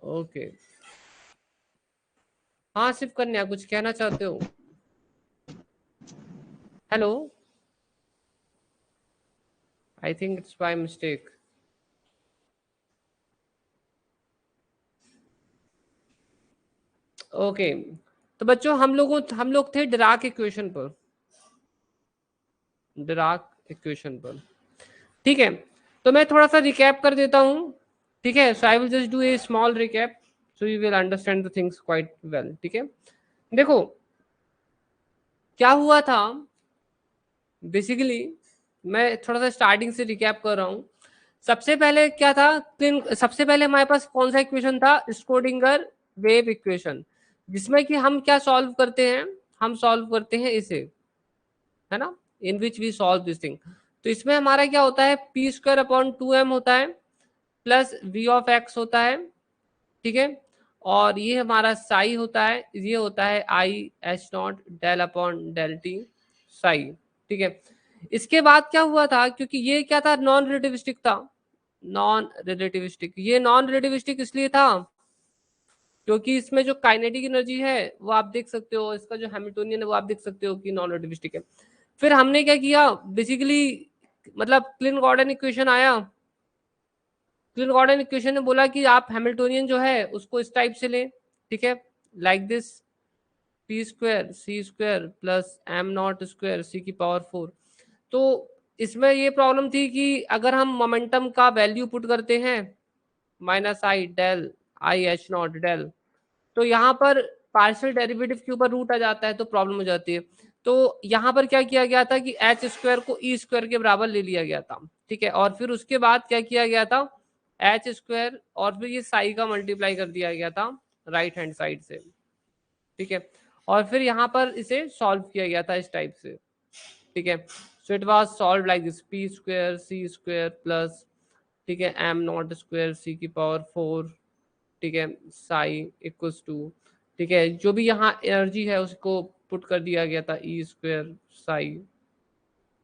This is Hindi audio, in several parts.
ओके, हाँ सिर्फ कन्या, कुछ कहना चाहते हो? Hello, I think it's by mistake. Okay, तो बच्चों हम लोग थे डिराक इक्वेशन पर, डिराक इक्वेशन पर। ठीक है, तो मैं थोड़ा सा रिकैप कर देता हूँ। ठीक है, so I will just do a small recap so you will understand the things quite well. ठीक है, देखो क्या हुआ था बेसिकली, मैं थोड़ा सा स्टार्टिंग से रिकैप कर रहा हूँ। सबसे पहले क्या था, सबसे पहले हमारे पास कौन सा इक्वेशन था, स्क्रोडिंगर वेव इक्वेशन, जिसमें कि हम क्या सॉल्व करते हैं, हम सॉल्व करते हैं इसे, है ना, in which we solve this thing. तो इसमें हमारा क्या होता है, पी स्क्वायर अपॉन 2m होता है, प्लस वी ऑफ एक्स होता है। ठीक है, और ये हमारा साई होता है, ये होता है I H naught del upon del T psi. ठीक है, इसके बाद क्या हुआ था, क्योंकि ये क्या था, नॉन रिलेटिविस्टिक था, नॉन रिलेटिविस्टिक। ये नॉन रिलेटिविस्टिक इसलिए था क्योंकि इसमें जो काइनेटिक एनर्जी है वो आप देख सकते हो, इसका जो हैमिल्टोनियन है वो आप देख सकते हो कि नॉन रिलेटिविस्टिक है। फिर हमने क्या किया बेसिकली, मतलब क्लिन गॉर्डन इक्वेशन आया। क्लिन गॉर्डन इक्वेशन ने बोला कि आप हैमिल्टोनियन जो है उसको इस टाइप से लें। ठीक है, like this, P square C square plus M not square C की पावर 4। तो इसमें ये प्रॉब्लम थी कि अगर हम मोमेंटम का वैल्यू पुट करते हैं minus I del I H naught del, तो यहाँ पर पार्शियल डेरिवेटिव के ऊपर रूट आ जाता है तो प्रॉब्लम हो जाती है। तो यहाँ पर क्या किया गया था कि एच स्क्वायर को ई स्क्वायर के बराबर ले लिया गया था। ठीक है, और फिर उसके बाद क्या किया गया था, एच स्क्वायर और फिर ये साई का मल्टीप्लाई कर दिया गया था राइट हैंड साइड से। ठीक है, और फिर यहाँ पर इसे सॉल्व किया गया था इस टाइप से। ठीक है, so it was solve like this, P square C square plus, ठीक है, एम नॉट स्क्वायर सी की पावर 4, ठीक है, साई इक्वल्स टू, ठीक है, जो भी यहाँ एनर्जी है उसको पुट कर दिया गया था ई स्क्वायर साई।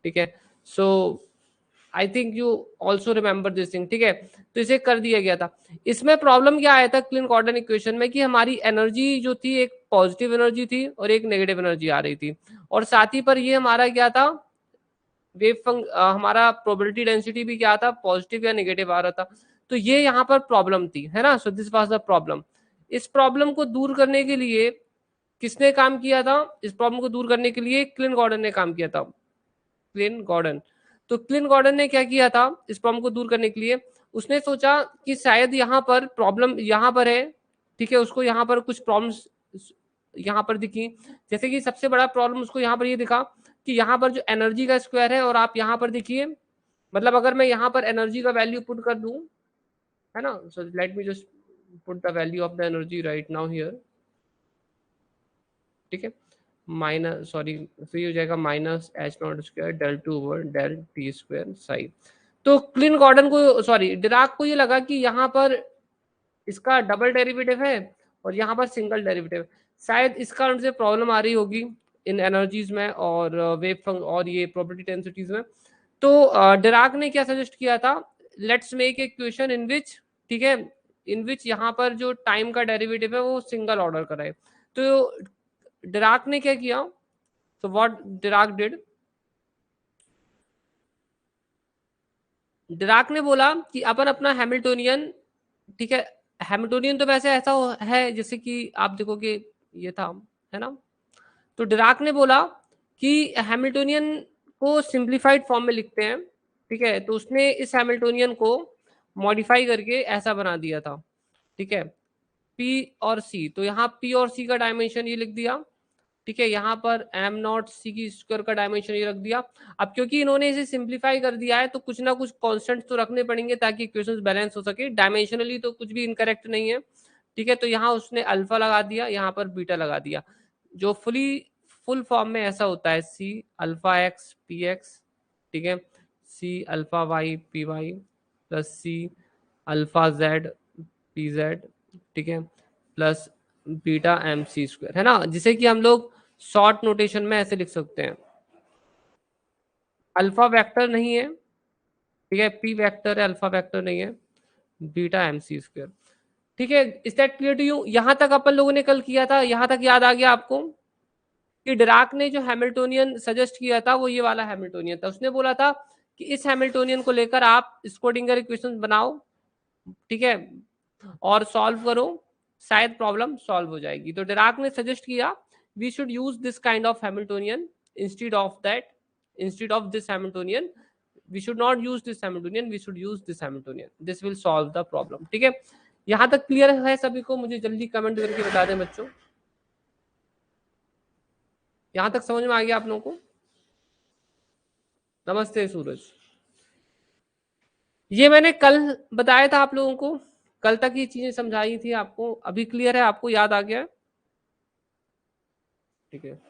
ठीक है, so I think you also remember this thing. ठीक है, तो इसे कर दिया गया था। इसमें प्रॉब्लम क्या आया था क्लिन गॉर्डन इक्वेशन में, कि हमारी एनर्जी जो थी एक पॉजिटिव एनर्जी थी और एक नेगेटिव एनर्जी आ रही थी, और साथ ही पर ये हमारा क्या था, हमारा प्रोबेबिलिटी डेंसिटी भी क्या था, पॉजिटिव या नेगेटिव आ रहा था। तो ये यहाँ पर प्रॉब्लम थी, है ना, so this was the problem. इस प्रॉब्लम को दूर करने के लिए किसने काम किया था, इस प्रॉब्लम को दूर करने के लिए क्लिन गॉर्डन ने काम किया था, क्लिन गॉर्डन। तो क्लिन गॉर्डन ने क्या किया था इस प्रॉब्लम को दूर करने के लिए, उसने सोचा कि शायद यहाँ पर प्रॉब्लम यहाँ पर है। ठीक है, उसको यहाँ पर कुछ प्रॉब्लम्स यहाँ पर दिखी, जैसे कि सबसे बड़ा प्रॉब्लम उसको यहाँ पर ये दिखा कि यहाँ पर जो एनर्जी का स्क्वायर है, और आप यहाँ पर देखिए, मतलब अगर मैं यहाँ पर एनर्जी का वैल्यू पुट कर दूं, है ना, so let me just put the value of the energy right now here. ठीक है, माइनस सॉरी, फिर ये हो जाएगा minus H naught square del two over del T square psi. तो क्लिन गॉर्डन को सॉरी डिराक को ये लगा कि यहाँ पर इसका डबल डेरिवेटिव है और यहाँ पर सिंगल डेरिवेटिव, शायद इस कारण से प्रॉब्लम आ रही होगी इन एनर्जीज में और और ये प्रोबेबिलिटी डेंसिटीज में। तो डिराक ने क्या सजेस्ट किया था, let's make a equation in which, ठीक है, इन विच यहाँ पर जो टाइम का डेरिवेटिव है वो सिंगल ऑर्डर का रहे। तो डिराक ने क्या किया, तो व्हाट डिराक डिड, डिराक ने बोला कि अपन अपना हैमिल्टोनियन, ठीक है, हैमिल्टोनियन तो वैसे ऐसा है जैसे कि आप देखोगे ये था, है ना, तो डिराक ने बोला कि हैमिल्टोनियन को सिंप्लीफाइड फॉर्म में लिखते हैं। ठीक है, तो उसने इस हैमिल्टोनियन को मॉडिफाई करके ऐसा बना दिया था। ठीक है, पी और सी, तो यहाँ पी और सी का डायमेंशन ये लिख दिया। ठीक है, यहाँ पर एम नॉट सी की स्क्वायर का डायमेंशन ये रख दिया। अब क्योंकि इन्होंने इसे सिंप्लीफाई कर दिया है तो कुछ ना कुछ कांस्टेंट तो रखने पड़ेंगे ताकि इक्वेशंस बैलेंस हो सके, डायमेंशनली तो कुछ भी इनकरेक्ट नहीं है। ठीक है, तो यहाँ उसने अल्फा लगा दिया, यहाँ पर बीटा लगा दिया, जो फुल फॉर्म में ऐसा होता है, C alpha X P X, ठीक है, C alpha Y P Y plus C alpha Z P Z, ठीक है, प्लस बीटा एम सी स्क्वायर, है ना, जिसे कि हम लोग शॉर्ट नोटेशन में ऐसे लिख सकते हैं, अल्फा वेक्टर नहीं है, ठीक है, पी वेक्टर है, अल्फा वेक्टर नहीं है, बीटा एम सी स्क्वायर। ठीक है, is that clear to you? यहां तक अपन लोगों ने कल किया था, यहां तक याद आ गया आपको कि डिराक ने जो हैमिल्टोनियन सजेस्ट किया था वो ये वाला हैमिल्टोनियन था। उसने बोला था कि इस हैमिल्टोनियन को लेकर आप स्क्रोडिंगर इक्वेशन बनाओ, ठीक है, और सॉल्व करो, शायद प्रॉब्लम सॉल्व हो जाएगी। तो डिराक ने सजेस्ट किया we should use this kind of Hamiltonian instead of that, instead of this Hamiltonian we should not use this Hamiltonian, we should use this Hamiltonian, this will solve the problem। ठीक है, यहां तक क्लियर है सभी को? मुझे जल्दी कमेंट करके बता दें बच्चों, यहां तक समझ में आ गया आप लोगों को? नमस्ते सूरज। ये मैंने कल बताया था आप लोगों को, कल तक ये चीजें समझाई थी आपको, अभी क्लियर है? आपको याद आ गया? ठीक है,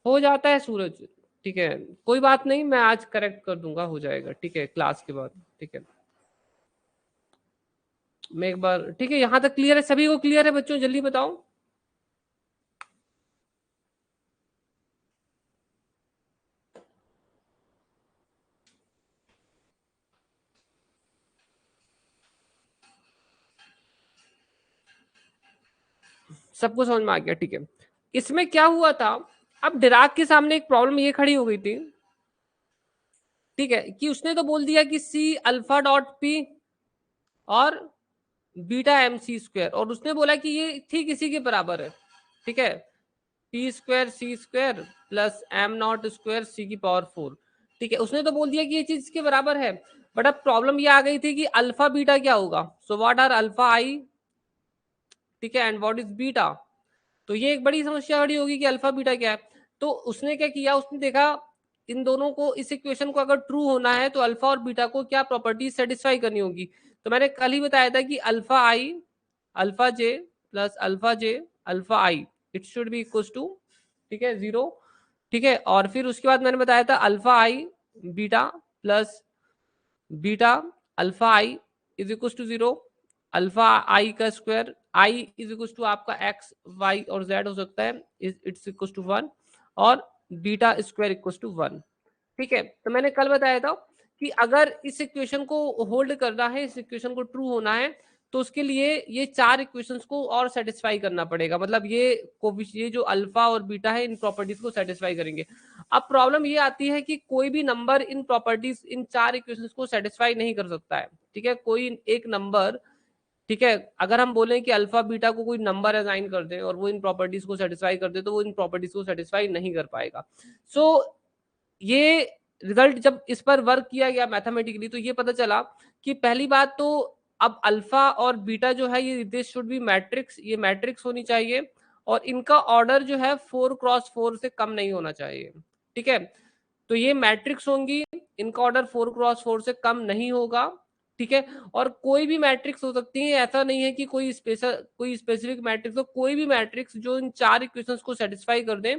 हो जाता है सूरज, ठीक है, कोई बात नहीं, मैं आज करेक्ट कर दूंगा, हो जाएगा, ठीक है, क्लास के बाद। ठीक है, मैं एक बार, ठीक है, यहां तक क्लियर है सभी को? क्लियर है बच्चों? जल्दी बताओ। सबको समझ में आ गया? ठीक है, इसमें क्या हुआ था, अब डिराक के सामने एक प्रॉब्लम ये खड़ी हो गई थी, ठीक है, कि उसने तो बोल दिया कि सी अल्फा डॉट पी और बीटा एम सी स्क्वायर, और उसने बोला कि ये ठीक इसी के बराबर है, ठीक है, P square C square plus M not square C की पावर 4। ठीक है, उसने तो बोल दिया कि ये चीज इसके बराबर है, बट अब प्रॉब्लम ये आ गई थी कि अल्फा बीटा क्या होगा, सो व्हाट आर अल्फा आई, ठीक है, एंड व्हाट इज बीटा। तो ये एक बड़ी समस्या खड़ी होगी कि अल्फा बीटा क्या है। तो उसने क्या किया, उसने देखा इन दोनों को, इस इक्वेशन को अगर ट्रू होना है तो अल्फा और बीटा को क्या प्रॉपर्टी सेटिस्फाई करनी होगी। तो मैंने कल ही बताया था कि alpha I alpha J plus alpha J alpha I it should be equal to, ठीक है, 0। ठीक है, और फिर उसके बाद मैंने बताया था alpha I beta plus beta alpha I is equal to 0, alpha I का square I is equal to आपका एक्स वाई और जेड हो सकता है, इट्स इक्वल टू 1, और बीटा स्क्वायर इक्वल टू 1। ठीक है, तो मैंने कल बताया था कि अगर इस इक्वेशन को होल्ड करना है, इस इक्वेशन को ट्रू होना है, तो उसके लिए ये चार इक्वेशंस को और सेटिस्फाई करना पड़ेगा, मतलब ये जो अल्फा और बीटा है इन प्रॉपर्टीज को सेटिस्फाई करेंगे। अब प्रॉब्लम ये आती है कि कोई भी नंबर इन प्रॉपर्टीज, इन चार इक्वेशंस को सेटिस्फाई नहीं कर सकता है, ठीक है, कोई एक नंबर, ठीक है, अगर हम बोलें कि अल्फा बीटा को कोई नंबर असाइन कर दें और वो इन प्रॉपर्टीज को सेटिस्फाई कर दे, तो वो इन प्रॉपर्टीज को सेटिस्फाई नहीं कर पाएगा। सो ये रिजल्ट जब इस पर वर्क किया गया मैथमेटिकली, तो ये पता चला कि पहली बात तो अब अल्फा और बीटा जो है ये दिस शुड बी मैट्रिक्स, ये मैट्रिक्स होनी चाहिए, और इनका ऑर्डर जो है 4x4 से कम नहीं होना चाहिए। ठीक है, तो ये मैट्रिक्स होंगी, इनका ऑर्डर 4x4 से कम नहीं होगा। ठीक है, और कोई भी मैट्रिक्स हो सकती है, ऐसा नहीं है कि कोई स्पेसिफिक मैट्रिक्स हो, कोई भी मैट्रिक्स जो इन चार इक्वेशंस को सेटिस्फाई कर दे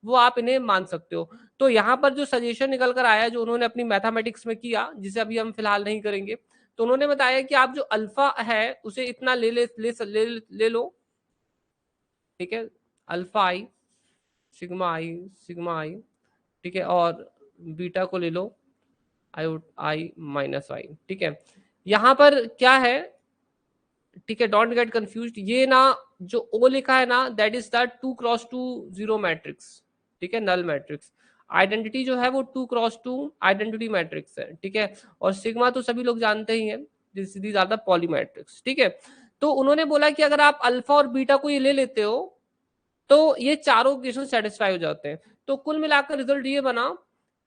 वो आप इन्हें मान सकते हो। तो यहाँ पर जो सजेशन निकल कर आया, जो उन्होंने अपनी मैथमेटिक्स में किया, जिसे अभी हम फिलहाल नहीं करेंगे, तो उन्होंने बताया कि आप जो अल्फा है उसे इतना ले लो, ठीक है, अल्फा आई सिग्मा आई, ठीक है, और बीटा को ले लो आई माइनस आई। ठीक है, यहाँ पर क्या है, ठीक है, डोंट गेट कंफ्यूज, ये ना जो ओ लिखा है ना, that is the 2x2 0 matrix, ठीक है, नल मैट्रिक्स। आइडेंटिटी जो है वो 2x2 आइडेंटिटी मैट्रिक्स है, ठीक है, और सिग्मा तो सभी लोग जानते ही हैं, these are the Pauli matrix. ठीक है, तो उन्होंने बोला कि अगर आप अल्फा और बीटा को ये ले लेते हो तो ये चारों इक्वेशन सेटिस्फाई हो जाते हैं। तो कुल मिलाकर रिजल्ट ये बना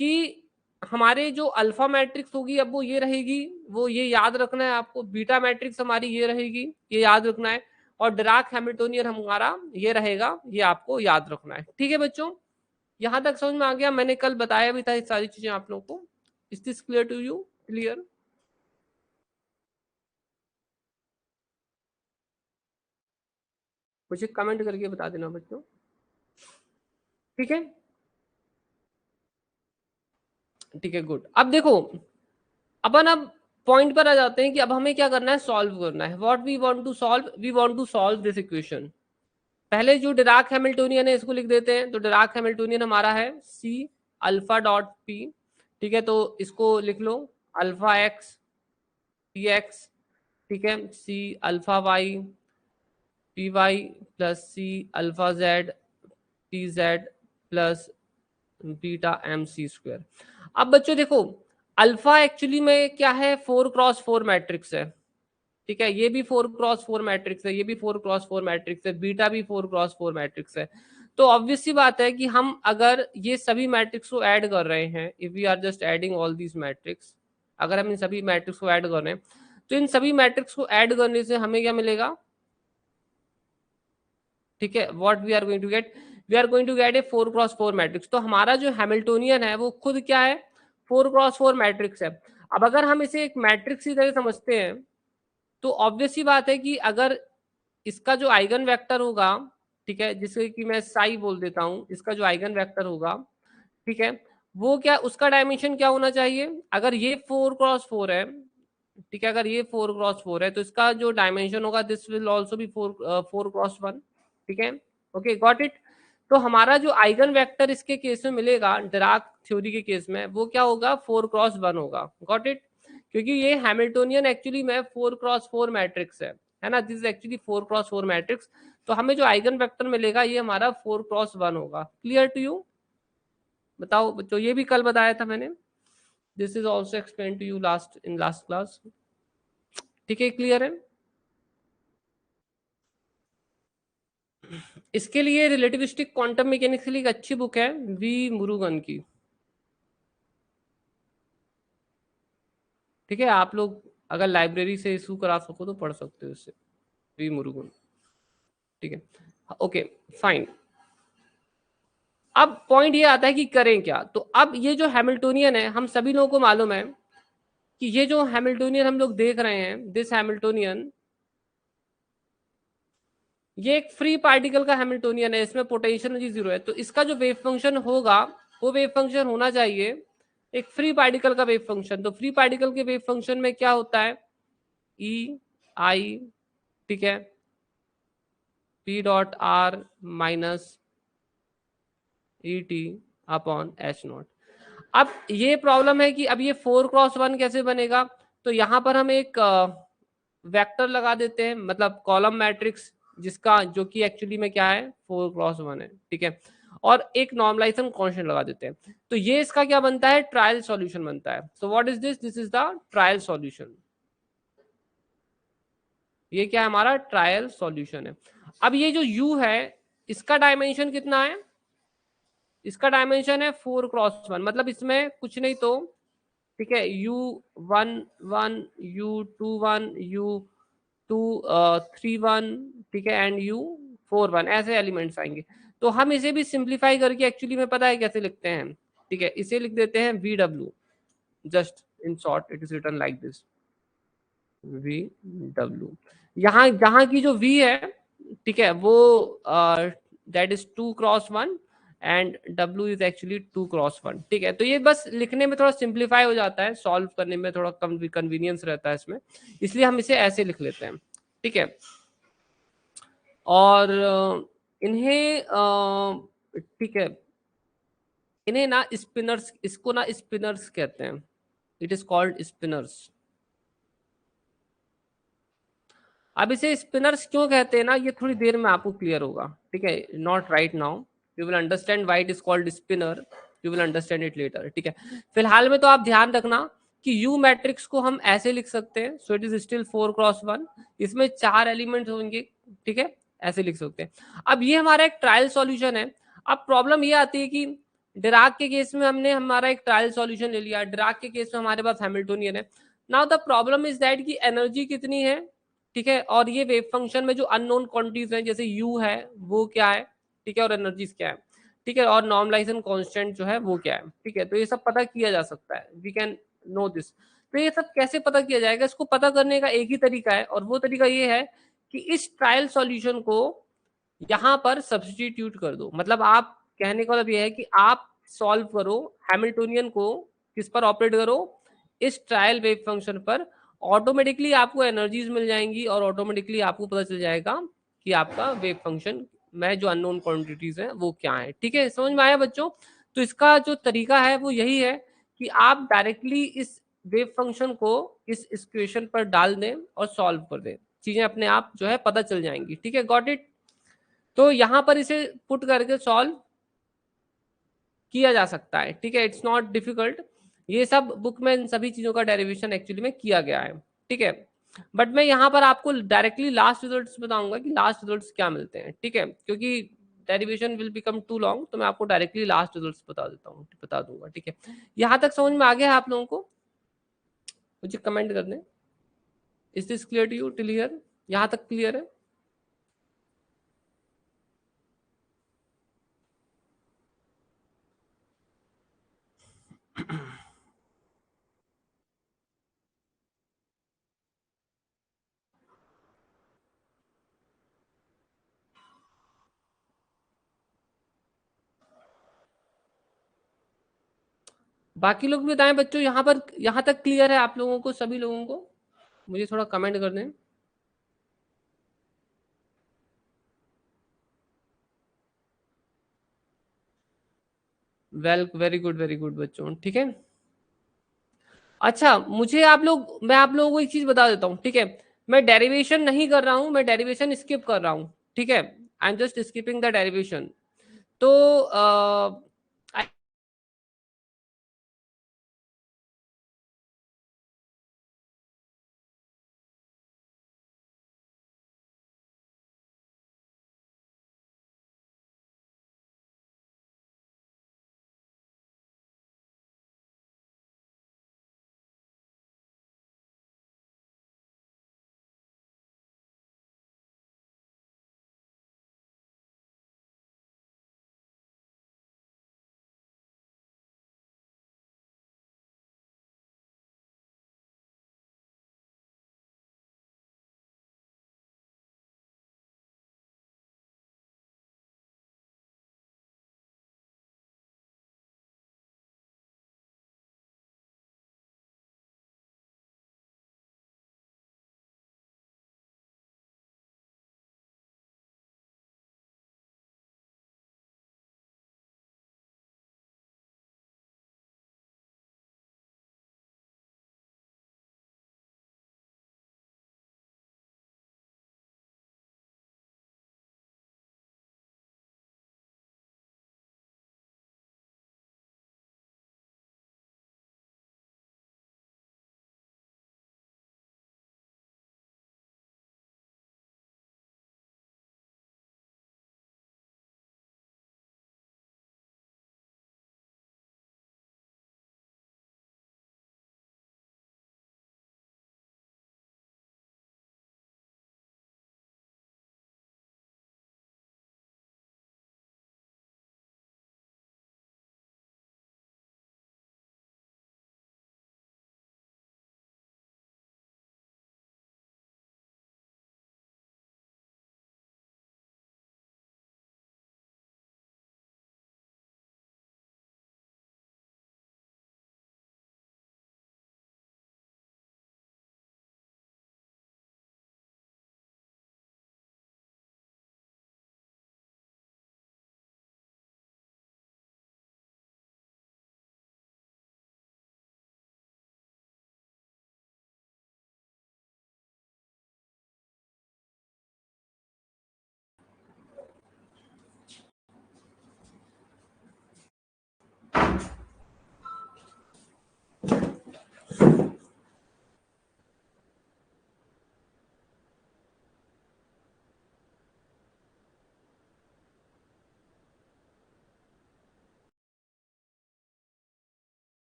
कि हमारे जो अल्फा मैट्रिक्स होगी अब वो ये रहेगी, वो ये याद रखना है आपको, बीटा मैट्रिक्स हमारी ये रहेगी, ये याद रखना है, और डिराक हैमिल्टोनियन हमारा ये रहेगा, ये आपको याद रखना है। ठीक है बच्चों, यहां तक समझ में आ गया? मैंने कल बताया भी था ये सारी चीजें आप लोगों को। Is this clear to you? Clear? मुझे कमेंट करके बता देना बच्चों। ठीक है, ठीक है, गुड। अब देखो, अपन अब पॉइंट पर आ जाते हैं कि अब हमें क्या करना है, सॉल्व करना है। What we want to solve, we want to solve this equation. पहले जो डिराक हैमिल्टोनियन है इसको लिख देते हैं। तो डिराक हैमिल्टोनियन हमारा है सी अल्फा डॉट पी, ठीक है, तो इसको लिख लो, अल्फा एक्स पी एक्स ठीक है, C alpha Y P Y plus C alpha Z P Z plus beta M सी स्क्वायर। अब बच्चों देखो, अल्फा एक्चुअली में क्या है, 4x4 मैट्रिक्स है। ठीक है, ये भी 4x4 मैट्रिक्स है, ये भी 4x4 मैट्रिक्स है, बीटा भी 4x4 मैट्रिक्स है। तो ऑब्वियस सी बात है कि हम अगर ये सभी मैट्रिक्स को ऐड कर रहे हैं, if we are just adding all these matrix, अगर हम इन सभी मैट्रिक्स को ऐड कर रहे हैं, तो इन सभी मैट्रिक्स को ऐड करने से हमें क्या मिलेगा? ठीक है, what we are going to get, we are going to get a 4x4 matrix. तो हमारा जो हैमिल्टोनियन है वो खुद क्या है, 4x4 मैट्रिक्स है। अब अगर हम इसे एक मैट्रिक्स की तरह समझते हैं, तो ऑब्वियस सी बात है कि अगर इसका जो आइगन वेक्टर होगा, ठीक है, जिसे कि मैं साई बोल देता हूं, इसका जो आइगन वेक्टर होगा, ठीक है, वो क्या, उसका डायमेंशन क्या होना चाहिए? अगर ये 4x4 है, ठीक है, अगर ये 4x4 है, तो इसका जो डायमेंशन होगा, this will also be 4x1। ठीक है, ओके, गॉट इट। तो हमारा जो आइगन वेक्टर इसके केस में मिलेगा, डिराक थ्योरी के केस में, वो क्या होगा, 4x1 होगा। गॉट इट, क्योंकि ये हैमिल्टोनियन एक्चुअली में 4x4 मैट्रिक्स है ना, this is actually 4x4 matrix. तो हमें जो आइगन वेक्टर मिलेगा ये हमारा 4x1 होगा। Clear to you? बताओ बच्चों, ये भी कल बताया था मैंने, this is also explain to you last in last class. ठीक है, क्लियर है? इसके लिए रिलेटिविस्टिक क्वांटम मैकेनिक्स के लिए एक अच्छी बुक है वी मुरुगन की। ठीक है, आप लोग अगर लाइब्रेरी से इशू करा सको तो पढ़ सकते हो इससे, वी मुरुगन। ठीक है, ओके, फाइन। अब पॉइंट ये आता है कि करें क्या। तो अब ये जो हैमिल्टोनियन है, हम सभी लोगों को मालूम है कि ये जो हैमिल्टोनियन हम लोग देख रहे हैं, दिस हैमिल्टोनियन, ये एक फ्री पार्टिकल का हैमिल्टोनियन है, इसमें पोटेंशियल एनर्जी 0 है। तो इसका जो वेव फंक्शन होगा, वो वेव फंक्शन होना चाहिए एक फ्री पार्टिकल का वेव फंक्शन। तो फ्री पार्टिकल के वेव फंक्शन में क्या होता है, ई आई, ठीक है, P dot are minus E T upon H not. अब ये प्रॉब्लम है कि अब ये 4x1 कैसे बनेगा? तो यहां पर हम एक वेक्टर लगा देते हैं, मतलब कॉलम मैट्रिक्स, जिसका जो कि एक्चुअली में क्या है, 4x1 है। ठीक है, और एक नॉर्मलाइजेशन कांस्टेंट लगा देते हैं। तो ये इसका क्या बनता है, ट्रायल सॉल्यूशन बनता है। सो what is this, this is the trial solution. ये क्या है, हमारा ट्रायल सॉल्यूशन है। अब ये जो u है, इसका डायमेंशन कितना है? इसका डायमेंशन है 4x1, मतलब इसमें कुछ नहीं तो, ठीक है, u1 u21 u3 1, ठीक है, एंड u4 1, ऐसे एलिमेंट्स आएंगे। तो हम इसे भी सिंप्लीफाई करके एक्चुअली में पता है कैसे लिखते हैं, ठीक है, इसे लिख देते हैं VW, just in short it is written like this, VW। यहाँ जहाँ की जो V है, ठीक है, वो that is 2x1 and W is actually 2x1। ठीक है, तो ये बस लिखने में थोड़ा सिंप्लीफाई हो जाता है, सॉल्व करने में थोड़ा कम कन्वीनियंस रहता है इसमें, इसलिए हम इसे ऐसे लिख लेते हैं। ठीक है, और इन्हें ठीक है, इन्हें ना स्पिनर्स, इसको ना स्पिनर्स कहते हैं, इट इज कॉल्ड स्पिनर्स। अब इसे स्पिनर्स क्यों कहते हैं ना, ये थोड़ी देर में आपको क्लियर होगा। ठीक है, not right now, you will understand why it is called spinner, you will understand it later. ठीक है, फिलहाल में तो आप ध्यान रखना कि यू मैट्रिक्स को हम ऐसे लिख सकते हैं, सो इट इज स्टिल 4x1, इसमें 4 एलिमेंट्स होंगे। ठीक है, ऐसे लिख सकते हैं। अब ये हमारा एक ट्रायल सॉल्यूशन है। अब प्रॉब्लम ये आती है कि डिराक के केस में हमने हमारा एक ट्रायल सॉल्यूशन ले लिया, डिराक के केस में हमारे पास हैमिल्टोनियन है। Now the problem is that कि एनर्जी कितनी है, ठीक है, और ये वेव फंक्शन में जो अननोन क्वांटिटीज हैं, जैसे u है वो क्या है, ठीक है, और एनर्जीज क्या है, ठीक है, और नॉर्मलाइजेशन कांस्टेंट जो है वो क्या है। ठीक है, तो ये सब पता किया जा सकता है, वी कैन नो दिस। तो ये सब कैसे पता किया जाएगा, इसको पता करने का एक ही तरीका है, और वो तरीका ये है कि इस ट्रायल सॉल्यूशन को यहाँ पर सब्सटीट्यूट कर दो। मतलब आप कहने का मतलब ये है कि आप सॉल्व करो हैमिल्टोनियन को, किस पर ऑपरेट करो, इस ट्रायल वेव फंक्शन पर, ऑटोमेटिकली आपको एनर्जीज मिल जाएंगी, और ऑटोमेटिकली आपको पता चल जाएगा कि आपका वेव फंक्शन में जो अननोन क्वांटिटीज हैं वो क्या है। ठीक है, समझ में आया बच्चों? तो इसका जो तरीका है वो यही है कि आप डायरेक्टली इस वेव फंक्शन को इस इक्वेशन पर डाल दें और सॉल्व कर दें, चीजें अपने आप जो है पता चल जाएंगी। ठीक है, गॉट इट। तो यहां पर इसे पुट करके सॉल्व किया जा सकता है। ठीक है, इट्स नॉट डिफिकल्ट। ये सब बुक में इन सभी चीजों का डेरिवेशन एक्चुअली में किया गया है। ठीक है, बट मैं यहाँ पर आपको डायरेक्टली लास्ट रिजल्ट्स बताऊंगा कि लास्ट रिजल्ट्स क्या मिलते हैं। ठीक है, क्योंकि derivation will become too long, तो मैं आपको डायरेक्टली लास्ट रिजल्ट्स बता देता हूँ, बता दूंगा। ठीक है, यहाँ तक समझ में आ गया है आप लोगों को? मुझे कमेंट कर दें, is this clear to you till here? यहाँ तक क्लियर है? बाकी लोग भी बताएं बच्चों, यहाँ पर यहाँ तक क्लियर है आप लोगों को, सभी लोगों को? मुझे थोड़ा कमेंट कर दें। वेरी गुड बच्चों। ठीक है, अच्छा मुझे आप लोग, मैं आप लोगों को एक चीज बता देता हूँ। ठीक है, मैं डेरिवेशन नहीं कर रहा हूँ, मैं डेरिवेशन स्किप कर रहा हूँ। ठीक है, आई am just skipping the derivation. तो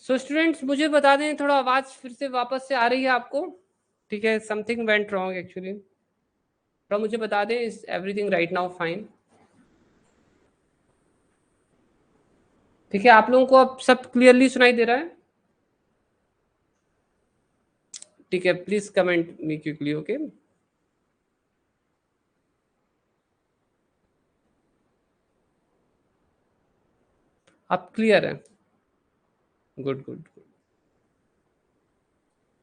सो स्टूडेंट्स मुझे बता दें, थोड़ा आवाज फिर से वापस से आ रही है आपको? ठीक है, समथिंग वेंट रॉन्ग एक्चुअली। थोड़ा मुझे बता दें, is everything right now fine? ठीक है, आप लोगों को अब सब क्लियरली सुनाई दे रहा है? ठीक है, please comment me quickly. Okay, आप क्लियर है? गुड गुड,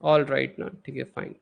ऑल राइट ना, ठीक है फाइन।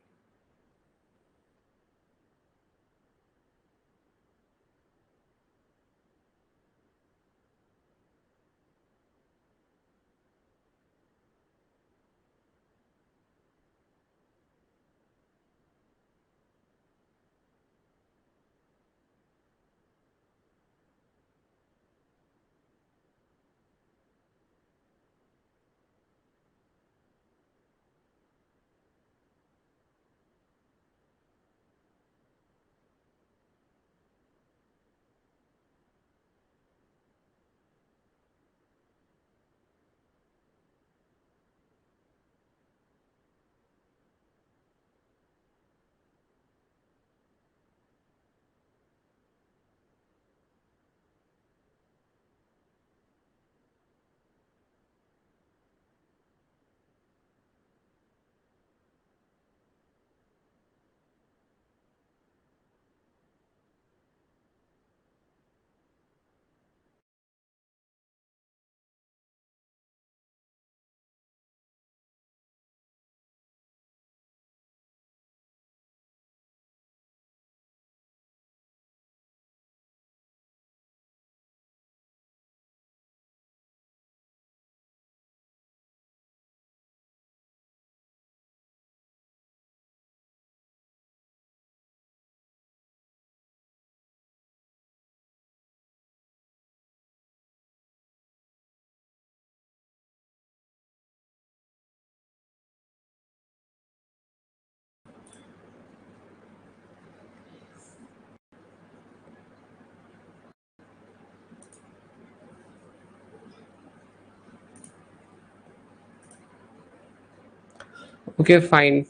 ओके फाइन,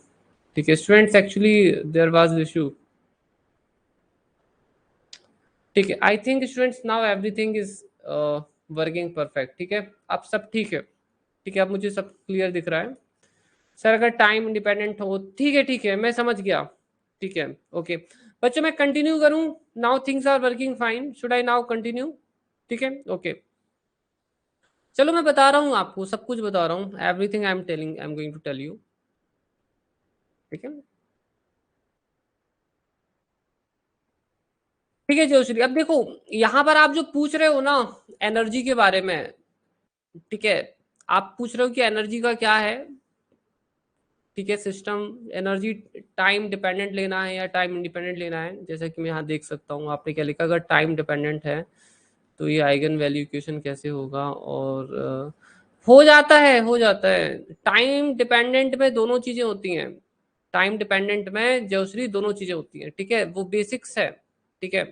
ठीक है students, actually there was issue, ठीक है। I think students now everything is working perfect, ठीक है। अब सब ठीक है, ठीक है, अब मुझे सब क्लियर दिख रहा है। सर अगर टाइम इंडिपेंडेंट हो, ठीक है मैं समझ गया, ठीक है। ओके बच्चों, मैं कंटिन्यू करूं? Now things are working fine, should I now continue? ठीक है ओके, चलो मैं बता रहा हूँ आपको, सब कुछ बता रहा हूँ, everything I am going to tell you, ठीक है। ठीक है जोश्री, अब देखो यहाँ पर आप जो पूछ रहे हो ना एनर्जी के बारे में, ठीक है, आप पूछ रहे हो कि एनर्जी का क्या है, ठीक है। सिस्टम एनर्जी टाइम डिपेंडेंट लेना है या टाइम इंडिपेंडेंट लेना है, जैसा कि मैं यहाँ देख सकता हूँ आपने क्या लिखा, अगर टाइम डिपेंडेंट है तो ये आइगन वैल्यू इक्वेशन कैसे होगा, और हो जाता है टाइम डिपेंडेंट में दोनों चीजें होती हैं, टाइम डिपेंडेंट में जोश्री दोनों चीजें होती हैं, ठीक है, वो बेसिक्स है, ठीक है,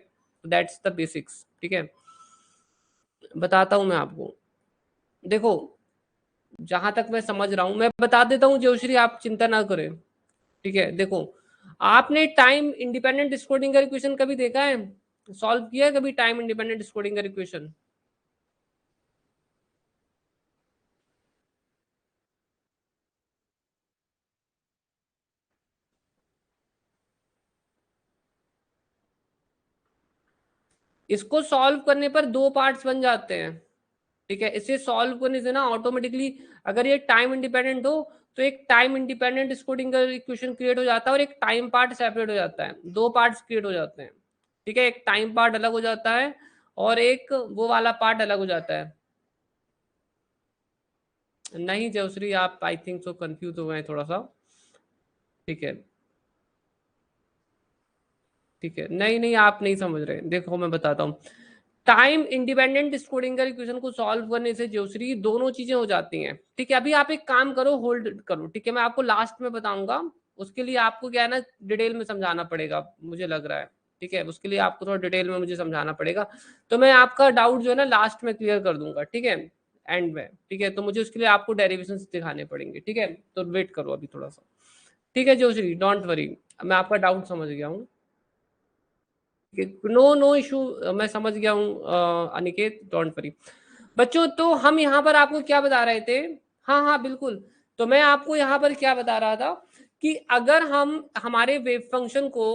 दैट्स द बेसिक्स, ठीक है। बताता हूँ मैं आपको, देखो जहां तक मैं समझ रहा हूं मैं बता देता हूँ जोश्री, आप चिंता ना करें, ठीक है। देखो आपने टाइम इंडिपेंडेंट स्कोरिंगर इक्वेशन कभी देखा है, सॉल्व किया है कभी टाइम इंडिपेंडेंट स्कोरिंगर इक्वेशन? इसको सॉल्व करने पर दो पार्ट्स बन जाते हैं, ठीक है। इसे सॉल्व करने से ना ऑटोमेटिकली, अगर ये टाइम इंडिपेंडेंट हो तो एक टाइम इंडिपेंडेंट स्कोरिंगर इक्वेशन क्रिएट हो जाता है, और एक टाइम पार्ट सेपरेट हो जाता है, दो पार्ट्स क्रिएट हो जाते हैं, ठीक है। एक टाइम पार्ट अलग हो जाता है और एक वो वाला पार्ट अलग हो जाता है। नहीं जयश्री, आप आई थिंक सो कंफ्यूज हो गए हैं थोड़ा सा, ठीक है, ठीक है, नहीं नहीं आप नहीं समझ रहे, देखो मैं बताता हूँ, टाइम इंडिपेंडेंट स्कोरिंगर इक्वेशन को सॉल्व करने से जोश्री दोनों चीजें हो जाती हैं, ठीक है। अभी आप एक काम करो, होल्ड करो, ठीक है, मैं आपको लास्ट में बताऊंगा, उसके लिए आपको क्या है ना डिटेल में समझाना पड़ेगा मुझे लग रहा है, ठीक है, उसके लिए आपको थोड़ा डिटेल में मुझे समझाना पड़ेगा, तो मैं आपका डाउट जो है ना लास्ट में क्लियर कर दूंगा, ठीक है, एंड में, ठीक है। तो मुझे उसके लिए आपको डेरिवेशन दिखाने पड़ेंगे, ठीक है, तो वेट करो अभी थोड़ा सा, ठीक है जोश्री, डोंट वरी, मैं आपका डाउट समझ गया हूँ, नो नो इशू, मैं समझ गया हूँ अनिकेत, डोंट वरी। बच्चों तो हम यहाँ पर आपको क्या बता रहे थे, हाँ हाँ बिल्कुल, तो मैं आपको यहाँ पर क्या बता रहा था कि अगर हम हमारे वेव फंक्शन को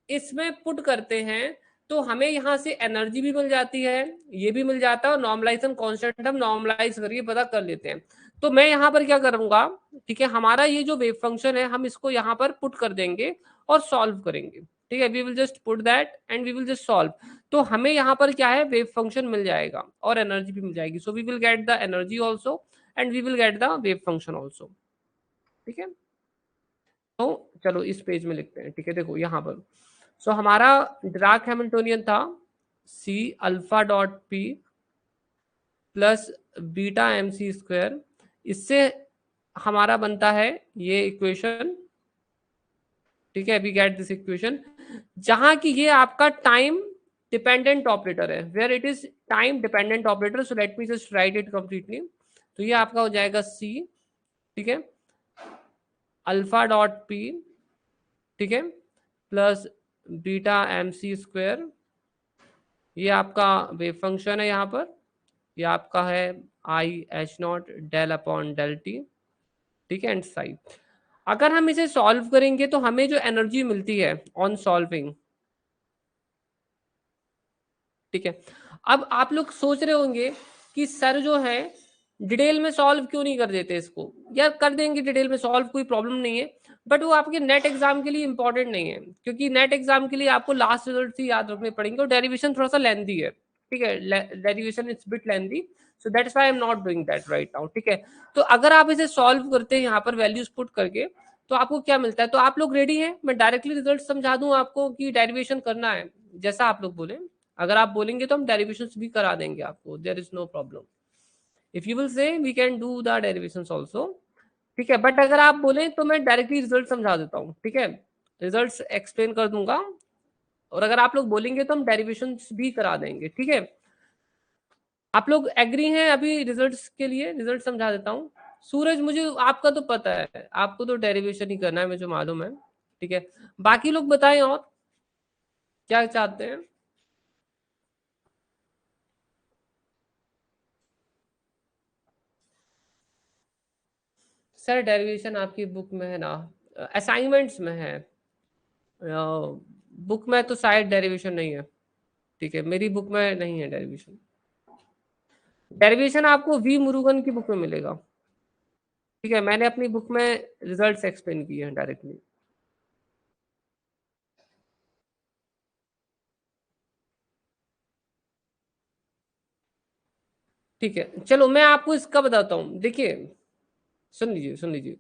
इसमें पुट करते हैं तो हमें यहाँ से एनर्जी भी मिल जाती है, ये भी मिल जाता है, और नॉर्मलाइजेशन कांस्टेंट हम नॉर्मलाइज करके पता कर लेते हैं। तो मैं यहाँ पर क्या करूंगा, ठीक है, हमारा ये जो वेव फंक्शन है हम इसको यहाँ पर पुट कर देंगे और सॉल्व करेंगे, ठीक है, we will just put that and we will just solve, तो हमें यहाँ पर क्या है वेव फंक्शन मिल जाएगा और एनर्जी भी मिल जाएगी, so we will get the energy also and we will get the wave function also, ठीक है। तो चलो इस पेज में लिखते हैं, ठीक है, देखो यहाँ पर, सो हमारा डिराक हैमिल्टोनियन था C alpha dot P plus beta M सी स्क्वायर, इससे हमारा बनता है ये इक्वेशन, ठीक है, वी गेट दिस इक्वेशन, जहां की ये आपका टाइम डिपेंडेंट ऑपरेटर है, where it is time dependent operator, so let me just write it completely, तो ये आपका हो जाएगा सी, ठीक है, अल्फा डॉट पी, ठीक है, plus beta M C square, ये आपका वेव फंक्शन है यहाँ पर, ये आपका है I H naught del upon del T, ठीक है, एंड साइड, अगर हम इसे सॉल्व करेंगे तो हमें जो एनर्जी मिलती है ऑन सॉल्विंग, ठीक है। अब आप लोग सोच रहे होंगे कि सर जो है डिटेल में सॉल्व क्यों नहीं कर देते इसको, यार कर देंगे डिटेल में सॉल्व, कोई प्रॉब्लम नहीं है, बट वो आपके नेट एग्जाम के लिए इंपॉर्टेंट नहीं है, क्योंकि नेट एग्जाम के लिए आपको लास्ट रिजल्ट ही याद रखने पड़ेंगे, और डेरिवेशन थोड़ा सा लेंथी है, ठीक है, derivation is bit lengthy, so that's why I am not doing that right now, ठीक है। तो अगर आप इसे सॉल्व करते हैं यहाँ पर वैल्यूज पुट करके, तो आपको क्या मिलता है, तो आप लोग रेडी हैं मैं डायरेक्टली रिजल्ट समझा दूं आपको कि डेरिवेशन करना है, जैसा आप लोग बोले, अगर आप बोलेंगे तो हम डेरिवेशन भी करा देंगे आपको, there is no problem, if you will say we can do the derivation also, ठीक है, बट अगर आप बोले तो मैं डायरेक्टली रिजल्ट समझा देता हूँ, ठीक है, रिजल्ट एक्सप्लेन कर दूंगा, और अगर आप लोग बोलेंगे तो हम डेरिवेशन भी करा देंगे, ठीक है। आप लोग एग्री हैं अभी रिजल्ट्स के लिए, रिजल्ट समझा देता हूँ, सूरज, मुझे आपका तो पता है, आपको तो डेरिवेशन ही करना है, मुझे मालूम है। ठीक है, बाकी लोग बताएं और क्या चाहते हैं। सर डेरिवेशन आपकी बुक में है ना, असाइनमेंट्स में है, बुक में तो शायद डेरिवेशन नहीं है। ठीक है, मेरी बुक में नहीं है डेरिवेशन। डेरिवेशन आपको वी मुरुगन की बुक में मिलेगा। ठीक है, मैंने अपनी बुक में रिजल्ट्स एक्सप्लेन किए हैं डायरेक्टली। ठीक है, चलो मैं आपको इसका बताता हूँ, देखिए, सुन लीजिए सुन लीजिए।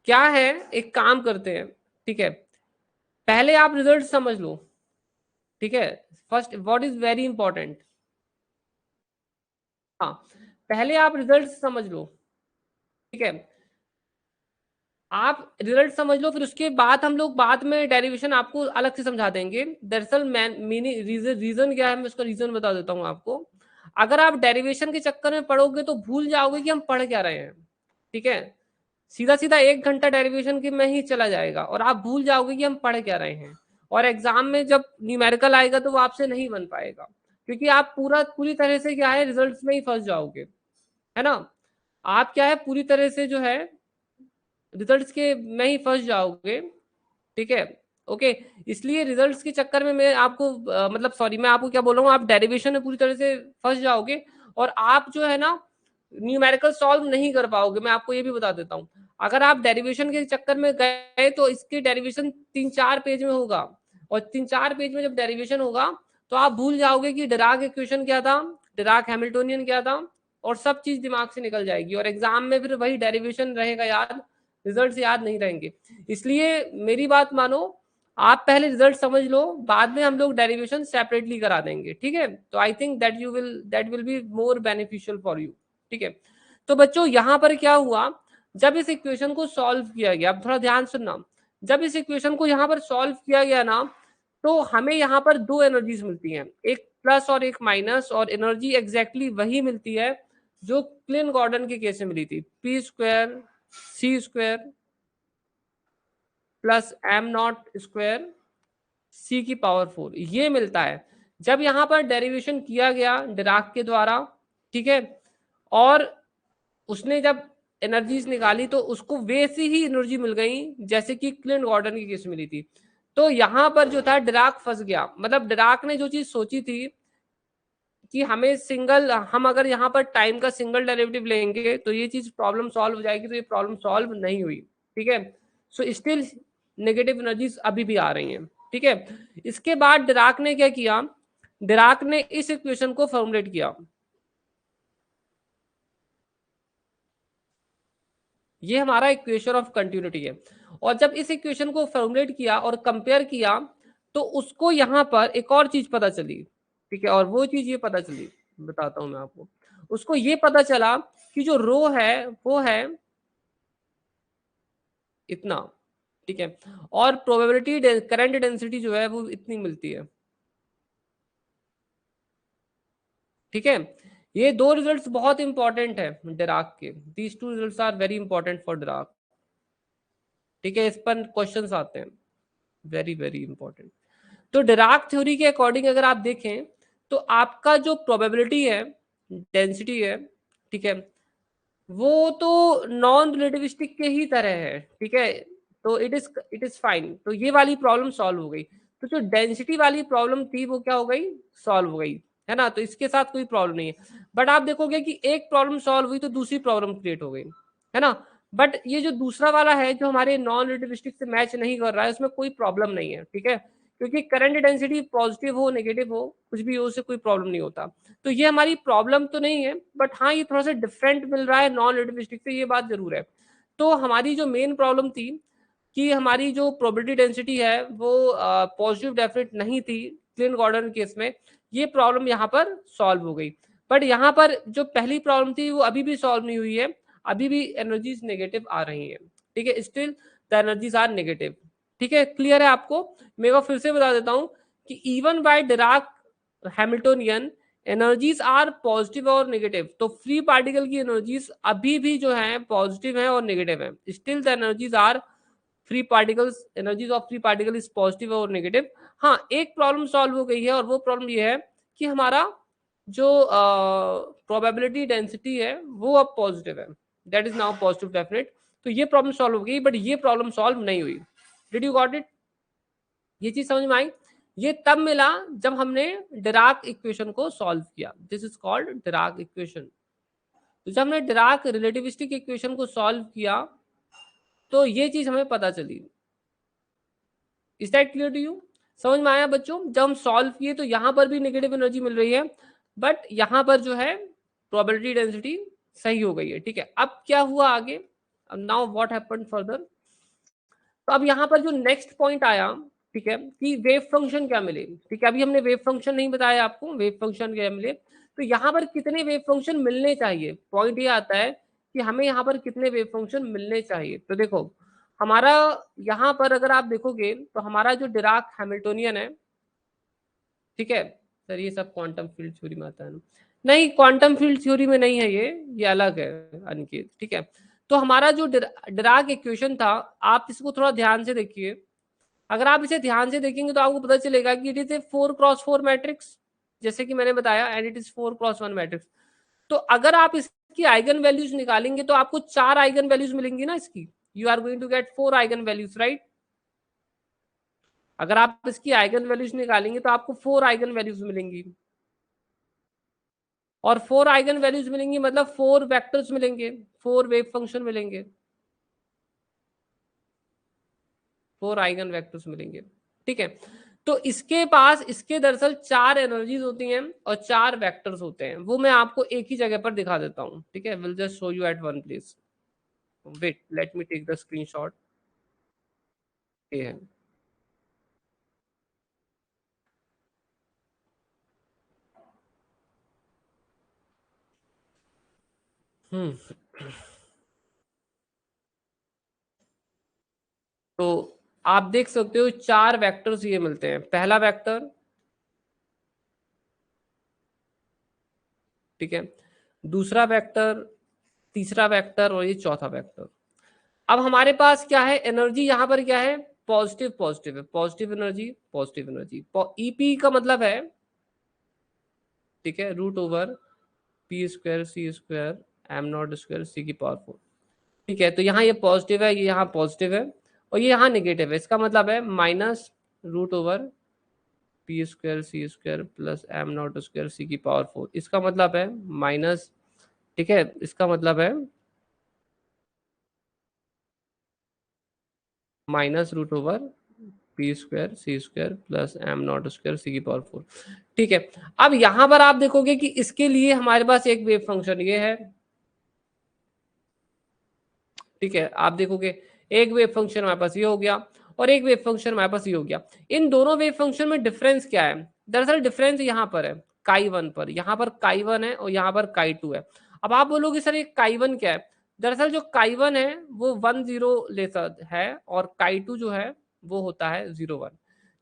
क्या है, एक काम करते हैं। ठीक है, पहले आप रिजल्ट समझ लो। ठीक है, first what is very important. हाँ, पहले आप रिजल्ट समझ लो। ठीक है, आप रिजल्ट समझ लो, फिर उसके बाद हम लोग बाद में डेरिवेशन आपको अलग से समझा देंगे। दरअसल मीनिंग रीजन क्या है, मैं उसका रीजन बता देता हूँ आपको। अगर आप डेरिवेशन के चक्कर में पढ़ोगे तो भूल जाओगे कि हम पढ़ क्या रहे हैं। ठीक है, सीधा सीधा 1 घंटा डेरिवेशन के में ही चला जाएगा और आप भूल जाओगे कि हम पढ़ क्या रहे हैं। और एग्जाम में जब न्यूमेरिकल आएगा तो वो आपसे नहीं बन पाएगा, क्योंकि आप पूरी तरह से क्या है, रिजल्ट्स में ही फंस जाओगे, है ना। आप क्या है, पूरी तरह से जो है रिजल्ट्स के में ही फंस जाओगे। ठीक है, ओके। इसलिए रिजल्ट्स के चक्कर में मैं आपको मतलब सॉरी, मैं आपको क्या बोल रहा हूँ, आप डेरिवेशन में पूरी तरह से फंस जाओगे और आप जो है ना न्यूमेरिकल सॉल्व नहीं कर पाओगे। मैं आपको ये भी बता देता हूँ, अगर आप डेरिवेशन के चक्कर में गए तो इसकी डेरिवेशन 3-4 पेज में होगा, और 3-4 पेज में जब डेरिवेशन होगा तो आप भूल जाओगे कि डिराक इक्वेशन क्या था, डिराक हैमिल्टोनियन क्या था, और सब चीज दिमाग से निकल जाएगी और एग्जाम में फिर वही डेरिवेशन रहेगा याद, रिजल्ट्स याद नहीं रहेंगे। इसलिए मेरी बात मानो, आप पहले रिजल्ट समझ लो, बाद में हम लोग डेरिवेशन सेपरेटली करा देंगे। ठीक है, तो I think that will be more beneficial for you. ठीक है, तो बच्चों यहां पर क्या हुआ, जब इस इक्वेशन को सॉल्व किया गया, अब थोड़ा ध्यान सुनना, जब इस इक्वेशन को यहाँ पर सॉल्व किया गया ना, तो हमें यहाँ पर दो एनर्जीज मिलती हैं, एक प्लस और एक माइनस, और एनर्जी एग्जैक्टली वही मिलती है जो क्लिन गॉर्डन के केस में मिली थी, p² c² plus m0² c⁴ ये मिलता है जब यहाँ पर डेरिवेशन किया गया डिराक के द्वारा। ठीक है, और उसने जब एनर्जीज निकाली तो उसको वैसी ही एनर्जी मिल गई जैसे कि क्लिन गॉर्डन की केस मिली थी। तो यहाँ पर जो था डिराक फंस गया, मतलब डिराक ने जो चीज सोची थी कि हमें सिंगल, हम अगर यहाँ पर टाइम का सिंगल डेरिवेटिव लेंगे तो ये चीज प्रॉब्लम सॉल्व हो जाएगी, तो ये प्रॉब्लम सॉल्व नहीं हुई। ठीक है, सो स्टिल नेगेटिव एनर्जीज अभी भी आ रही हैं। ठीक है, इसके बाद डिराक ने क्या किया, डिराक ने इस इक्वेशन को फॉर्मुलेट किया, ये हमारा इक्वेशन ऑफ कंटिन्यूटी है। और जब इस इक्वेशन को फॉर्मुलेट किया और कंपेयर किया तो उसको यहाँ पर एक और चीज पता चली। ठीक है, और वो चीज ये पता चली, बताता हूं मैं आपको। उसको ये पता चला कि जो रो है वो है इतना। ठीक है, और प्रोबेबिलिटी करंट डेंसिटी जो है वो इतनी मिलती है। ठीक है, ये दो रिजल्ट्स बहुत इंपॉर्टेंट है डिराक के, these two results are very important for Dirac. ठीक है, इस पर क्वेश्चंस आते हैं, वेरी वेरी इंपॉर्टेंट। तो डिराक थ्योरी के अकॉर्डिंग अगर आप देखें तो आपका जो प्रोबेबिलिटी है, डेंसिटी है, ठीक है, वो तो नॉन रिलेटिविस्टिक के ही तरह है। ठीक है, तो इट इज फाइन, तो ये वाली प्रॉब्लम सॉल्व हो गई। तो जो डेंसिटी वाली प्रॉब्लम थी वो क्या हो गई, सॉल्व हो गई, है ना। तो इसके साथ कोई प्रॉब्लम नहीं है। बट आप देखोगे कि एक प्रॉब्लम सॉल्व हुई तो दूसरी प्रॉब्लम क्रिएट हो गई, है ना। बट ये जो दूसरा वाला है जो हमारे नॉन रिलेटिविस्टिक से मैच नहीं कर रहा है, उसमें कोई प्रॉब्लम नहीं है। ठीक है, क्योंकि करंट डेंसिटी पॉजिटिव हो नेगेटिव हो कुछ भी हो, उससे कोई प्रॉब्लम नहीं होता। तो ये हमारी प्रॉब्लम तो नहीं है, बट हाँ ये थोड़ा सा डिफरेंट मिल रहा है नॉन रिलेटिविस्टिक से, ये बात जरूर है। तो हमारी जो मेन प्रॉब्लम थी कि हमारी जो प्रोबेबिलिटी डेंसिटी है वो पॉजिटिव डेफिनेट नहीं थी क्लिन गॉर्डन केस में, ये प्रॉब्लम यहाँ पर सॉल्व हो गई। बट यहाँ पर जो पहली प्रॉब्लम थी वो अभी भी सॉल्व नहीं हुई है, अभी भी एनर्जीज नेगेटिव आ रही है। ठीक है, still the energies are negative. ठीक है, क्लियर है आपको। मैं वो फिर से बता देता हूँ कि even by Dirac Hamiltonian energies are positive और नेगेटिव, तो फ्री पार्टिकल की एनर्जीज अभी भी जो है पॉजिटिव है और नेगेटिव है, still the energies are free particles, energies of free particle is positive और नेगेटिव। हाँ, एक प्रॉब्लम सॉल्व हो गई है और वो प्रॉब्लम ये है कि हमारा जो प्रोबेबिलिटी डेंसिटी है वो अब पॉजिटिव है, that is now positive definite. तो ये प्रॉब्लम सॉल्व हो गई, बट ये प्रॉब्लम सॉल्व नहीं हुई। Did you got it? ये चीज समझ में आई? ये तब मिला जब हमने डिराक इक्वेशन को सॉल्व किया, this is called Dirac equation. तो जब हमने डिराक रिलेटिविस्टिक इक्वेशन को सॉल्व किया तो ये चीज हमें पता चली। Is that clear to you? समझ में आया बच्चों? जब हम सॉल्व किए तो यहां पर भी नेगेटिव एनर्जी मिल रही है, बट यहां पर जो है प्रोबेबिलिटी डेंसिटी सही हो गई है। ठीक है, अब क्या हुआ आगे? Now what happened further? तो अब यहाँ पर जो नेक्स्ट पॉइंट आया, ठीक है, कि वेव फंक्शन क्या मिले। ठीक है, अभी हमने वेव फंक्शन नहीं बताया आपको, वेव फंक्शन क्या मिले। तो यहाँ पर कितने वेव फंक्शन मिलने चाहिए, पॉइंट ये आता है कि हमें यहाँ पर कितने वेव फंक्शन मिलने चाहिए। तो देखो हमारा यहाँ पर अगर आप देखोगे तो हमारा जो डिराक हैमिल्टोनियन है, ठीक है सर, ये सब क्वांटम फील्ड थ्योरी में आता है ना? नहीं, क्वांटम फील्ड थ्योरी में नहीं है, ये अलग है अनिकेत। ठीक है, तो हमारा जो डिराक इक्वेशन था, आप इसको थोड़ा ध्यान से देखिए। अगर आप इसे ध्यान से देखेंगे तो आपको पता चलेगा कि it is A 4x4 matrix, जैसे कि मैंने बताया, and it is 4x1 matrix. तो अगर आप इसकी आइगन वैल्यूज निकालेंगे तो आपको 4 आइगन वैल्यूज मिलेंगी ना इसकी। You are going to get 4 eigenvalues, right? अगर आप इसकी आइगन वैल्यूज निकालेंगे तो आपको 4 आइगन वैल्यूज मिलेंगी, और 4 आइगन वैल्यूज मिलेंगी मतलब 4 वेक्टर्स मिलेंगे, 4 वेव फंक्शन मिलेंगे, 4 आइगन वेक्टर्स मिलेंगे। ठीक है, तो इसके पास, इसके दरअसल 4 एनर्जीज होती हैं और 4 वेक्टर्स होते हैं, वो मैं आपको एक ही जगह पर दिखा देता हूँ। ठीक है, will just show you at one place. Wait, let me take the screenshot. ये है। हम्म, तो आप देख सकते हो 4 वेक्टर्स ये मिलते हैं। पहला वेक्टर, ठीक है, दूसरा वेक्टर, तीसरा वेक्टर और ये चौथा वेक्टर। अब हमारे पास क्या है, एनर्जी यहाँ पर क्या है, पॉजिटिव पॉजिटिव है, positive energy positive energy. EP का मतलब है, ठीक है, root over P square C square M not square C की पावर 4। ठीक है, तो यहाँ ये पॉजिटिव है, ये यहाँ पॉजिटिव है और ये यहाँ नेगेटिव है। इसका मतलब है minus root over P square C square plus M not square C की पावर 4। इसका मतलब है माइनस, ठीक है, इसका मतलब है minus root over P square C square plus M not square C की पावर 4। ठीक है, अब यहां पर आप देखोगे कि इसके लिए हमारे पास एक वेव फंक्शन ये है। ठीक है, आप देखोगे एक वेव फंक्शन हमारे पास ये हो गया और एक वेव फंक्शन हमारे पास ये हो गया। इन दोनों वेव फंक्शन में डिफरेंस क्या है? दरअसल डिफरेंस यहाँ पर है काई वन पर, यहाँ पर काई वन है और यहाँ पर काई टू है। अब आप बोलोगे सर ये काई वन क्या है? दरअसल जो काई वन है वो 1 0 लेता है और काई टू जो है वो होता है 0 1।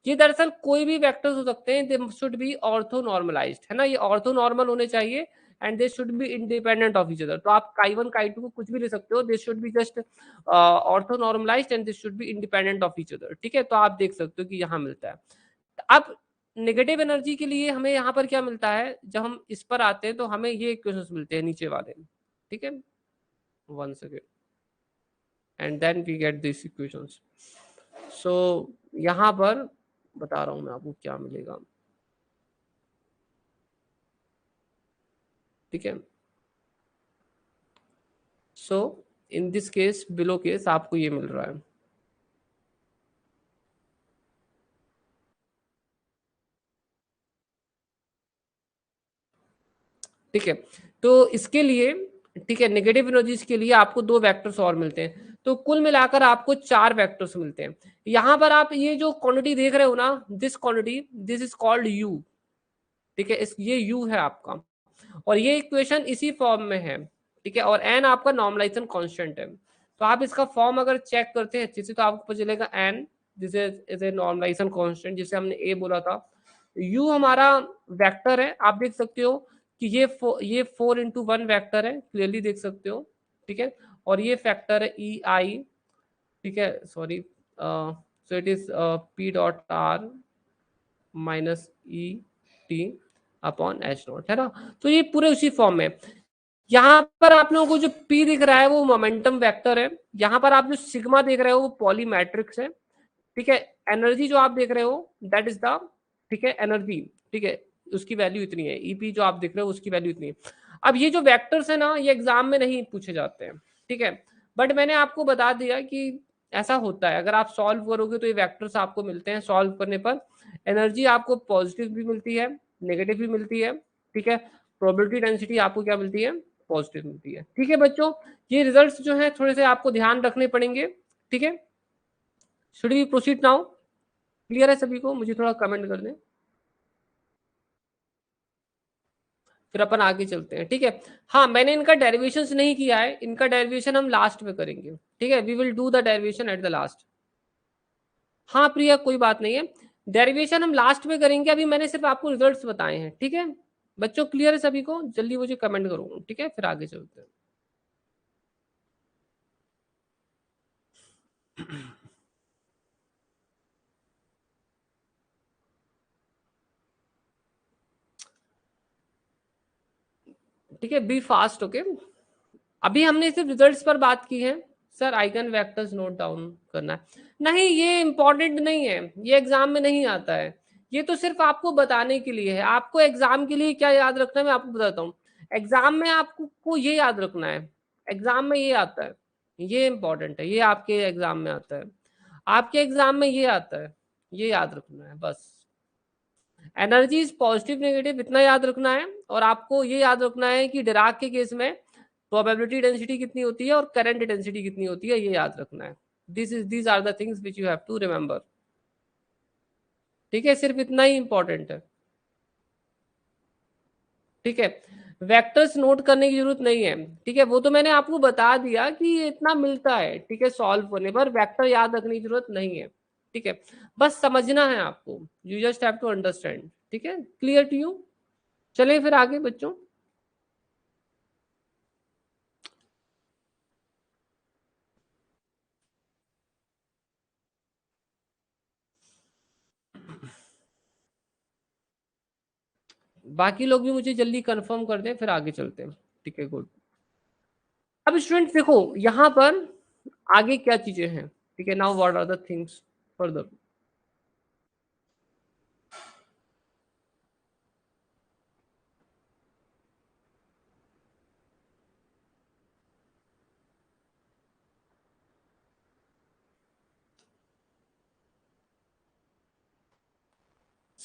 ये दरअसल कोई भी वेक्टर्स हो सकते हैं, they should be orthonormalized, है ना, ये ऑर्थो नॉर्मल होने चाहिए and they should be independent of each other. तो आप काई वन काई टू को कुछ भी ले सकते हो, they should be just orthonormalized and they should be independent of each other. ठीक है, तो आप देख सकते हो कि यहाँ मिलता है। अब नेगेटिव एनर्जी के लिए हमें यहाँ पर क्या मिलता है, जब हम इस पर आते हैं तो हमें ये इक्वेशंस मिलते हैं नीचे वाले। ठीक है, one second, and then we get this equations. So यहाँ पर बता रहा हूँ मैं आपको क्या मिलेगा। ठीक है, so in this case, below case आपको ये मिल रहा है। ठीक है, तो इसके लिए, ठीक है, नेगेटिव एनर्जीज के लिए आपको 2 वेक्टर्स और मिलते हैं, तो कुल मिलाकर आपको 4 वेक्टर्स मिलते हैं। यहां पर आप ये जो क्वांटिटी देख रहे हो ना, this quantity, this is called you. ठीक है, इस ये यू है आपका, और ये इक्वेशन इसी फॉर्म में है। ठीक है, और एन आपका नॉर्मलाइजेशन कांस्टेंट है। तो आप इसका फॉर्म अगर चेक करते हैं अच्छे से तो आपको पता चलेगा N, this is a normalization constant, जिसे हमने ए बोला था, u हमारा वेक्टर है, आप देख सकते हो कि ये 4 into 1 वेक्टर है, क्लियरली देख सकते हो, ठीक है। और ये फैक्टर है ई आई, ठीक है, sorry, so it is P dot are minus E T upon H not, है ना। तो ये पूरे उसी फॉर्म में। यहाँ पर आप लोगों को जो P दिख रहा है वो मोमेंटम वेक्टर है, यहाँ पर आप जो सिग्मा देख रहे हो वो पॉली मैट्रिक्स है, ठीक है। एनर्जी जो आप देख रहे हो दैट इज द, ठीक है, एनर्जी, ठीक है, उसकी वैल्यू इतनी है, ईपी जो आप देख रहे हो उसकी वैल्यू इतनी है। अब ये जो वेक्टर्स है ना ये एग्जाम में नहीं पूछे जाते हैं, ठीक है, बट मैंने आपको बता दिया कि ऐसा होता है, अगर आप सॉल्व करोगे तो ये वेक्टर्स आपको मिलते हैं, सॉल्व करने पर एनर्जी आपको पॉजिटिव भी मिलती है, नेगेटिव भी मिलती है, ठीक है। प्रोबेबिलिटी डेंसिटी आपको क्या मिलती है, पॉजिटिव मिलती है, ठीक है बच्चों। ये रिजल्ट्स जो है थोड़े से आपको ध्यान रखने पड़ेंगे, ठीक है। Should we proceed now? Clear है सभी को? मुझे थोड़ा कमेंट कर दें, फिर अपन आगे चलते हैं, ठीक है। हाँ, मैंने इनका डेरिवेशन नहीं किया है, इनका डेरिवेशन हम लास्ट में करेंगे, ठीक है, we will do the derivation at the last. हाँ प्रिया, कोई बात नहीं है, डेरिवेशन हम लास्ट में करेंगे, अभी मैंने सिर्फ आपको रिजल्ट्स बताए हैं, ठीक है बच्चों। क्लियर है सभी को? जल्दी मुझे कमेंट करो, ठीक है, फिर आगे चलते हैं। ठीक है, बी फास्ट, ओके। अभी हमने सिर्फ रिजल्ट्स पर बात की है sir, eigen vectors note down करना है नहीं, ये इंपॉर्टेंट नहीं है, ये एग्जाम में नहीं आता है, ये तो सिर्फ आपको बताने के लिए है। आपको एग्जाम के लिए क्या याद रखना है मैं आपको बताता हूँ। एग्जाम में आपको ये याद रखना है, एग्जाम में ये आता है, ये इंपॉर्टेंट है, ये आपके एग्जाम में आता है, आपके एग्जाम में ये आता है, ये याद रखना है बस। एनर्जी इज पॉजिटिव नेगेटिव इतना याद रखना है, और आपको ये याद रखना है कि डिराक के केस में प्रोबेबिलिटी डेंसिटी कितनी होती है और करंट डेंसिटी कितनी होती है, ये याद रखना है। These are the things which you have to remember, ठीक है, सिर्फ इतना ही इंपॉर्टेंट है, ठीक है। वेक्टर्स नोट करने की जरूरत नहीं है, ठीक है, वो तो मैंने आपको बता दिया कि ये इतना मिलता है, ठीक है, सॉल्व होने पर वेक्टर याद रखने की जरूरत नहीं है, ठीक है, बस समझना है आपको, you just have to understand, ठीक है, क्लियर टू यू। चलिए फिर आगे बच्चों। बाकी लोग भी मुझे जल्दी कंफर्म कर दें, फिर आगे चलते हैं, ठीक है, गुड। अब स्टूडेंट्स देखो यहाँ पर आगे क्या चीजें हैं, ठीक है, now what are the things further.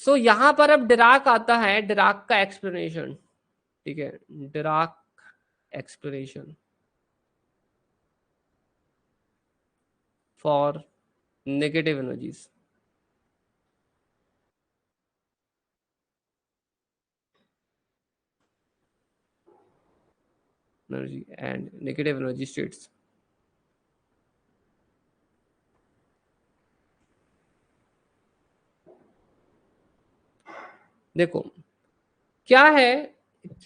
So यहाँ पर अब डिराक आता है, डिराक का एक्सप्लेनेशन, ठीक है, Dirac explanation for negative energies, energy and negative energy states. देखो क्या है,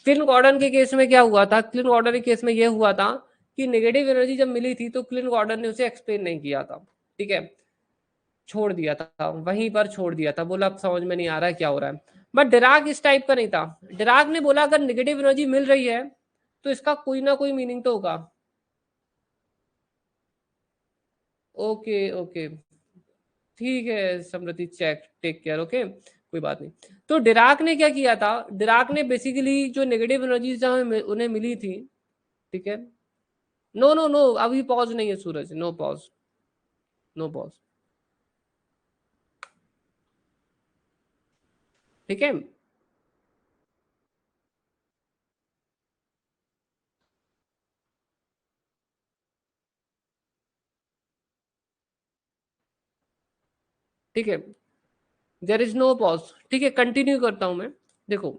क्लिन गॉर्डन के केस में क्या हुआ था, क्लिन गॉर्डन के केस में यह हुआ था कि नेगेटिव एनर्जी जब मिली थी तो क्लिन गॉर्डन ने उसे एक्सप्लेन नहीं किया था, ठीक है, छोड़ दिया था, वहीं पर छोड़ दिया था, बोला अब समझ में नहीं आ रहा है क्या हो रहा है। बट डिराक इस टाइप का नहीं था, डिराक ने बोला अगर नेगेटिव एनर्जी मिल रही है तो इसका कोई ना कोई मीनिंग तो होगा। ओके ओके, ठीक है समृति, चेक, टेक केयर, ओके, कोई बात नहीं। तो डिराक ने क्या किया था, डिराक ने बेसिकली जो नेगेटिव एनर्जीज उन्हें मिली थी, ठीक है, नो नो नो, अभी पॉज नहीं है सूरज, नो पॉज, नो पॉज, ठीक है, ठीक है, देयर इज नो पॉज, ठीक है, कंटिन्यू करता हूं मैं। देखो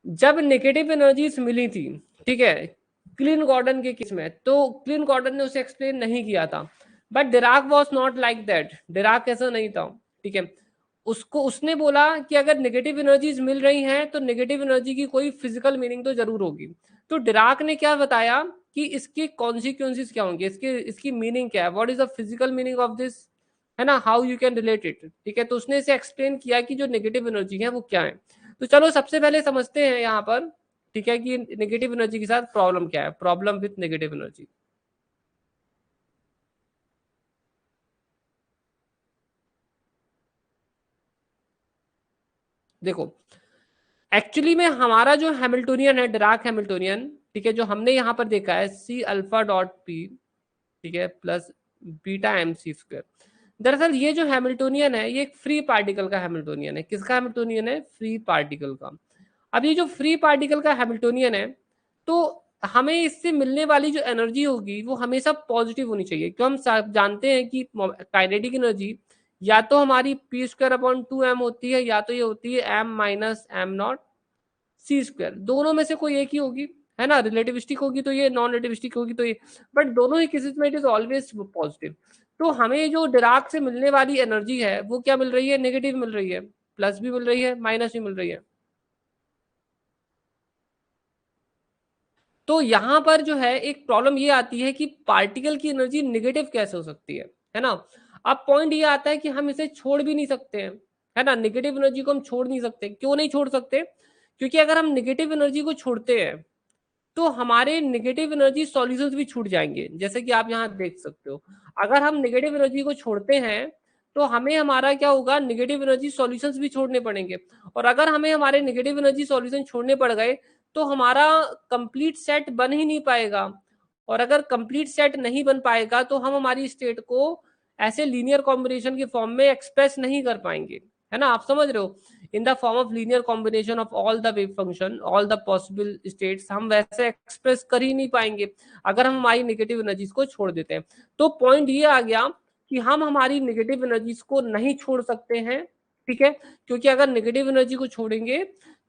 जब नेगेटिव एनर्जीज मिली थी, ठीक है, क्लीन गॉर्डन के केस में, तो क्लीन गॉर्डन ने उसे एक्सप्लेन नहीं किया था, but Dirac was not like that, Dirac ऐसा नहीं था, ठीक है, उसने बोला कि अगर नेगेटिव एनर्जीज मिल रही हैं तो नेगेटिव एनर्जी की कोई फिजिकल मीनिंग तो जरूर होगी। तो डिराक ने क्या बताया कि इसके कॉन्सिक्वेंसेस क्या होंगे, इसकी मीनिंग क्या है, what is the physical meaning of this, है ना, how you can relate it. ठीक है, तो उसने इसे एक्सप्लेन किया कि जो नेगेटिव एनर्जी है वो क्या है। तो चलो सबसे पहले समझते हैं यहाँ पर, ठीक है, कि नेगेटिव एनर्जी के साथ प्रॉब्लम क्या है, प्रॉब्लम विथ नेगेटिव एनर्जी। देखो एक्चुअली में हमारा जो हैमिल्टोनियन है, डिराक हैमिल्टोनियन, ठीक है, जो हमने यहाँ पर देखा है सी अल्फा डॉट पी, ठीक है, प्लस बीटा एम सी स्क्वायर। दरअसल ये जो हैमिल्टोनियन है ये एक फ्री पार्टिकल का हैमिल्टोनियन है। किसका हैमिल्टोनियन है? फ्री पार्टिकल का। अब ये जो फ्री पार्टिकल का हैमिल्टोनियन है, तो हमें इससे मिलने वाली जो एनर्जी होगी वो हमेशा पॉजिटिव होनी चाहिए, क्यों हम जानते हैं कि काइनेटिक एनर्जी या तो हमारी P square upon two M होती है, या तो ये होती है एम माइनस एम नॉट सी स्क्वायर, दोनों में से कोई एक ही होगी, है ना, रिलेटिविस्टिक होगी तो ये, नॉन रिलेटिविस्टिक होगी तो ये, बट दोनों ही केसेस में इट इज ऑलवेज पॉजिटिव। तो हमें जो डिराक से मिलने वाली एनर्जी है वो क्या मिल रही है? नेगेटिव मिल रही है, प्लस भी मिल रही है, माइनस भी मिल रही है। तो यहाँ पर जो है एक प्रॉब्लम ये आती है कि पार्टिकल की एनर्जी नेगेटिव कैसे हो सकती है ना। अब पॉइंट ये आता है कि हम इसे छोड़ भी नहीं सकते हैं, है ना, नेगेटिव एनर्जी को हम छोड़ नहीं सकते। क्यों नहीं छोड़ सकते? क्योंकि अगर हम नेगेटिव एनर्जी को छोड़ते हैं तो हमारे नेगेटिव एनर्जी सॉल्यूशंस भी छूट जाएंगे, जैसे कि आप यहाँ देख सकते हो। अगर हम नेगेटिव एनर्जी को छोड़ते हैं तो हमें हमारा क्या होगा, नेगेटिव एनर्जी सॉल्यूशंस भी छोड़ने पड़ेंगे। और अगर हमें हमारे नेगेटिव एनर्जी सॉल्यूशन छोड़ने पड़ गए तो हमारा कंप्लीट सेट बन ही नहीं पाएगा। और अगर कंप्लीट सेट नहीं बन पाएगा तो हम हमारी स्टेट को ऐसे लीनियर कॉम्बिनेशन के फॉर्म में एक्सप्रेस नहीं कर पाएंगे, है ना, आप समझ रहे हो, in the form of linear combination of all the wave function all the possible states, हम वैसे एक्सप्रेस कर ही नहीं पाएंगे अगर हम हमारी नेगेटिव एनर्जीज को छोड़ देते हैं। तो पॉइंट ये आ गया कि हम हमारी नेगेटिव एनर्जीज को नहीं छोड़ सकते हैं, ठीक है, क्योंकि अगर नेगेटिव एनर्जी को छोड़ेंगे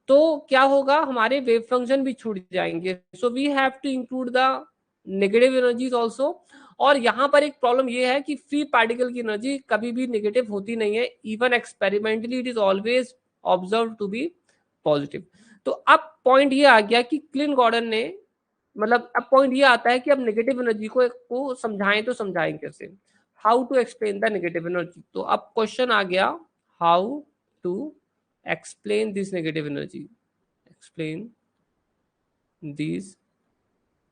तो क्या होगा, हमारे वेव फंक्शन भी छूट जाएंगे। So we have to include the negative energies also. और यहाँ पर एक प्रॉब्लम ये है कि फ्री पार्टिकल की एनर्जी कभी भी नेगेटिव होती नहीं है, even experimentally it is always observe to be positive. तो अब पॉइंट ये आ गया कि क्लिन गॉर्डन ने, मतलब अब पॉइंट ये आता है कि अब नेगेटिव एनर्जी को समझाएं तो समझाएं कैसे, how to explain the negative energy. तो अब क्वेश्चन आ गया, how to explain this negative energy, explain this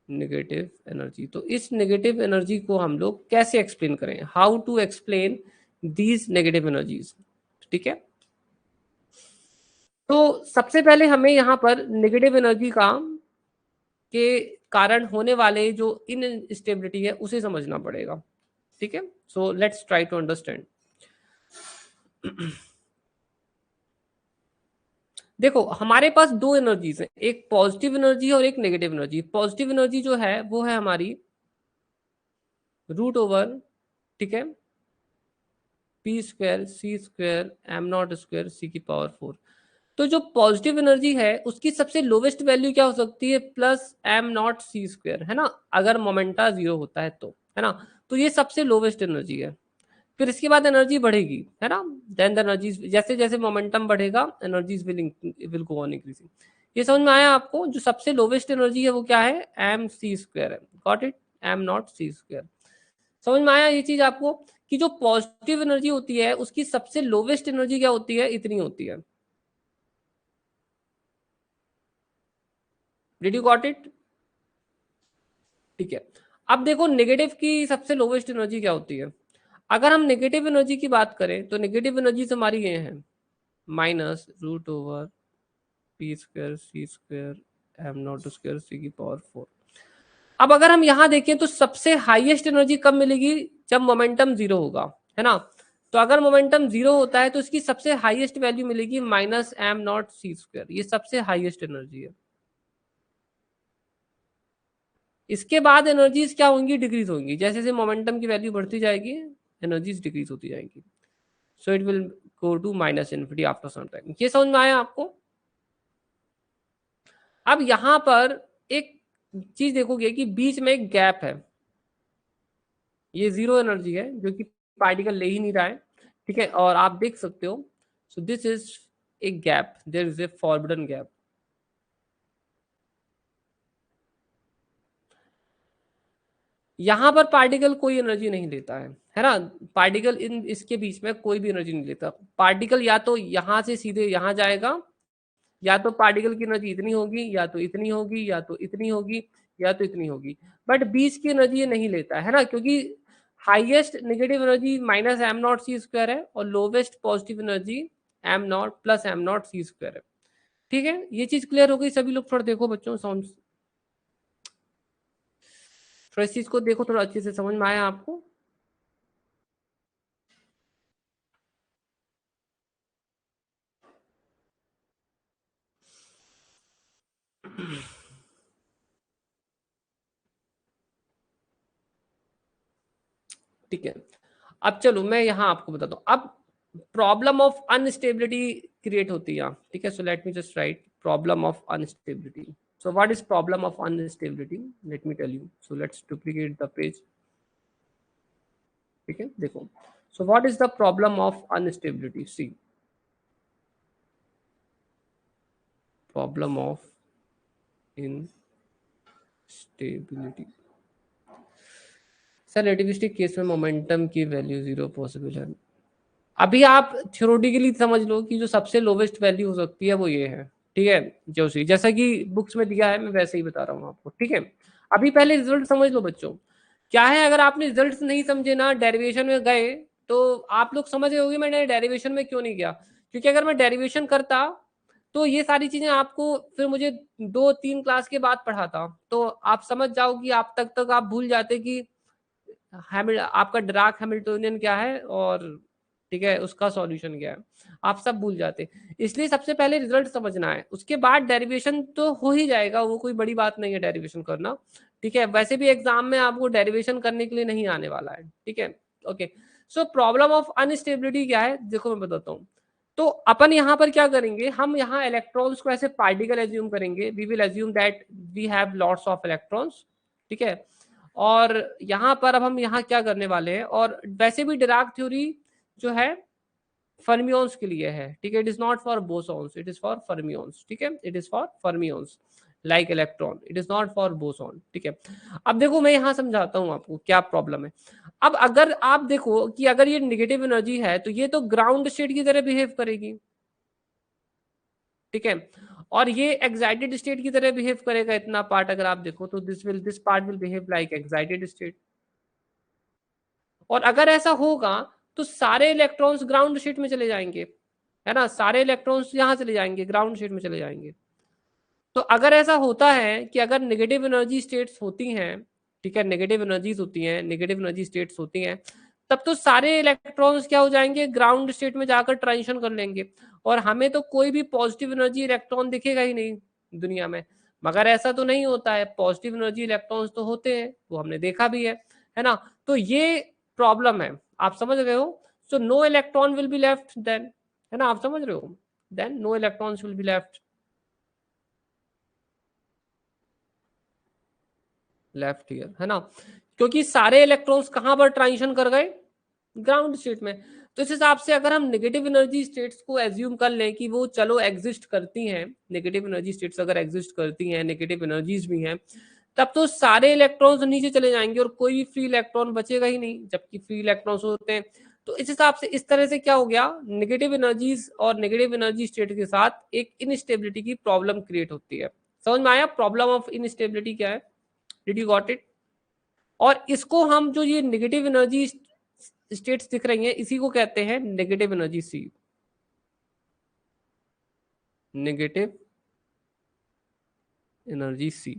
negative energy. तो इस नेगेटिव एनर्जी को हम लोग कैसे एक्सप्लेन करें, how to explain these negative energies, ठीक है। तो सबसे पहले हमें यहाँ पर नेगेटिव एनर्जी का के कारण होने वाले जो इनस्टेबिलिटी है उसे समझना पड़ेगा, ठीक है। So let's try to understand. देखो हमारे पास दो एनर्जीज हैं, एक पॉजिटिव एनर्जी और एक नेगेटिव एनर्जी। पॉजिटिव एनर्जी जो है वो है हमारी रूट ओवर, ठीक है, P square C square M not square C की पावर 4। तो जो पॉजिटिव एनर्जी है उसकी सबसे लोवेस्ट वैल्यू क्या हो सकती है, प्लस एम नॉट सी स्क्वायर, है ना, अगर मोमेंटा जीरो होता है तो, है ना। तो ये सबसे लोवेस्ट एनर्जी है। फिर इसके बाद एनर्जी बढ़ेगी, है ना, देन द एनर्जीज, जैसे जैसे मोमेंटम बढ़ेगा energies will go on increasing. ये समझ में आया आपको? जो सबसे लोवेस्ट एनर्जी है वो क्या है, एम सी स्क्वायर है, got it, m naught C square. समझ में आया ये चीज आपको, कि जो पॉजिटिव एनर्जी होती है उसकी सबसे लोवेस्ट एनर्जी क्या होती है, इतनी होती है। Did you got it? ठीक है। अब देखो नेगेटिव की सबसे लोवेस्ट एनर्जी क्या होती है। अगर हम नेगेटिव एनर्जी की बात करें तो नेगेटिव एनर्जी हमारी ये है, minus root over P square C square M not square C की पावर 4। अब अगर हम यहाँ देखें तो सबसे हाईएस्ट एनर्जी कब मिलेगी, जब मोमेंटम जीरो होगा, है ना। तो अगर मोमेंटम जीरो होता है तो इसकी सबसे हाईएस्ट वैल्यू मिलेगी माइनस एम नॉट सी स्क्वायर, ये सबसे हाईएस्ट एनर्जी है। इसके बाद एनर्जीज क्या होंगी, डिक्रीज होंगी, जैसे जैसे मोमेंटम की वैल्यू बढ़ती जाएगी एनर्जीज डिक्रीज होती जाएंगी। So it will go to minus infinity after some time. ये समझ में आया आपको? अब यहां पर एक चीज देखोगे कि बीच में एक गैप है, ये जीरो एनर्जी है जो कि पार्टिकल ले ही नहीं रहा है, ठीक है। और आप देख सकते हो so this is a gap, there is a forbidden gap. यहां पर पार्टिकल कोई एनर्जी नहीं लेता है ना, पार्टिकल इन इसके बीच में कोई भी एनर्जी नहीं लेता। पार्टिकल या तो यहां से सीधे यहां जाएगा, या तो पार्टिकल की एनर्जी इतनी होगी, या तो इतनी होगी, या तो इतनी होगी, या तो इतनी होगी, बट बीच की एनर्जी ये नहीं लेता है ना, क्योंकि highest negative energy minus M naught सी स्क्वायर है और lowest positive energy m naught plus M naught सी स्क्वायर है। ठीक है, ये चीज क्लियर हो गई सभी लोग? थोड़ा देखो बच्चों, साउंड थोड़ा इस चीज को देखो, थोड़ा अच्छे से समझ में आया आपको? ठीक है, अब चलो मैं यहाँ आपको बताता हूँ। अब प्रॉब्लम ऑफ अनस्टेबिलिटी क्रिएट होती है यहाँ, ठीक है। So let me just write problem of unstability. So what is problem of unstability, let me tell you. So let's duplicate the page. ठीक है, देखो, so what is the problem of unstability? See, problem of instability. Sir relativistic case में मोमेंटम की वैल्यू जीरो पॉसिबल है। अभी आप थ्योरेटिकली समझ लो कि जो सबसे लोवेस्ट वैल्यू हो सकती है वो ये है, ठीक है, जो सी, जैसा कि बुक्स में दिया है मैं वैसे ही बता रहा हूँ आपको। ठीक है, अभी पहले रिजल्ट समझ लो बच्चों। क्या है, अगर आपने रिजल्ट नहीं समझे ना, डेरिवेशन में गए, तो आप लोग समझ गए होगे मैंने डेरिवेशन में क्यों नहीं गया। क्योंकि अगर मैं डेरिवेशन करता तो ये सारी चीजें आपको फिर मुझे 2-3 क्लास के बाद पढ़ाता, तो आप समझ जाओ कि आप तक आप भूल जाते कि आपका ड्राक हैमिल्टोनियन क्या है और ठीक है उसका सॉल्यूशन क्या है, आप सब भूल जाते। इसलिए सबसे पहले रिजल्ट समझना है, उसके बाद डेरिवेशन तो हो ही जाएगा, वो कोई बड़ी बात नहीं है डेरिवेशन करना। ठीक है, वैसे भी एग्जाम में आपको डेरिवेशन करने के लिए नहीं आने वाला है। ठीक है, okay. So problem of unstability क्या है, देखो मैं बताता हूँ। तो अपन यहाँ पर क्या करेंगे, हम यहाँ इलेक्ट्रॉन्स को ऐसे पार्टिकल एज्यूम करेंगे, we will assume that we have lots of electrons. ठीक है, और यहाँ पर अब हम यहाँ क्या करने वाले हैं, और वैसे भी डिराक थ्योरी जो है फर्मियंस के लिए है। ठीक है, it is not for bosons, it is for fermions. ठीक है, it is for fermions like electron, it is not for boson. ठीक है, अब देखो मैं यहाँ समझाता हूँ आपको क्या प्रॉब्लम है। अब अगर आप देखो कि अगर ये नेगेटिव एनर्जी है तो ये तो ग्राउंड स्टेट की तरह बिहेव करेगी। ठीक है, और ये एक्साइटेड स्टेट की तरह बिहेव करेगा। इतना पार्ट अगर आप देखो तो this part will behave like excited state. और अगर ऐसा होगा तो सारे इलेक्ट्रॉन्स ग्राउंड स्टेट में चले जाएंगे, है ना, सारे इलेक्ट्रॉन्स यहाँ चले जाएंगे, ग्राउंड स्टेट में चले जाएंगे। तो अगर ऐसा होता है कि अगर नेगेटिव एनर्जी स्टेट्स होती हैं, ठीक है, नेगेटिव एनर्जीज होती हैं, नेगेटिव एनर्जी स्टेट्स होती हैं, तब तो सारे इलेक्ट्रॉन्स क्या हो जाएंगे, ग्राउंड स्टेट में जाकर ट्रांजिशन कर लेंगे, और हमें तो कोई भी पॉजिटिव एनर्जी इलेक्ट्रॉन दिखेगा ही नहीं दुनिया में। मगर ऐसा तो नहीं होता है, पॉजिटिव एनर्जी इलेक्ट्रॉन्स तो होते हैं, वो हमने देखा भी है ना। तो ये प्रॉब्लम है, आप समझ रहे हो। So no electron will be left then, है ना, आप समझ रहे हो, then no electrons will be left, left here, है ना, क्योंकि सारे इलेक्ट्रॉन्स कहां पर ट्रांजिशन कर गए, ग्राउंड स्टेट में। तो इस हिसाब से अगर हम नेगेटिव एनर्जी स्टेट्स को एज्यूम कर लें कि वो चलो एग्जिस्ट करती हैं, नेगेटिव एनर्जी स्टेट्स अगर एग्जिस्ट करती हैं, नेगेटिव एनर्जीज भी हैं, तब तो सारे इलेक्ट्रॉन्स नीचे चले जाएंगे और कोई भी फ्री इलेक्ट्रॉन बचेगा ही नहीं, जबकि फ्री इलेक्ट्रॉन्स होते हैं। तो इस हिसाब से इस तरह से क्या हो गया, नेगेटिव एनर्जीज और नेगेटिव एनर्जी स्टेट के साथ एक इनस्टेबिलिटी की प्रॉब्लम क्रिएट होती है। समझ में आया प्रॉब्लम ऑफ इनस्टेबिलिटी क्या है? Did you got it? और इसको हम जो ये नेगेटिव एनर्जी स्टेट्स दिख रही हैं इसी को कहते हैं नेगेटिव एनर्जी सी, नेगेटिव एनर्जी सी।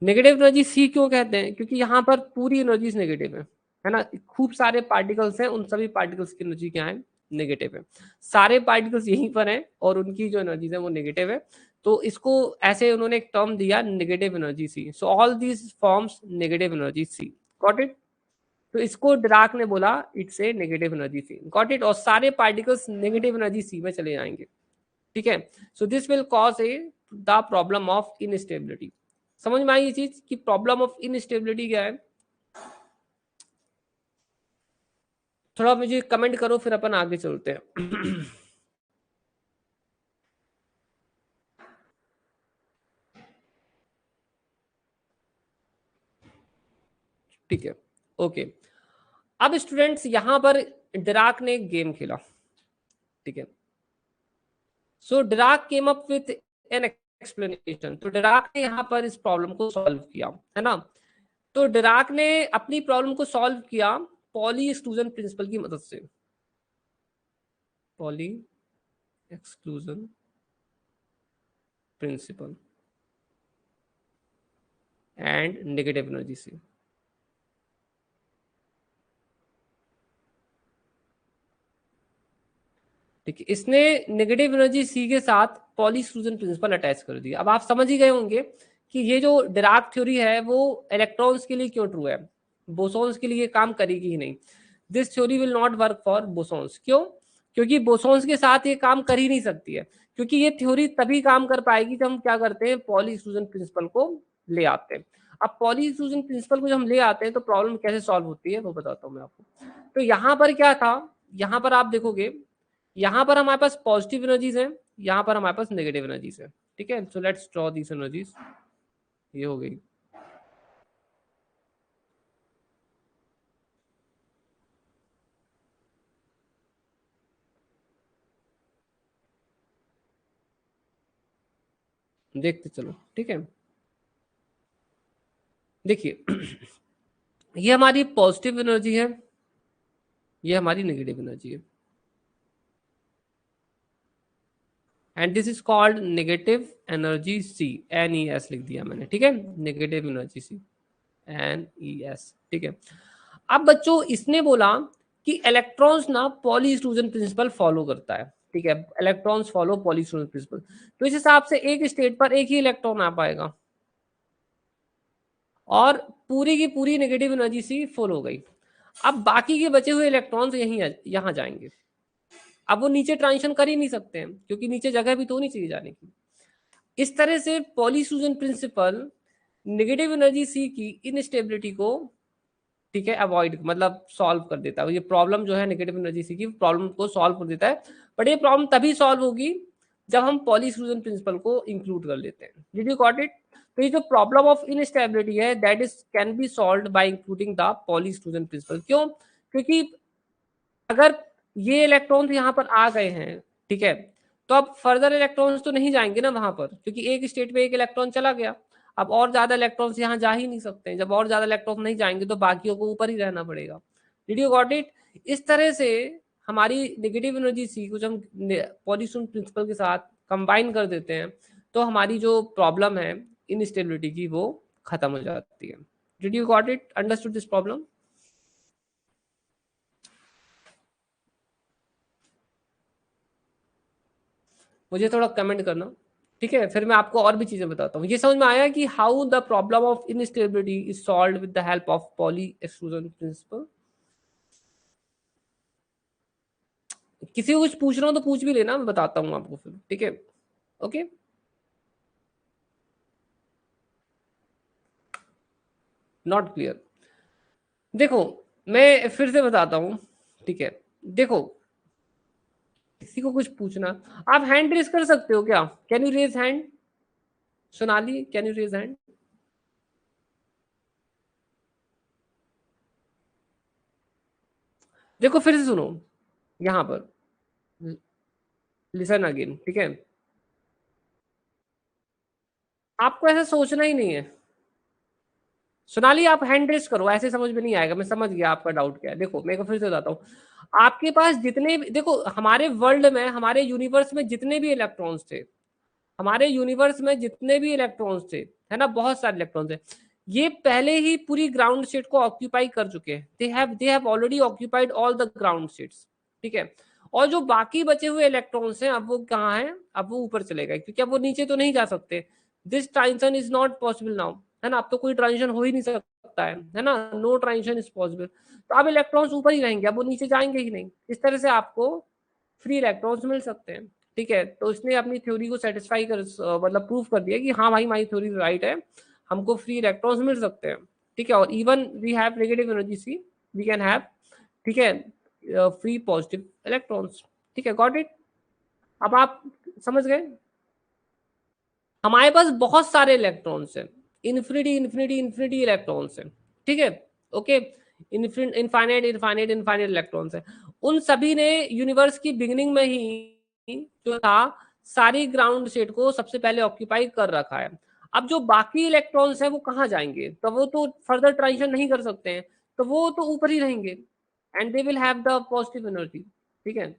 नेगेटिव एनर्जी सी क्यों कहते हैं, क्योंकि यहाँ पर पूरी एनर्जीज नेगेटिव है ना, खूब सारे पार्टिकल्स हैं, उन सभी पार्टिकल्स की एनर्जी क्या है, नेगेटिव है। सारे पार्टिकल्स यहीं पर हैं और उनकी जो एनर्जीज है वो नेगेटिव है। तो इसको ऐसे उन्होंने एक टर्म दिया negative energy sea. So all these forms negative energy sea, got it. तो इसको डिराक ने बोला it's a negative energy sea, got it, और सारे पार्टिकल्स नेगेटिव एनर्जी सी में चले जाएंगे। ठीक है, so this will cause A the problem of instability. समझ में आई ये चीज कि प्रॉब्लम ऑफ इनस्टेबिलिटी क्या है? थोड़ा मुझे कमेंट करो फिर अपन आगे चलते हैं। ठीक है, ओके। अब स्टूडेंट्स यहां पर डिराक ने एक गेम खेला, ठीक है। So Dirac came up with an explanation. तो डिराक ने यहाँ पर इस प्रॉब्लम को सॉल्व किया, है ना। तो डिराक ने अपनी प्रॉब्लम को सॉल्व किया पॉली एक्सक्लूजन प्रिंसिपल की मदद से। Pauli exclusion principal and negative energy से। ठीक है, इसने नेगेटिव एनर्जी सी के साथ पॉली एक्सक्लूजन प्रिंसिपल अटैच कर दिया। अब आप समझ ही गए होंगे कि ये जो डिराक थ्योरी है वो इलेक्ट्रॉन्स के लिए क्यों ट्रू है, बोसॉन्स के लिए काम करेगी ही नहीं। This theory will not work for bosons. क्यों? क्योंकि बोसॉन्स के साथ ये काम कर ही नहीं सकती है, क्योंकि ये थ्योरी तभी काम कर पाएगी जब हम क्या करते हैं, पॉली एक्सक्लूजन प्रिंसिपल को ले आते हैं। अब पॉली एक्सक्लूजन प्रिंसिपल को जब हम ले आते हैं तो प्रॉब्लम कैसे सॉल्व होती है वो बताता हूँ मैं आपको। तो यहाँ पर क्या था, यहाँ पर आप देखोगे, यहाँ पर हमारे पास पॉजिटिव एनर्जीज हैं, यहाँ पर हमारे पास नेगेटिव एनर्जीज है, ठीक है। So let's draw these energies. ये हो गई। देखते चलो, ठीक है। देखिए ये हमारी पॉजिटिव एनर्जी है, ये हमारी नेगेटिव एनर्जी है, and this is called negative energy sea. NES लिख दिया मैंने, ठीक है, नेगेटिव एनर्जी सी, NES, ठीक है। अब बच्चों इसने बोला कि इलेक्ट्रॉन्स ना पॉली एक्सक्लूजन प्रिंसिपल फॉलो करता है, ठीक है, electrons follow poly exclusion principal. तो इस हिसाब से एक स्टेट पर एक ही इलेक्ट्रॉन आ पाएगा और पूरी की पूरी नेगेटिव एनर्जी सी फुल हो गई। अब बाकी के बचे हुए इलेक्ट्रॉन्स यहीं यहाँ जाएंगे। अब वो नीचे ट्रांजिशन कर ही नहीं सकते हैं क्योंकि नीचे जगह भी तो होनी चाहिए जाने की। इस तरह से Pauli exclusion principle negative energy C की इनस्टेबिलिटी को, ठीक है, अवॉइड मतलब सॉल्व कर देता है। ये प्रॉब्लम जो है नेगेटिव एनर्जी सी की प्रॉब्लम को सॉल्व कर देता है। बट ये प्रॉब्लम तभी सॉल्व होगी जब हम पॉली एक्सक्लूजन प्रिंसिपल को इंक्लूड कर लेते हैं। Did you got it? तो ये जो प्रॉब्लम ऑफ इनस्टेबिलिटी है that is can be solved bye including the poly exclusion principal. क्यों? क्योंकि अगर ये इलेक्ट्रॉन्स यहाँ पर आ गए हैं, ठीक है, तो अब फर्दर इलेक्ट्रॉन्स तो नहीं जाएंगे ना वहां पर, क्योंकि एक स्टेट पे एक इलेक्ट्रॉन चला गया। अब और ज्यादा इलेक्ट्रॉन्स यहाँ जा ही नहीं सकते हैं। जब और ज्यादा इलेक्ट्रॉन नहीं जाएंगे तो बाकियों को ऊपर ही रहना पड़ेगा। Did you got it? इस तरह से हमारी नेगेटिव एनर्जी सी कुछ हम पॉलीसून प्रिंसिपल के साथ कंबाइन कर देते हैं तो हमारी जो प्रॉब्लम है इनस्टेबिलिटी की वो खत्म हो जाती है। Did you got it? Understood this problem? मुझे थोड़ा कमेंट करना, ठीक है, फिर मैं आपको और भी चीजें बताता हूँ। ये समझ में आया कि how the problem of instability is solved with the help of poly exclusion principal. किसी को कुछ पूछ रहा हूँ तो पूछ भी लेना, मैं बताता हूँ आपको फिर, ठीक है। Okay, not clear. देखो मैं फिर से बताता हूँ, ठीक है। देखो किसी को कुछ पूछना, आप हैंड रेज कर सकते हो क्या? Can you raise hand? Sonali can you raise hand? देखो फिर से सुनो, यहाँ पर लिसन अगेन, ठीक है। आपको ऐसा सोचना ही नहीं है। सोनाली आप हैंड रेस करो, ऐसे समझ में नहीं आएगा। मैं समझ गया आपका डाउट क्या है। देखो मैं फिर से बताता हूँ, आपके पास जितने भी, देखो हमारे वर्ल्ड में, हमारे यूनिवर्स में जितने भी इलेक्ट्रॉन्स थे, हमारे यूनिवर्स में जितने भी इलेक्ट्रॉन्स थे, है ना, बहुत सारे इलेक्ट्रॉन्स थे, ये पहले ही पूरी ग्राउंड स्टेट को ऑक्यूपाई कर चुके हैं। They have already occupied all the ground states, ठीक है। और जो बाकी बचे हुए इलेक्ट्रॉन्स हैं अब वो कहाँ हैं? अब वो ऊपर चले गए क्योंकि अब वो नीचे तो नहीं जा सकते। This transition is not possible now, है ना। अब तो कोई ट्रांजिशन हो ही नहीं सकता है ना, नो ट्रांजिशन इज पॉसिबल। तो अब इलेक्ट्रॉन्स ऊपर ही रहेंगे, अब वो नीचे जाएंगे ही नहीं। इस तरह से आपको फ्री इलेक्ट्रॉन्स मिल सकते हैं, ठीक है। तो उसने अपनी थ्योरी को सेटिस्फाई कर, मतलब प्रूव कर दिया कि हाँ भाई हमारी थ्योरी राइट है, हमको फ्री इलेक्ट्रॉन्स मिल सकते हैं, ठीक है। और even we have negative energy sea, we can have, ठीक है, फ्री पॉजिटिव इलेक्ट्रॉन्स, ठीक है। Got it? अब आप समझ गए? हमारे पास बहुत सारे इलेक्ट्रॉन्स हैं, इन्फिनिटी इन्फिनिटी इन्फिनिटी इलेक्ट्रॉन्स हैं, ठीक है। Okay, infinite infinite infinite electrons है। उन सभी ने यूनिवर्स की बिगिनिंग में ही जो था सारी ग्राउंड स्टेट को सबसे पहले ऑक्यूपाई कर रखा है। अब जो बाकी इलेक्ट्रॉन्स हैं वो कहाँ जाएंगे, तो वो तो फर्दर ट्रांजिशन नहीं कर सकते हैं, तो वो तो ऊपर ही रहेंगे and they will have the positive energy. ठीक है,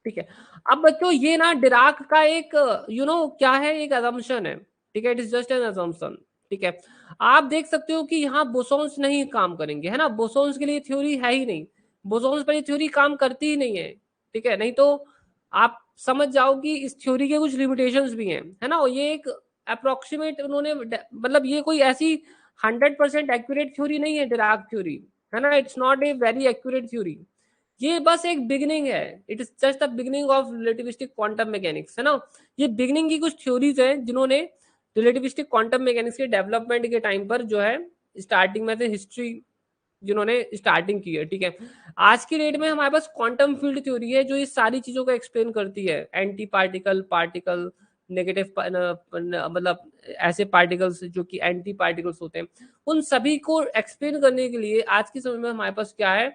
ठीक है। अब बच्चों ये ना डिराक का एक क्या है, एक अजम्पशन है। ठीक है, it is just N assumption. ठीक है, आप देख सकते हो कि यहाँ बोसोन्स नहीं काम करेंगे, है ना, बोसोन्स के लिए थ्योरी है ही नहीं, बोसोन्स पर ये थ्योरी काम करती ही नहीं है। ठीक है, नहीं तो आप समझ जाओ कि इस थ्योरी के कुछ लिमिटेशंस भी हैं, है ना। ये एक अप्रोक्सीमेट उन्होंने मतलब ये कोई ऐसी 100% एक्यूरेट थ्योरी नहीं है डिराक थ्योरी, है ना, it's not a very accurate theory. ये बस एक बिगिनिंग है, it is just the beginning of relativistic quantum mechanics, है ना। ये बिगिनिंग की कुछ थ्योरीज हैं जिन्होंने रिलेटिविस्टिक क्वांटम मैकेनिक्स के डेवलपमेंट के टाइम पर जो है स्टार्टिंग में से हिस्ट्री जिन्होंने स्टार्टिंग की है। ठीक है, आज की डेट में हमारे पास क्वांटम फील्ड थ्योरी है जो ये सारी चीजों को एक्सप्लेन करती है, एंटी पार्टिकल, पार्टिकल, नेगेटिव मतलब ऐसे पार्टिकल्स जो कि एंटी पार्टिकल्स होते हैं, उन सभी को एक्सप्लेन करने के लिए आज के समय में हमारे पास क्या है,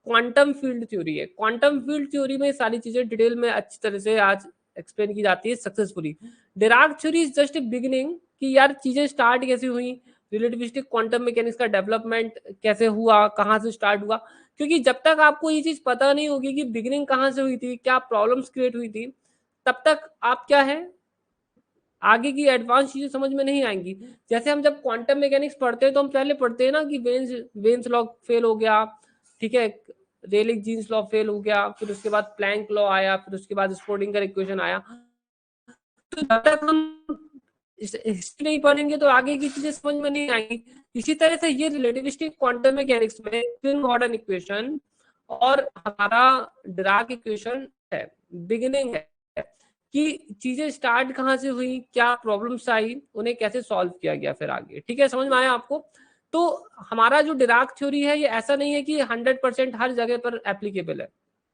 क्वांटम फील्ड थ्योरी है। क्वांटम फील्ड थ्योरी में सारी चीजें डिटेल में अच्छी तरह से आज एक्सप्लेन की जाती है successfully. Dirac theory is just a beginning कि यार चीजें स्टार्ट कैसे हुई, रिलेटिविस्टिक क्वांटम मैकेनिक्स का डेवलपमेंट कैसे हुआ, कहाँ से स्टार्ट हुआ। क्योंकि जब तक आपको ये चीज पता नहीं होगी कि बिगिनिंग कहाँ से हुई थी, क्या प्रॉब्लम्स क्रिएट हुई थी, तब तक आप क्या है आगे की एडवांस चीजें समझ में नहीं आएंगी। जैसे हम जब क्वांटम मैकेनिक्स पढ़ते हैं तो हम पहले पढ़ते हैं ना कि वेन्स लॉ फेल हो गया, ठीक है, रेलिक जीन्स लॉ फेल हो गया, फिर उसके बाद प्लैंक लॉ आया, फिर उसके बाद स्क्रोडिंगर इक्वेशन आया। तो जब तक हम हिस्ट्री नहीं पढ़ेंगे तो आगे की चीजें समझ में नहीं आएंगी। इसी तरह से ये रिलेटिविस्टिक क्वांटम मैकेनिक्स में ट्विन मॉडर्न इक्वेशन और हमारा डिराक इक्वेशन है, बिगिनिंग है कि चीजें स्टार्ट कहाँ से हुई, क्या प्रॉब्लम्स आई, उन्हें कैसे सॉल्व किया गया फिर आगे। ठीक है, समझ में आया आपको। तो हमारा जो डिराक थ्योरी है ये ऐसा नहीं है कि 100% हर जगह पर एप्लीकेबल है,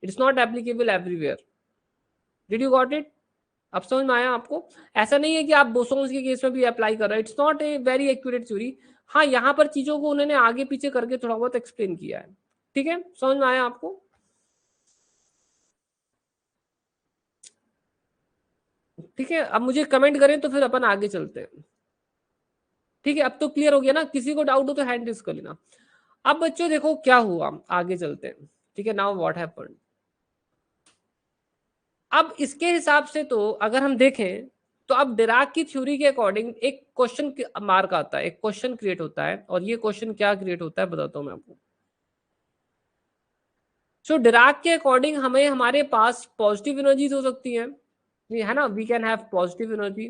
it's not applicable everywhere. Did you got it? अब समझ में आया आपको। ऐसा नहीं है कि आप बोसोन्स के केस में भी अप्लाई कर रहे हैं, it's not a very accurate theory. हाँ, यहाँ पर चीजों को उन्होंने आगे पीछे करके थोड़ा बहुत एक्सप्लेन किया है। ठीक है, समझ में आया आपको। ठीक है, अब मुझे कमेंट करें तो फिर अपन आगे चलते हैं। ठीक है, अब तो क्लियर हो गया ना, किसी को डाउट हो तो हैंड रेज कर लेना। अब बच्चों देखो क्या हुआ, आगे चलते हैं। ठीक है, नाउ व्हाट हैपेंड। अब इसके हिसाब से तो अगर हम देखें तो अब डिराक की थ्योरी के अकॉर्डिंग एक क्वेश्चन मार्क आता है, एक क्वेश्चन क्रिएट होता है, और ये क्वेश्चन क्या क्रिएट होता है बताता हूं मैं आपको। सो डिराक के अकॉर्डिंग हमें हमारे पास पॉजिटिव एनर्जीज हो सकती हैं, है ना, we can have positive energy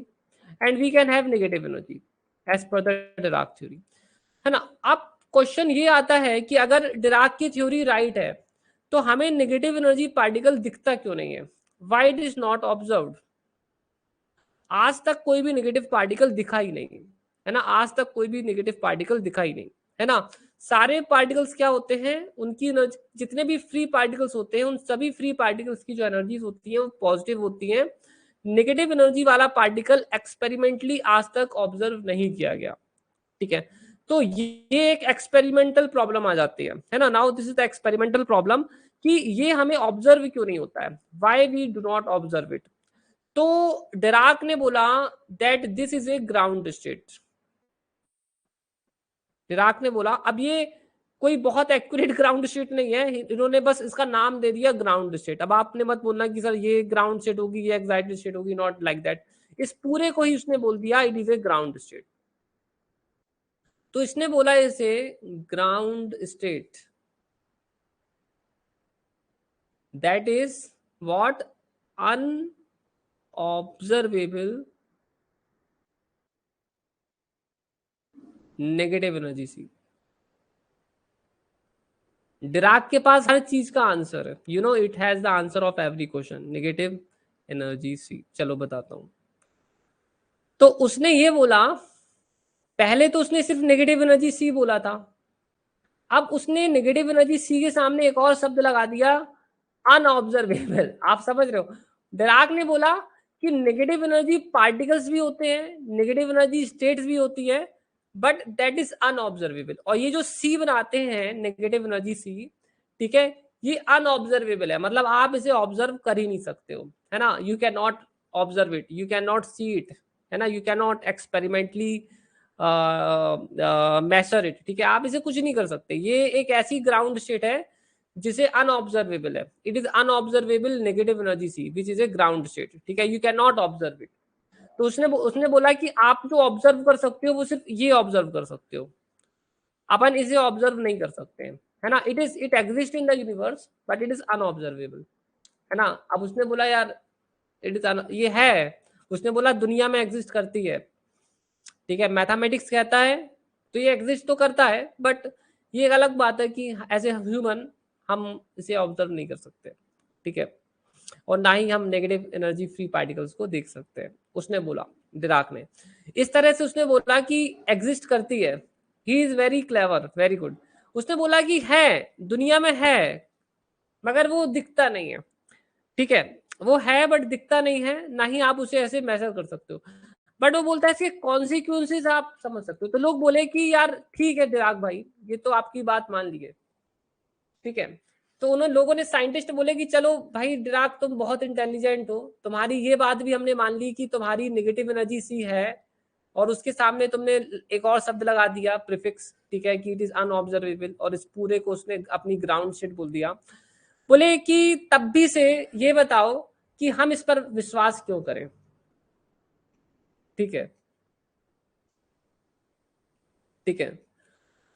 and we can have negative energy as per the Dirac theory, है ना। अब क्वेश्चन ये आता है कि अगर डिराक की थ्योरी राइट है तो हमें नेगेटिव एनर्जी पार्टिकल दिखता क्यों नहीं है, why it is not observed. आज तक कोई भी नेगेटिव पार्टिकल दिखा ही नहीं, है ना, आज तक कोई भी नेगेटिव पार्टिकल दिखा ही नहीं, है ना। सारे पार्टिकल्स क्या होते हैं, उनकी जितने भी फ्री पार्टिकल्स होते हैं उन सभी फ्री पार्टिकल्स की जो एनर्जीज होती है वो पॉजिटिव होती है। नेगेटिव एनर्जी वाला पार्टिकल एक्सपेरिमेंटली आज तक ऑब्जर्व नहीं किया गया। ठीक है, तो ये एक एक्सपेरिमेंटल प्रॉब्लम आ जाती है ना। Now this is the experimental problem कि ये हमें ऑब्जर्व क्यों नहीं होता है, why we do not observe it. तो डिराक ने बोला that this is a ground state. Dirac ने बोला, अब ये कोई बहुत एक्यूरेट ग्राउंड स्टेट नहीं है, इन्होंने बस इसका नाम दे दिया ग्राउंड स्टेट। अब आपने मत बोलना कि सर ये ग्राउंड स्टेट होगी, ये एक्साइटेड स्टेट होगी, नॉट लाइक दैट। इस पूरे को ही उसने बोल दिया it is a ground state. तो इसने बोला इसे ground state, that is what, unobservable negative energy sea. Dirac के पास हर चीज का आंसर है, you know it has the answer of every question, negative energy sea. चलो बताता हूं। तो उसने ये बोला, पहले तो उसने सिर्फ नेगेटिव एनर्जी सी बोला था, अब उसने नेगेटिव एनर्जी सी के सामने एक और शब्द लगा दिया, अनऑब्जर्वेबल। आप समझ रहे हो, डिराक ने बोला कि नेगेटिव एनर्जी पार्टिकल्स भी होते हैं, नेगेटिव एनर्जी स्टेट्स भी होती है, बट दैट इज अनऑब्जर्वेबल। और ये जो सी बनाते हैं नेगेटिव एनर्जी सी, ठीक है, ये अनऑब्जर्वेबल है, मतलब आप इसे ऑब्जर्व कर ही नहीं सकते हो, है ना। You can not observe it, you can not see it, है ना, you can not experimentally masher it, ठीक है, आप इसे कुछ नहीं कर सकते। ये एक ऐसी ग्राउंड स्टेट है जिसे अनऑब्जर्वेबल है। It is unobservable negative energy sea which is a ground state, ठीक है, you can not observe it. तो उसने उसने बोला कि आप जो ऑब्जर्व कर सकते हो वो सिर्फ ये ऑब्जर्व कर सकते हो, अपन इसे ऑब्जर्व नहीं कर सकते हैं, है ना। It exist in the universe but it is unobservable, है ना। अब उसने बोला यार इट इज ये है, उसने बोला दुनिया में एग्जिस्ट करती है, ठीक है, मैथमेटिक्स कहता है तो ये एग्जिस्ट तो करता है, बट ये एक अलग बात है कि एज ए ह्यूमन हम इसे ऑब्जर्व नहीं कर सकते, ठीक है, और ना ही हम नेगेटिव एनर्जी फ्री पार्टिकल्स को देख सकते हैं, उसने बोला डिराक ने। इस तरह से उसने बोला कि एग्जिस्ट करती है। He is very clever, very good. उसने बोला कि है, दुनिया में है, मगर वो दिखता नहीं है, ठीक है, वो है बट दिखता नहीं है, ना ही आप उसे ऐसे मेजर कर सकते हो। बट वो बोलता है इसके कॉन्सिक्वेंसेस आप समझ सकते हो। तो लोग बोले कि यार ठीक है डिराक भाई, ये तो आपकी बात मान ली है, ठीक है। तो उन्होंने लोगों ने साइंटिस्ट बोले कि चलो भाई डिराक तुम बहुत इंटेलिजेंट हो, तुम्हारी ये बात भी हमने मान ली कि तुम्हारी नेगेटिव एनर्जी सी है, और उसके सामने तुमने एक और शब्द लगा दिया प्रीफिक्स, ठीक है, कि इट इज अनऑब्जर्वेबल, और इस पूरे को उसने अपनी ग्राउंड स्टेट बोल दिया। बोले कि तब भी से ये बताओ कि हम इस पर विश्वास क्यों करें, ठीक है, ठीक है।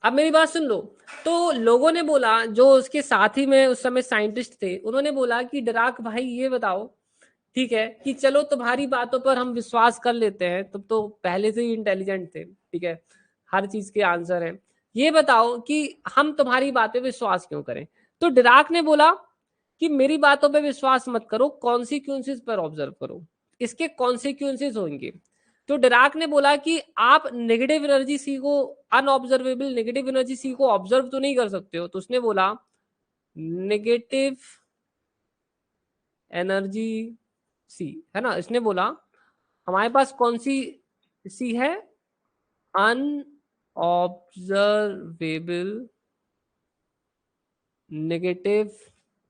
अब मेरी बात सुन लो। तो लोगों ने बोला, जो उसके साथी में उस समय साइंटिस्ट थे, उन्होंने बोला कि डिराक भाई ये बताओ, ठीक है, कि चलो तुम्हारी बातों पर हम विश्वास कर लेते हैं, तुम तो पहले से ही इंटेलिजेंट थे, ठीक है, हर चीज के आंसर हैं, ये बताओ कि हम तुम्हारी बातें विश्वास क्यों करें। तो डिराक ने बोला कि मेरी बातों पे विश्वास मत करो, कॉन्सिक्वेंसेस पर ऑब्जर्व करो, इसके कॉन्सिक्वेंसेस होंगे। तो डिराक ने बोला कि आप नेगेटिव एनर्जी सी को, अनऑब्जर्वेबल नेगेटिव एनर्जी सी को ऑब्जर्व तो नहीं कर सकते हो। तो उसने बोला नेगेटिव एनर्जी सी, है ना, इसने बोला हमारे पास कौन सी सी है, अनऑब्जर्वेबल नेगेटिव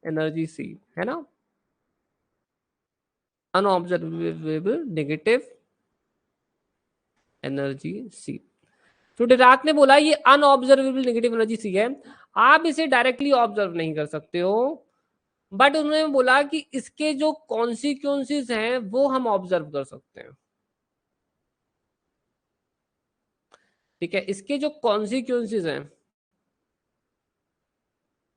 एनर्जी सी, है ना, अनऑब्जर्वेबल नेगेटिव एनर्जी सी। तो डिराक ने बोला ये अनऑब्जर्वेबल नेगेटिव एनर्जी सी है, आप इसे डायरेक्टली ऑब्जर्व नहीं कर सकते हो, बट उन्होंने बोला कि इसके जो कॉन्सिक्वेंसेस हैं वो हम ऑब्जर्व कर सकते हैं, ठीक है, इसके जो कॉन्सिक्वेंसेस हैं,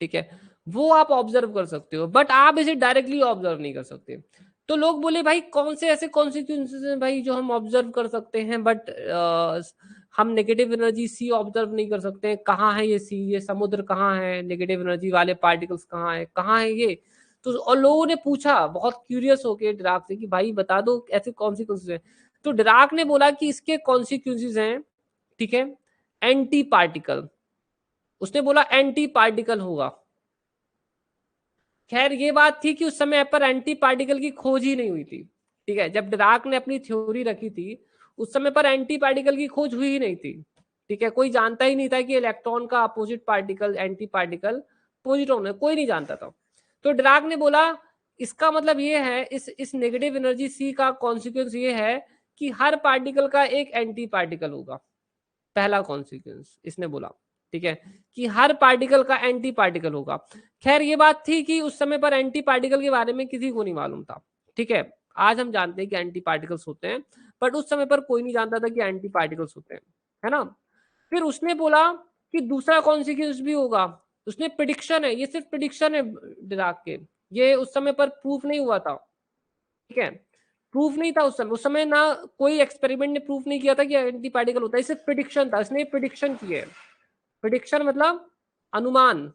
ठीक है, वो आप ऑब्जर्व कर सकते हो, बट आप इसे डायरेक्टली ऑब्जर्व नहीं कर सकते। तो लोग बोले भाई कौन से ऐसे कॉन्सिक्वेंसेस हैं भाई जो हम ऑब्जर्व कर सकते हैं, बट हम नेगेटिव एनर्जी सी ऑब्जर्व नहीं कर सकते हैं, कहाँ है ये सी, ये समुद्र कहाँ है, नेगेटिव एनर्जी वाले पार्टिकल्स कहाँ है, कहाँ है ये। तो और लोगों ने पूछा बहुत क्यूरियस होके डिराक से कि भाई बता दो ऐसे कॉन्सिक्वेंसेस हैं। तो डिराक ने बोला कि इसके कॉन्सिक्वेंसेस हैं, ठीक है, एंटी पार्टिकल। उसने बोला एंटी पार्टिकल होगा। खैर ये बात थी कि उस समय पर एंटी पार्टिकल की खोज ही नहीं हुई थी, ठीक है, जब डिराक ने अपनी थ्योरी रखी थी उस समय पर एंटी पार्टिकल की खोज हुई ही नहीं थी, ठीक है, कोई जानता ही नहीं था कि इलेक्ट्रॉन का opposite particle anti particle positron है, कोई नहीं जानता था। तो डिराक ने बोला इसका मतलब ये है, इस नेगेटिव एनर्जी सी का कॉन्सिक्वेंस ये है कि हर पार्टिकल का एक एंटी पार्टिकल होगा, पहला कॉन्सिक्वेंस इसने बोला, ठीक है, कि हर पार्टिकल का एंटी पार्टिकल होगा। खैर ये बात थी कि उस समय पर एंटी पार्टिकल के बारे में किसी को नहीं मालूम था, ठीक है, आज हम जानते हैं कि एंटी पार्टिकल्स होते हैं, बट उस समय पर कोई नहीं जानता था कि एंटी पार्टिकल्स होते हैं, है ना। फिर उसने बोला कि दूसरा कॉन्सिक्वेंस भी होगा। उसने प्रिडिक्शन है, ये सिर्फ प्रिडिक्शन है डिराक के, ये उस समय पर प्रूफ नहीं हुआ था, ठीक है, प्रूफ नहीं था उस समय ना कोई एक्सपेरिमेंट ने प्रूफ नहीं किया था कि एंटी पार्टिकल होता है, सिर्फ प्रिडिक्शन था, इसने प्रिडिक्शन की है। प्रिडिक्शन मतलब अनुमान,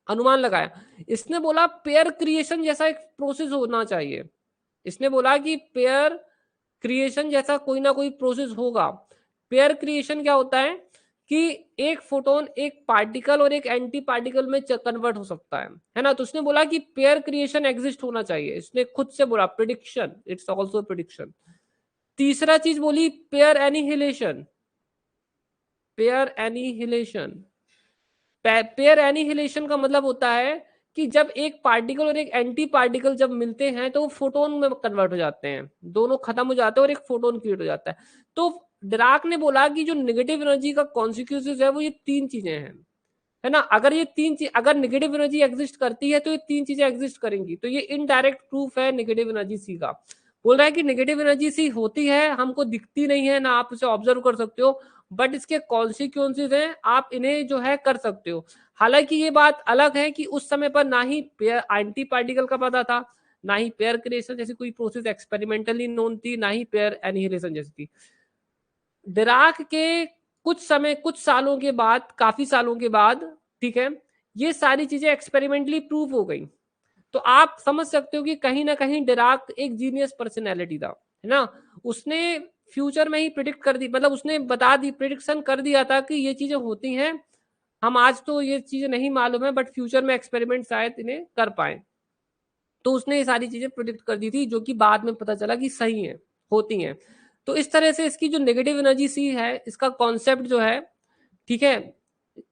अनुमान लगाया। इसने बोला पेयर क्रिएशन जैसा एक प्रोसेस होना चाहिए, इसने बोला कि पेयर क्रिएशन जैसा कोई ना कोई प्रोसेस होगा। पेयर क्रिएशन क्या होता है कि एक फोटोन एक पार्टिकल और एक एंटी पार्टिकल में कन्वर्ट हो सकता है ना। तो उसने बोला कि पेयर क्रिएशन एग्जिस्ट होना चाहिए, इसने खुद से बोला प्रिडिक्शन, इट्स ऑल्सो प्रिडिक्शन। तीसरा चीज बोली pair annihilation. Pair annihilation, pair annihilation का मतलब होता है कि जब एक पार्टिकल और एक एंटी पार्टिकल जब मिलते हैं तो वो फोटोन में कन्वर्ट हो जाते हैं, दोनों खत्म हो जाते हैं और एक फोटोन क्रिएट हो जाता है। तो डिराक ने बोला कि जो नेगेटिव एनर्जी का कॉन्सिक्वेंसेस है वो ये तीन चीजें हैं, है ना। अगर ये तीन चीज, अगर नेगेटिव एनर्जी एग्जिस्ट करती है तो ये तीन चीजें एग्जिस्ट करेंगी। तो ये इनडायरेक्ट प्रूफ है नेगेटिव एनर्जी सी का। बोल रहा है कि नेगेटिव एनर्जी सी होती है, हमको दिखती नहीं है ना, आप उसे ऑब्जर्व कर सकते हो, बट इसके कॉन्सिक्वेंसेज हैं, आप इन्हें जो है कर सकते हो। हालांकि ये बात अलग है कि उस समय पर ना ही पेयर एंटी पार्टिकल का पता था, ना ही पेयर क्रिएशन जैसी कोई प्रोसेस एक्सपेरिमेंटली नोन थी, ना ही पेयर एनिहिलेशन जैसी थी। डिराक के कुछ समय, कुछ सालों के बाद, काफी सालों के बाद, ठीक है, ये सारी चीजें एक्सपेरिमेंटली प्रूव हो गई। तो आप समझ सकते हो कि कहीं ना कहीं डिराक एक जीनियस पर्सनैलिटी था, है ना। उसने फ्यूचर में ही प्रिडिक्ट कर दी, मतलब उसने बता दी, प्रिडिक्शन कर दिया था कि ये चीजें होती हैं। हम आज तो ये चीजें नहीं मालूम है, बट फ्यूचर में एक्सपेरिमेंट शायद इन्हें कर पाए। तो उसने ये सारी चीजें प्रिडिक्ट कर दी थी, जो कि बाद में पता चला कि सही है, होती हैं। तो इस तरह से इसकी जो नेगेटिव एनर्जी सी है, इसका कॉन्सेप्ट जो है, ठीक है,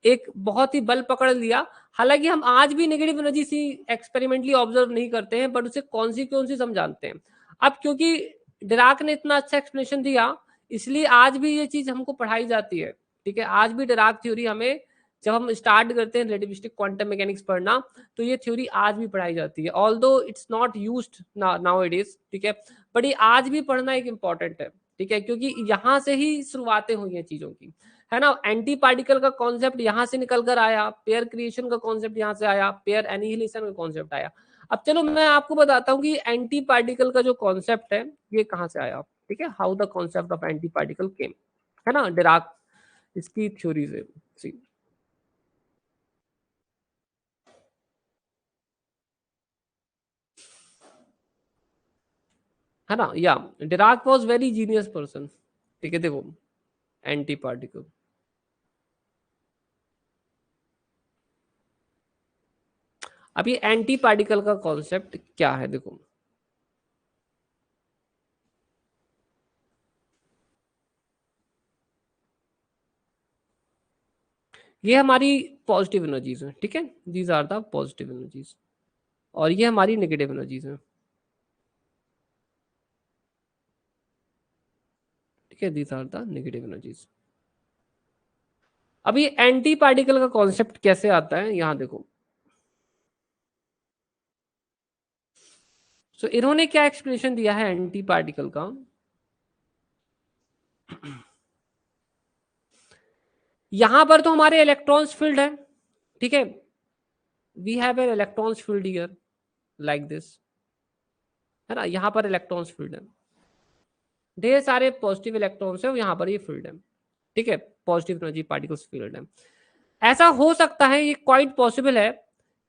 एक बहुत ही बल पकड़ लिया। हालांकि हम आज भी नेगेटिव एनर्जी सी एक्सपेरिमेंटली ऑब्जर्व नहीं करते हैं, बट उसे कॉन्सिक्वेंसेस हम जानते हैं। अब क्योंकि डिराक ने इतना अच्छा एक्सप्लेनेशन दिया, इसलिए आज भी ये चीज हमको पढ़ाई जाती है, ठीक है। आज भी डिराक थ्योरी हमें, जब हम स्टार्ट करते हैं रिलेटिविस्टिक क्वांटम मैकेनिक्स पढ़ना, तो ये थ्योरी आज भी पढ़ाई जाती है, although it's not used now it is, ठीक है। बट ये आज भी पढ़ना एक इंपॉर्टेंट है, ठीक है, क्योंकि यहाँ से ही शुरुआतें हुई हैं चीजों की, है ना। एंटी पार्टिकल का कॉन्सेप्ट यहाँ से निकल कर आया, पेयर क्रिएशन का कॉन्सेप्ट यहाँ से आया, पेयर एनिहिलेशन का कॉन्सेप्ट आया। अब चलो मैं आपको बताता हूँ कि एंटी पार्टिकल का जो कॉन्सेप्ट है ये कहाँ से आया, ठीक है, how the concept of anti particle came, है ना, डिराक इसकी थ्योरी से। सी, है ना, या Dirac was very genius person, ठीक है। देखो एंटी पार्टिकल, अब ये एंटी पार्टिकल का कॉन्सेप्ट क्या है, देखो ये हमारी पॉजिटिव एनर्जीज है, ठीक है, these are the positive energies, और ये हमारी नेगेटिव एनर्जीज है, ठीक है, these are the negative energies. अब ये एंटी पार्टिकल का कॉन्सेप्ट कैसे आता है, यहां देखो। सो इन्होंने क्या एक्सप्लेनेशन दिया है एंटी पार्टिकल का। यहां पर तो हमारे इलेक्ट्रॉन्स फील्ड है, ठीक है, we have an electrons filled here like this, है ना, यहाँ पर इलेक्ट्रॉन्स फील्ड है, ढेर सारे पॉजिटिव इलेक्ट्रॉन्स है, यहाँ पर ये फील्ड है, ठीक है, पॉजिटिव एनर्जी पार्टिकल्स फील्ड है। ऐसा हो सकता है, ये क्वाइट पॉसिबल है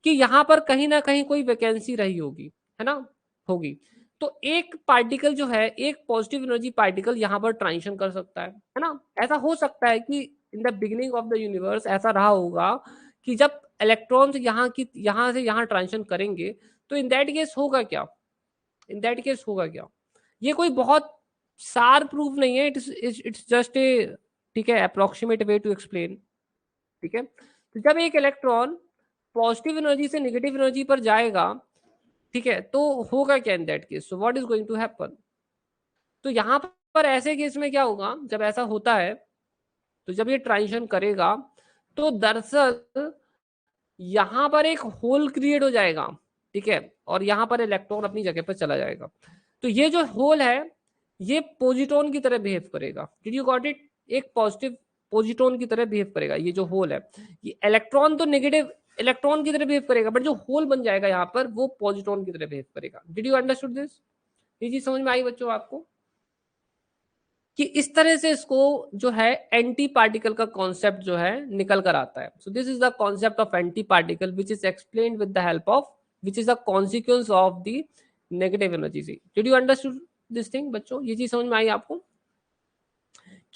कि यहाँ पर कहीं ना कहीं कोई वैकेंसी रही होगी, है ना, होगी। तो एक पार्टिकल जो है, एक पॉजिटिव एनर्जी पार्टिकल यहाँ पर ट्रांजिशन कर सकता है ना। ऐसा हो सकता है कि in the beginning of the universe ऐसा रहा होगा कि जब इलेक्ट्रॉन्स यहाँ से यहाँ ट्रांजिशन करेंगे, तो इन दैट केस होगा क्या, इन दैट केस होगा क्या। ये कोई बहुत सार प्रूफ नहीं है, इट्स जस्ट ए, ठीक है, अप्रोक्सीमेट वे टू एक्सप्लेन, ठीक है। तो जब एक इलेक्ट्रॉन पॉजिटिव एनर्जी से नेगेटिव एनर्जी पर जाएगा, ठीक है, तो होगा क्या in that case, so what is going to happen. तो यहाँ पर ऐसे केस में क्या होगा, जब ऐसा होता है, तो जब ये ट्रांजिशन करेगा, तो दरअसल यहाँ पर एक होल क्रिएट हो जाएगा, ठीक है, और यहाँ पर इलेक्ट्रॉन अपनी जगह पर चला जाएगा। तो ये जो होल है, ये पोजिट्रॉन की तरह बिहेव करेगा, डिड यू गॉट इट, एक पॉजिटिव पोजिट्रॉन की तरह बिहेव करेगा ये जो होल है। ये इलेक्ट्रॉन तो नेगेटिव इलेक्ट्रॉन की तरह बिहेव करेगा, बट जो होल बन जाएगा यहाँ पर वो पॉजिट्रॉन की तरह बिहेव करेगा। डिड यू अंडरस्टूड दिस, ये चीज समझ में आई बच्चों आपको, कि इस तरह से इसको जो है एंटी पार्टिकल का कॉन्सेप्ट जो है निकल कर आता है। So this is the concept of anti particle which is explained with the help of, which is the consequence of the negative energy sea. Did you understood this thing बच्चों, ये चीज समझ में आई आपको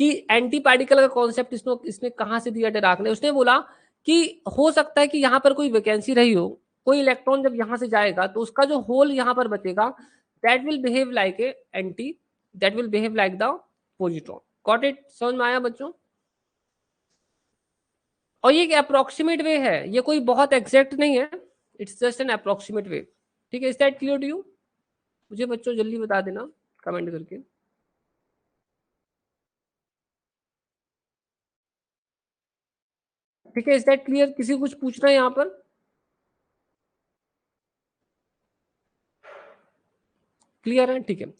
कि एंटी पार्टिकल का कॉन्सेप्ट इसने कहां से दिया डिराक ने। उसने बोला कि हो सकता है कि यहाँ पर कोई वैकेंसी रही हो, कोई इलेक्ट्रॉन जब यहाँ से जाएगा तो उसका जो होल यहाँ पर बचेगा, that will behave like a anti that will behave like the positron. Got it? समझ में आया बच्चों? और ये एक अप्रोक्सीमेट वे है, ये कोई बहुत एग्जैक्ट नहीं है, it's just an approximate way. ठीक है, is that clear to you? मुझे बच्चों जल्दी बता देना कमेंट करके. ठीक है, इज दैट क्लियर? किसी को कुछ पूछना है यहाँ पर? क्लियर है? ठीक है.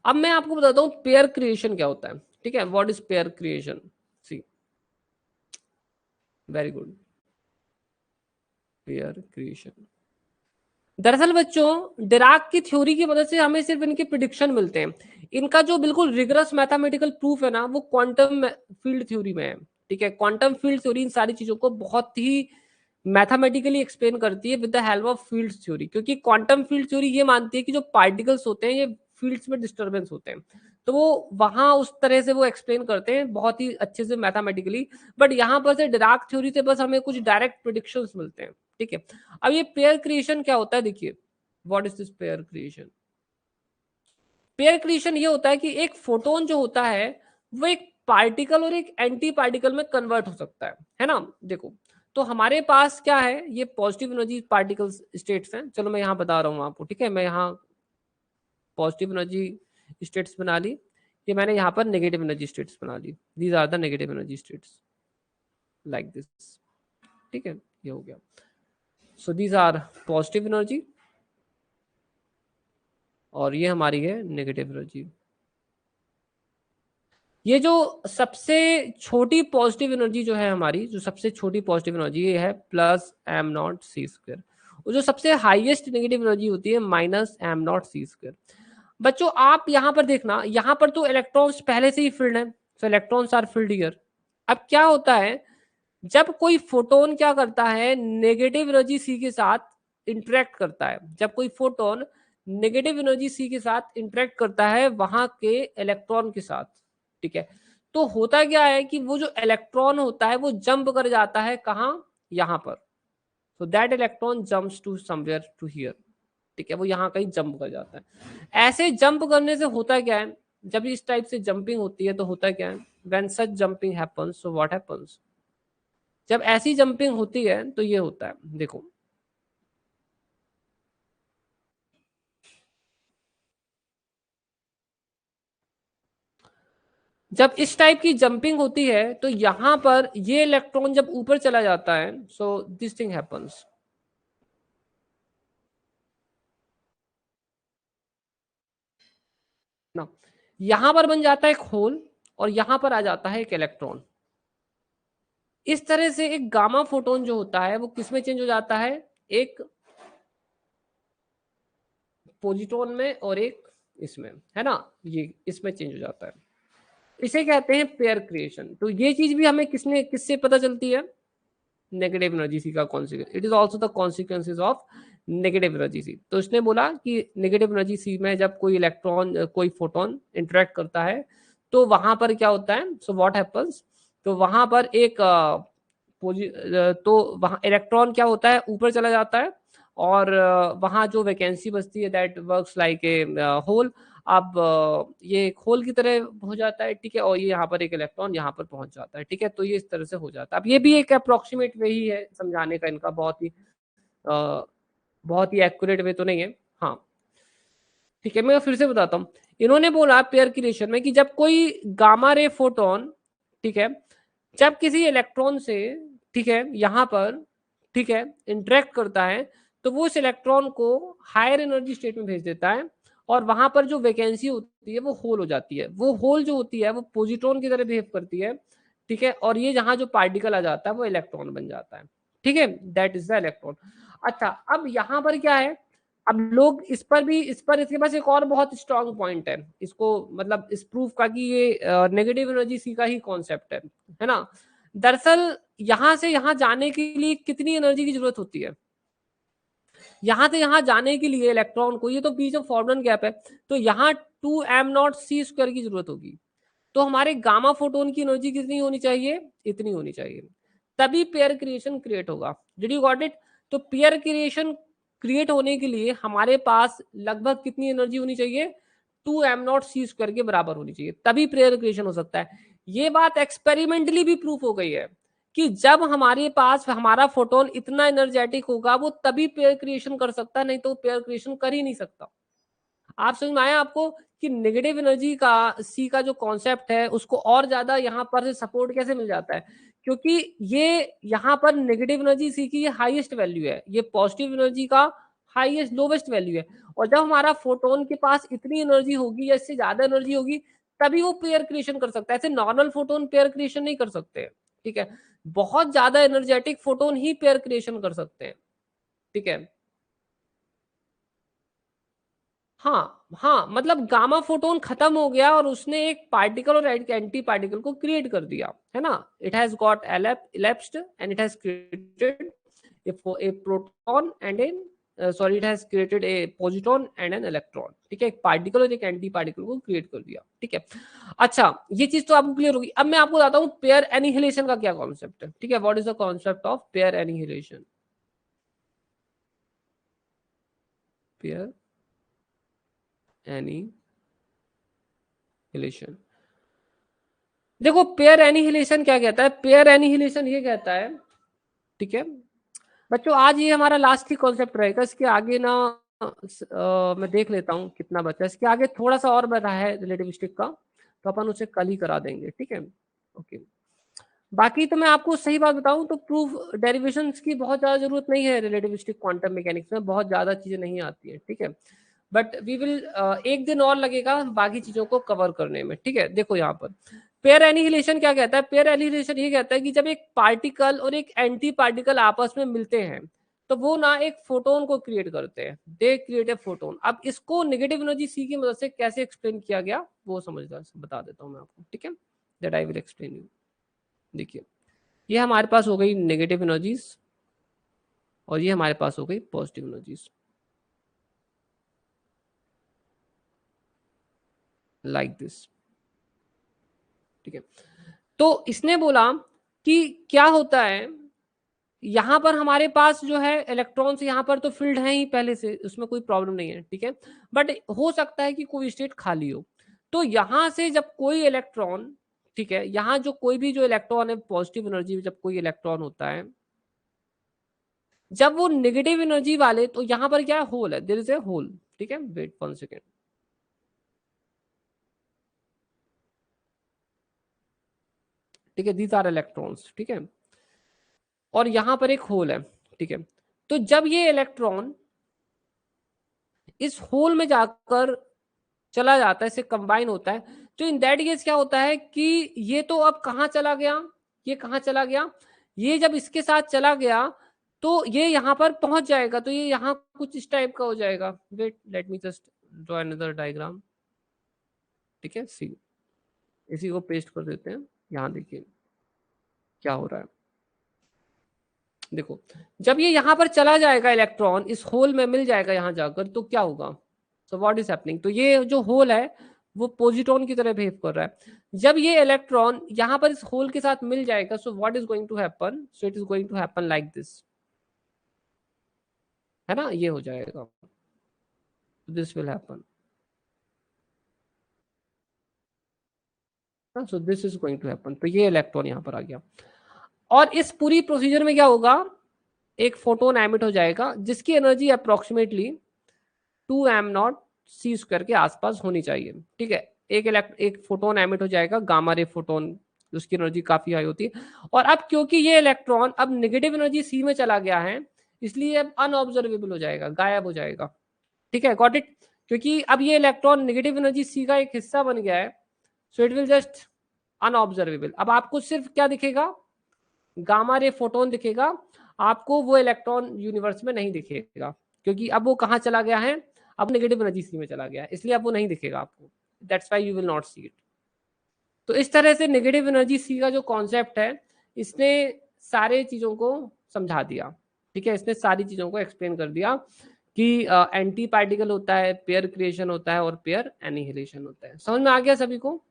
अब मैं आपको बताता हूँ पेयर क्रिएशन क्या होता है. ठीक है, what is pair creation? See, very good. Pair creation, दरअसल बच्चों डिराक की थ्योरी की मदद से हमें सिर्फ इनके प्रिडिक्शन मिलते हैं. इनका जो बिल्कुल रिगरस मैथमेटिकल प्रूफ है ना, वो क्वांटम फील्ड थ्योरी में है. ठीक है, क्वांटम फील्ड थ्योरी इन सारी चीजों को बहुत ही मैथमेटिकली एक्सप्लेन करती है with the help of field theory. क्योंकि क्वांटम फील्ड थ्योरी ये मानती है कि जो पार्टिकल्स होते हैं ये फील्ड्स में डिस्टर्बेंस होते हैं, तो वो वहां उस तरह से वो एक्सप्लेन करते हैं बहुत ही अच्छे से मैथमेटिकली. बट यहाँ पर से डिराक थ्योरी से बस हमें कुछ डायरेक्ट प्रिडिक्शंस मिलते हैं. ठीक है, अब ये पेयर क्रिएशन क्या होता है, देखिए what is this pair creation. Pair creation ये होता है कि एक फोटोन जो होता है वो एक पार्टिकल और एक एंटी पार्टिकल में कन्वर्ट हो सकता है ना. देखो, तो हमारे पास क्या है, ये पॉजिटिव एनर्जी पार्टिकल स्टेट्स हैं. चलो मैं यहाँ बता रहा हूँ आपको. ठीक है, मैं यहाँ पॉजिटिव एनर्जी स्टेट्स बना ली, ये मैंने यहाँ पर नेगेटिव एनर्जी स्टेट्स बना ली. These are the negative energy states like this. ठीक है, ये हो गया. So these are positive energy और ये हमारी है नेगेटिव एनर्जी. ये जो सबसे छोटी पॉजिटिव एनर्जी जो है हमारी, जो सबसे छोटी पॉजिटिव एनर्जी ये है प्लस एम नॉट सी स्क्वायर. और जो सबसे हाईएस्ट नेगेटिव एनर्जी होती है माइनस एम नॉट सी स्क्वायर. बच्चों आप यहाँ पर देखना, यहाँ पर तो इलेक्ट्रॉन्स पहले से ही फील्ड है, so electrons are filled here. अब क्या होता है, जब कोई फोटोन क्या करता है, नेगेटिव एनर्जी सी के साथ इंटरेक्ट करता है. जब कोई फोटोन नेगेटिव एनर्जी सी के साथ इंटरेक्ट करता है वहां के इलेक्ट्रॉन के साथ. ठीक है, तो होता क्या है कि वो जो इलेक्ट्रॉन होता है वो जंप कर जाता है कहाँ, यहाँ पर. So that electron jumps to somewhere to here. ठीक है, वो यहाँ कहीं जंप कर जाता है. ऐसे जंप करने से होता क्या है, जब इस टाइप से जंपिंग होती है तो होता क्या है, when such jumping happens, so what happens, जब ऐसी जंपिंग होती है तो ये होता है. देखो, जब इस टाइप की जंपिंग होती है तो यहां पर ये इलेक्ट्रॉन जब ऊपर चला जाता है, सो दिस थिंग हैपेंस ना. यहां पर बन जाता है एक होल और यहां पर आ जाता है एक इलेक्ट्रॉन. इस तरह से एक गामा फोटोन जो होता है वो किसमें चेंज हो जाता है, एक पोजिट्रॉन में और एक इसमें, है ना, ये इसमें चेंज हो जाता है. इसे कहते हैं पेयर क्रिएशन. तो ये चीज भी हमें किससे पता चलती है, नेगेटिव एनर्जी सी का consequence. It is also the consequences of negative energy sea. तो इसने बोला कि नेगेटिव एनर्जी सी में जब कोई इलेक्ट्रॉन कोई फोटोन इंटरेक्ट करता है तो वहां पर क्या होता है, सो व्हाट हैपेंस, तो वहां पर एक तो वहां इलेक्ट्रॉन क्या होता है, ऊपर चला जाता है और वहां जो वैकेंसी बचती है that works like a hole. अब ये एक होल की तरह हो जाता है. ठीक है, और ये यहाँ पर एक इलेक्ट्रॉन यहाँ पर पहुंच जाता है. ठीक है, तो ये इस तरह से हो जाता है. अब ये भी एक अप्रोक्सीमेट वे ही है समझाने का इनका, बहुत ही एक्यूरेट वे तो नहीं है. हाँ, ठीक है, मैं फिर से बताता हूँ. इन्होंने बोला पेयर की रिलेशन में कि जब कोई गामा रे फोटोन, ठीक है, जब किसी इलेक्ट्रॉन से, ठीक है, यहाँ पर, ठीक है, इंटरेक्ट करता है तो वो उस इलेक्ट्रॉन को हायर एनर्जी स्टेट में भेज देता है और वहां पर जो वैकेंसी होती है वो होल हो जाती है. वो होल जो होती है वो पोजिट्रॉन की तरह बिहेव करती है. ठीक है, और ये जहां जो पार्टिकल आ जाता है वो इलेक्ट्रॉन बन जाता है. ठीक है, दैट इज द इलेक्ट्रॉन. अच्छा, अब यहाँ पर क्या है, अब लोग इस पर भी, इस पर इसके पास एक और बहुत स्ट्रांग पॉइंट है इसको, मतलब इस प्रूफ का कि ये नेगेटिव एनर्जी सी का ही कॉन्सेप्ट है ना. दरअसल यहां से यहां जाने के लिए कितनी एनर्जी की जरूरत होती है, यहां से यहां जाने के लिए इलेक्ट्रॉन को, ये तो बीच में फॉर्मन गैप है, तो यहाँ 2m0c² की जरूरत होगी. तो हमारे गामा फोटोन की एनर्जी कितनी होनी चाहिए, इतनी होनी चाहिए, तभी पेयर क्रिएशन क्रिएट होगा. Did you got it? तो पेयर क्रिएशन क्रिएट होने के लिए हमारे पास लगभग कितनी एनर्जी होनी चाहिए, 2m0c² के बराबर होनी चाहिए, तभी पेयर क्रिएशन हो सकता है। ये बात एक्सपेरिमेंटली भी प्रूफ हो गई है कि जब हमारे पास हमारा फोटोन इतना एनर्जेटिक होगा वो तभी पेयर क्रिएशन कर सकता है, नहीं तो पेयर क्रिएशन कर ही नहीं सकता। आप समझ में आया आपको कि नेगेटिव एनर्जी का सी का जो कॉन्सेप्ट है उसको और ज्यादा यहाँ पर से सपोर्ट कैसे मिल जाता है, क्योंकि ये यहाँ पर नेगेटिव एनर्जी सी की ये हाईएस्ट वैल्यू है, ये पॉजिटिव एनर्जी का हाईएस्ट लोवेस्ट वैल्यू है। और जब हमारा फोटोन के पास इतनी एनर्जी होगी या इससे ज्यादा एनर्जी होगी तभी वो पेयर क्रिएशन कर सकता है, ऐसे नॉर्मल फोटोन पेयर क्रिएशन नहीं कर सकते। ठीक है, बहुत ज्यादा एनर्जेटिक फोटोन ही पेयर क्रिएशन कर सकते हैं। ठीक है, हाँ हाँ, मतलब गामा फोटोन खत्म हो गया और उसने एक पार्टिकल और एंटी पार्टिकल को क्रिएट कर दिया, है ना। It has got elapsed and it has created a proton and a sorry, it has created a positron and an electron। ठीक है, एक पार्टिकल और एक एंटी पार्टिकल को क्रिएट कर दिया। ठीक है, अच्छा ये चीज तो आपको क्लियर होगी। अब मैं आपको बताता हूँ पेयर एनिहिलेशन का क्या कॉन्सेप्ट है। ठीक है, what is the concept of pair annihilation. Pair annihilation, देखो पेयर एनिहिलेशन क्या कहता है, पेयर एनिहिलेशन ये कहता है, ठीक है बच्चों, आज ये हमारा लास्ट ही कॉन्सेप्ट रहेगा, इसके आगे ना मैं देख लेता हूँ कितना बचा है, इसके आगे थोड़ा सा और बचा है रिलेटिविस्टिक का, तो अपन उसे कल ही करा देंगे। ठीक है, ओके। बाकी तो मैं आपको सही बात बताऊं तो प्रूफ डेरिवेशंस की बहुत ज्यादा जरूरत नहीं है, रिलेटिविस्टिक क्वांटम मैकेनिक्स में बहुत ज्यादा चीजें नहीं आती है। ठीक है, बट वी विल एक दिन और लगेगा बाकी चीजों को कवर करने में। ठीक है, देखो यहाँ पर पेयर एनिहिलेशन क्या कहता है, पेयर एनिहिलेशन ये कहता है कि जब एक पार्टिकल और एक एंटी पार्टिकल आपस में मिलते हैं तो वो ना एक फोटोन को क्रिएट करते हैं, दे क्रिएट ए फोटोन। अब इसको नेगेटिव एनर्जी सी की मदद से कैसे एक्सप्लेन किया गया वो समझदार बता देता हूँ मैं आपको। ठीक है, that I will explain you. देखिए, ये हमारे पास हो गई नेगेटिव एनर्जीज और ये हमारे पास हो गई पॉजिटिव एनर्जीज, लाइक दिस। ठीक है, तो इसने बोला कि क्या होता है, यहां पर हमारे पास जो है इलेक्ट्रॉन्स यहाँ पर तो फील्ड है ही पहले से, उसमें कोई प्रॉब्लम नहीं है। ठीक है, बट हो सकता है कि कोई स्टेट खाली हो, तो यहां से जब कोई इलेक्ट्रॉन, ठीक है, यहाँ जो कोई भी जो इलेक्ट्रॉन है पॉजिटिव एनर्जी, जब कोई इलेक्ट्रॉन होता है जब वो नेगेटिव एनर्जी वाले, तो यहाँ पर क्या है, होल है, देयर इज ए होल। ठीक है, वेट 1 सेकेंड। ठीक है, दीज आर इलेक्ट्रॉन्स। ठीक है, और यहां पर एक होल है। ठीक है, तो जब ये इलेक्ट्रॉन इस होल में जाकर चला जाता है, इससे कंबाइन होता है, तो इन दैट केस क्या होता है कि ये तो अब कहाँ चला गया, ये कहाँ चला गया, ये जब इसके साथ चला गया तो ये यहाँ पर पहुंच जाएगा, तो ये यहाँ कुछ इस टाइप का हो जाएगा। Wait, let me just draw another diagram. ठीक है, सी, इसी को पेस्ट कर देते हैं। यहाँ देखिए क्या हो रहा है, देखो जब ये यहाँ पर चला जाएगा इलेक्ट्रॉन इस होल में मिल जाएगा यहाँ जाकर, तो क्या होगा, सो व्हाट इज हैपनिंग, तो ये जो होल है वो पोजिट्रॉन की तरह बिहेव कर रहा है। जब ये इलेक्ट्रॉन यहाँ पर इस होल के साथ मिल जाएगा, so what is going to happen, so it is going to happen like this, है ना, ये हो जाएगा, this will happen, so this is going to happen, तो ये इलेक्ट्रॉन यहाँ पर आ गया। और इस पूरी प्रोसीजर में क्या होगा, एक फोटोन एमिट हो जाएगा जिसकी एनर्जी अप्रोक्सीमेटली 2m0c² के आसपास होनी चाहिए। ठीक है, एक फोटोन एमिट हो जाएगा, गामा रे फोटोन, उसकी एनर्जी काफी हाई होती है। और अब क्योंकि ये इलेक्ट्रॉन अब नेगेटिव एनर्जी सी में चला गया है, इसलिए अब अनऑब्जर्वेबल हो जाएगा, गायब हो जाएगा। ठीक है, गॉट इट, क्योंकि अब ये इलेक्ट्रॉन नेगेटिव एनर्जी सी का एक हिस्सा बन गया है, so it will just unobservable. अब आपको सिर्फ क्या दिखेगा, गामा रे फोटोन दिखेगा, आपको वो इलेक्ट्रॉन यूनिवर्स में नहीं दिखेगा, क्योंकि अब वो कहाँ चला गया है, अब नेगेटिव एनर्जी सी में चला गया है, इसलिए अब वो नहीं दिखेगा आपको, that's why you will not see it. तो इस तरह से नेगेटिव एनर्जी सी का जो कॉन्सेप्ट है, इसने सारे चीजों को समझा दिया। ठीक है, इसने सारी चीजों को एक्सप्लेन कर दिया कि एंटी पार्टिकल होता है, पेयर क्रिएशन होता है और पेयर एनिहिलेशन होता है। समझ में आ गया सभी को।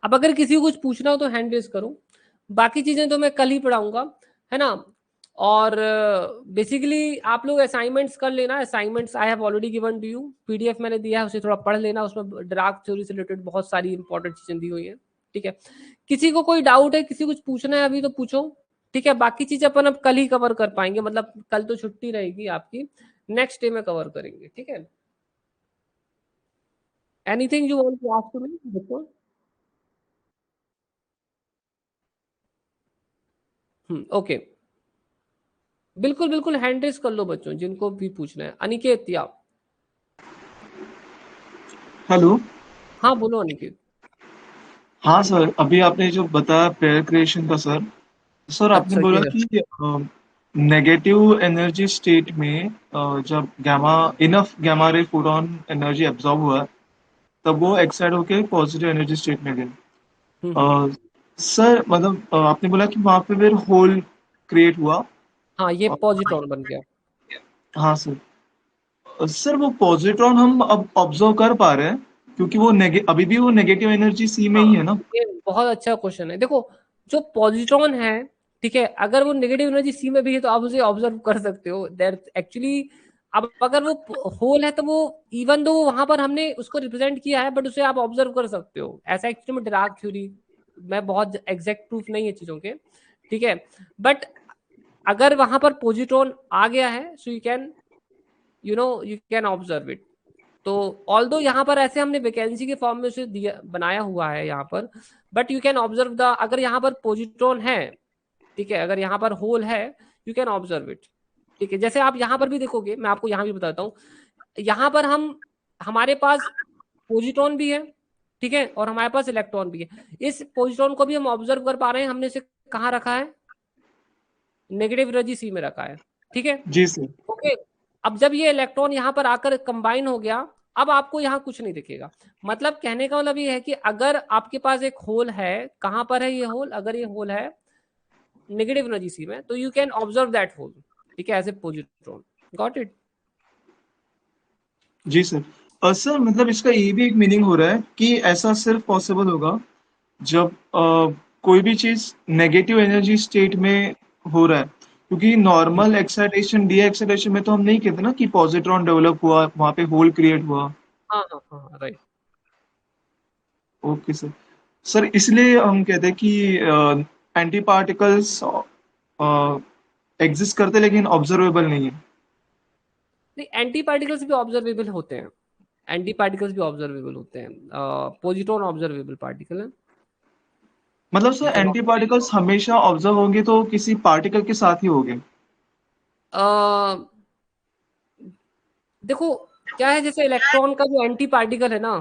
अब अगर किसी को कुछ पूछना हो तो हैंड रेज करो, बाकी चीजें तो मैं कल ही पढ़ाऊंगा, है ना। और बेसिकली आप लोग असाइनमेंट्स कर लेना, assignments I have already given to you, PDF मैंने दिया है, उसे थोड़ा पढ़ लेना, उसमें डार्क थ्योरी से रिलेटेड बहुत सारी इंपॉर्टेंट चीजें दी हुई हैं, ठीक है। किसी को कोई डाउट है, किसी कुछ पूछना है अभी तो पूछो, ठीक है। बाकी चीजें अपन अब कल ही कवर कर पाएंगे, मतलब कल तो छुट्टी रहेगी आपकी, नेक्स्ट डे में कवर करेंगे, ठीक है। Anything you want to ask me बच्चों? ओके, बिल्कुल बिल्कुल, हैंड रेस कर लो बच्चों जिनको भी पूछना है। अनिकेत या, हेलो। हाँ बोलो अनिकेत। हाँ सर, अभी आपने जो बताया पेयर क्रिएशन का सर, सर आपने अच्छा बोला ये, कि नेगेटिव एनर्जी स्टेट में जब gamma enough gamma ray photon energy absorb हुआ तब वो एक्साइड होके पॉजिटिव एनर्जी स्टेट में गए। हम्म। सर मतलब आपने बोला कि वहां पे फिर होल क्रिएट हुआ। हाँ ये अ, पॉजिट्रॉन बन गया। हाँ सर। सर वो पॉजिट्रॉन हम अब ऑब्जर्व कर पा रहे हैं क्योंकि वो अभी भी वो नेगेटिव एनर्जी सी में हाँ ही है ना। ये बहुत अच्छा क्वेश्चन है। देखो जो पॉजिट्रॉन है, ठीक है, अगर वो नेगेटिव एनर्जी सी में भी है तो आप उसे ऑब्जर्व कर सकते हो, दैट एक्चुअली। अब अगर वो होल है तो वो, इवन दो वहां पर हमने उसको रिप्रेजेंट किया है, बट उसे आप ऑब्जर्व कर सकते हो, ऐसा एक्चुअली में डार्क थ्योरी में बहुत एग्जैक्ट प्रूफ नहीं है चीजों के, ठीक है। बट अगर वहां पर पॉजिट्रॉन आ गया है, so you can observe it. तो ऑल दो यहाँ पर ऐसे हमने वैकेंसी के फॉर्म में उसे दिया बनाया हुआ है यहाँ पर, but you can observe the, अगर यहाँ पर पोजिट्रॉन है, ठीक है, अगर यहाँ पर होल है, यू कैन ऑब्जर्व इट, ठीक है। जैसे आप यहाँ पर भी देखोगे, मैं आपको यहाँ भी बताता हूँ, यहाँ पर हमारे पास पोजिट्रॉन भी है, ठीक है, और हमारे पास इलेक्ट्रॉन भी है। इस पोजिट्रॉन को भी हम ऑब्जर्व कर पा रहे हैं, हमने इसे कहाँ रखा है, नेगेटिव एनर्जी सी में रखा है, ठीक है। जी सर। ओके, अब जब ये इलेक्ट्रॉन यहाँ पर आकर कंबाइन हो गया, अब आपको यहाँ कुछ नहीं दिखेगा। मतलब कहने का मतलब ये है कि अगर आपके पास एक होल है, कहाँ पर है ये होल, अगर ये होल है नेगेटिव एनर्जी सी में, तो you can observe that hole, ठीक है, as a positron. Got it? जी सर। सर मतलब इसका ये भी एक मीनिंग हो रहा है कि ऐसा सिर्फ पॉसिबल होगा जब कोई भी चीज नेगेटिव एनर्जी स्टेट में हो रहा है, क्योंकि नॉर्मल एक्साइटेशन डी एक्साइटेशन में तो हम नहीं कहते ना कि पॉजिट्रॉन डेवलप हुआ वहां पे होल क्रिएट हुआ। हाँ हाँ हाँ, राइट। Okay sir. सर इसलिए हम कहते हैं कि एंटी पार्टिकल्स एग्जिस्ट करते लेकिन ऑब्जर्वेबल नहीं है। नहीं, एंटी पार्टिकल्स भी ऑब्जर्वेबल होते हैं, एंटी पार्टिकल्स भी ऑब्जर्वेबल होते हैं, पॉजिट्रॉन ऑब्जर्वेबल पार्टिकल है। मतलब सर जब एंटी पार्टिकल्स हमेशा ऑब्जर्व होंगे तो किसी पार्टिकल के साथ ही होंगे। आप देखो क्या है, जैसे इलेक्ट्रॉन का जो एंटी पार्टिकल है ना,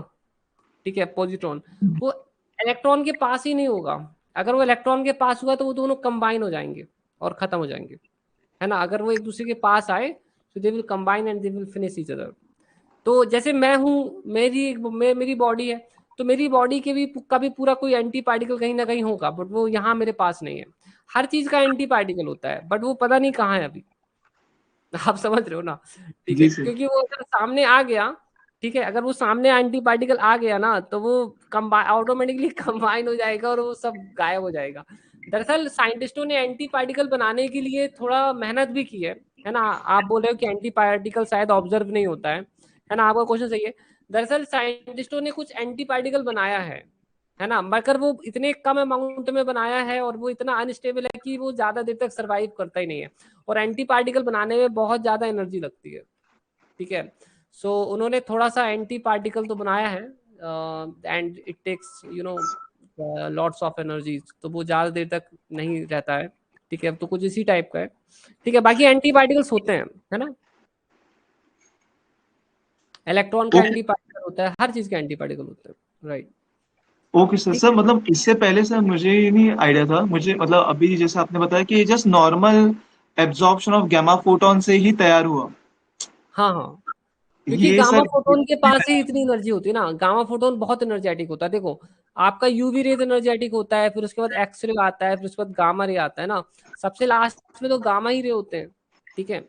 ठीक है, पॉजिट्रॉन, वो इलेक्ट्रॉन के पास ही नहीं होगा। अगर वो इलेक्ट्रॉन के पास हुआ तो वो दोनों कंबाइन हो जाएंगे और खत्म हो जाएंगे, है ना। अगर वो एक दूसरे के पास आए तो they will combine and they will finish each other. तो जैसे मैं हूँ, मेरी बॉडी है, तो मेरी बॉडी के भी का भी पूरा कोई एंटी पार्टिकल कहीं ना कहीं होगा, बट वो यहाँ मेरे पास नहीं है। हर चीज का एंटी पार्टिकल होता है, बट वो पता नहीं कहाँ है अभी। आप समझ रहे हो ना, ठीक है, जी सर। क्योंकि वो अगर सामने आ गया, ठीक है, अगर वो सामने एंटी पार्टिकल आ गया ना, तो वो कंबाइन ऑटोमेटिकली कंबाइन हो जाएगा और वो सब गायब हो जाएगा। दरअसल साइंटिस्टों ने एंटी पार्टिकल बनाने के लिए थोड़ा मेहनत भी की है ना। आप बोल रहे हो कि एंटी पार्टिकल शायद ऑब्जर्व नहीं होता है ना, आपका क्वेश्चन सही है। दरअसल साइंटिस्टों ने कुछ एंटी पार्टिकल बनाया है ना, मगर वो इतने कम अमाउंट में बनाया है और वो इतना अनस्टेबल है कि वो ज्यादा देर तक सरवाइव करता ही नहीं है, और एंटी पार्टिकल बनाने में बहुत ज्यादा एनर्जी लगती है, ठीक है। सो उन्होंने थोड़ा सा एंटी पार्टिकल तो बनाया है, and it takes lots of energy, तो वो ज्यादा देर तक नहीं रहता है, ठीक है। तो कुछ इसी टाइप का है, ठीक है। बाकी एंटी पार्टिकल्स होते हैं, है ना, इलेक्ट्रॉन का ओके। एंटी पार्टिकल होता है, हर चीज का एंटी पार्टिकल होता है, राइट। Okay sir. ठीक सर है, मतलब इससे पहले सर मुझे ये नहीं आइडिया था, मुझे मतलब अभी जैसे आपने बताया कि ये just normal absorption of gamma photon से ही तैयार हुआ। हाँ हाँ, क्योंकि ये गामा सर। फोटोन के पास ही इतनी एनर्जी होती है ना, गामा फोटोन बहुत एनर्जेटिक होता है। देखो आपका यूवी रेज एनर्जेटिक होता है, फिर उसके बाद एक्सरे आता है, फिर उसके बाद गामा रे आता है ना, सबसे लास्ट में तो गामा ही रे होते हैं, ठीक है।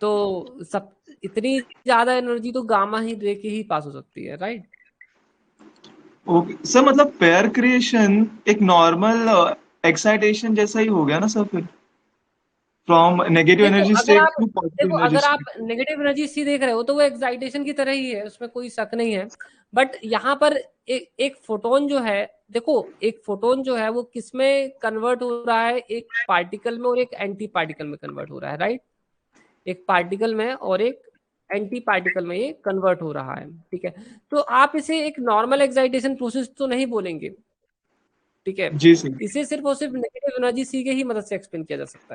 तो सब, इतनी ज्यादा एनर्जी तो गामा ही रे के ही पास हो सकती है, राइट। ओके सर, मतलब पेयर क्रिएशन एक नॉर्मल एक्साइटेशन जैसा ही हो गया ना सर फिर। फ्रॉम नेगेटिव देखो एनर्जी अगर स्टेट आप टू पॉजिटिव देखो एनर्जी अगर आप स्टेट। नेगेटिव एनर्जी सी देख रहे हो तो वो एक्साइटेशन की तरह ही है, उसमें कोई शक नहीं है। बट यहाँ पर एक फोटोन जो है, देखो एक फोटोन जो है वो किस में कन्वर्ट हो रहा है, एक पार्टिकल में और एक एंटी पार्टिकल में कन्वर्ट हो रहा है, राइट। एक पार्टिकल में और एक एंटी पार्टिकल में ये कन्वर्ट हो रहा है, ठीक है। तो आप इसे एक नॉर्मल एक्साइटेशन प्रोसेस तो नहीं बोलेंगे, ठीक है। जी सर। इसे सिर्फ और सिर्फ नेगेटिव एनर्जी सी के ही मदद से एक्सप्लेन किया जा सकता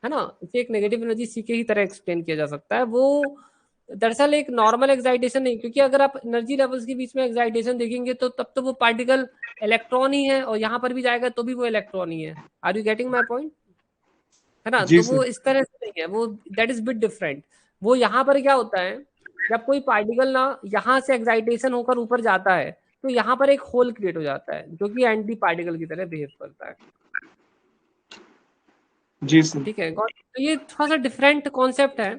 है ना। इसे एक नेगेटिव एनर्जी सी के ही तरह एक्सप्लेन किया जा सकता है। वो दरअसल एक नॉर्मल एक्साइटेशन नहीं, क्योंकि अगर आप एनर्जी लेवल्स के बीच में एक्साइटेशन देखेंगे तो तब तो वो पार्टिकल इलेक्ट्रॉन ही है, और यहाँ पर भी जाएगा तो भी वो इलेक्ट्रॉन ही है। Are you getting my point, है ना। जी तो सर। वो इस तरह से नहीं है, वो दैट इज बिट डिफरेंट। वो यहाँ पर क्या होता है, जब कोई पार्टिकल ना यहाँ से एक्साइटेशन होकर ऊपर जाता है तो यहाँ पर एक होल क्रिएट हो जाता है जो कि एंटी पार्टिकल की तरह बिहेव करता है, जी सर। ठीक है। तो ये थोड़ा सा डिफरेंट कॉन्सेप्ट है।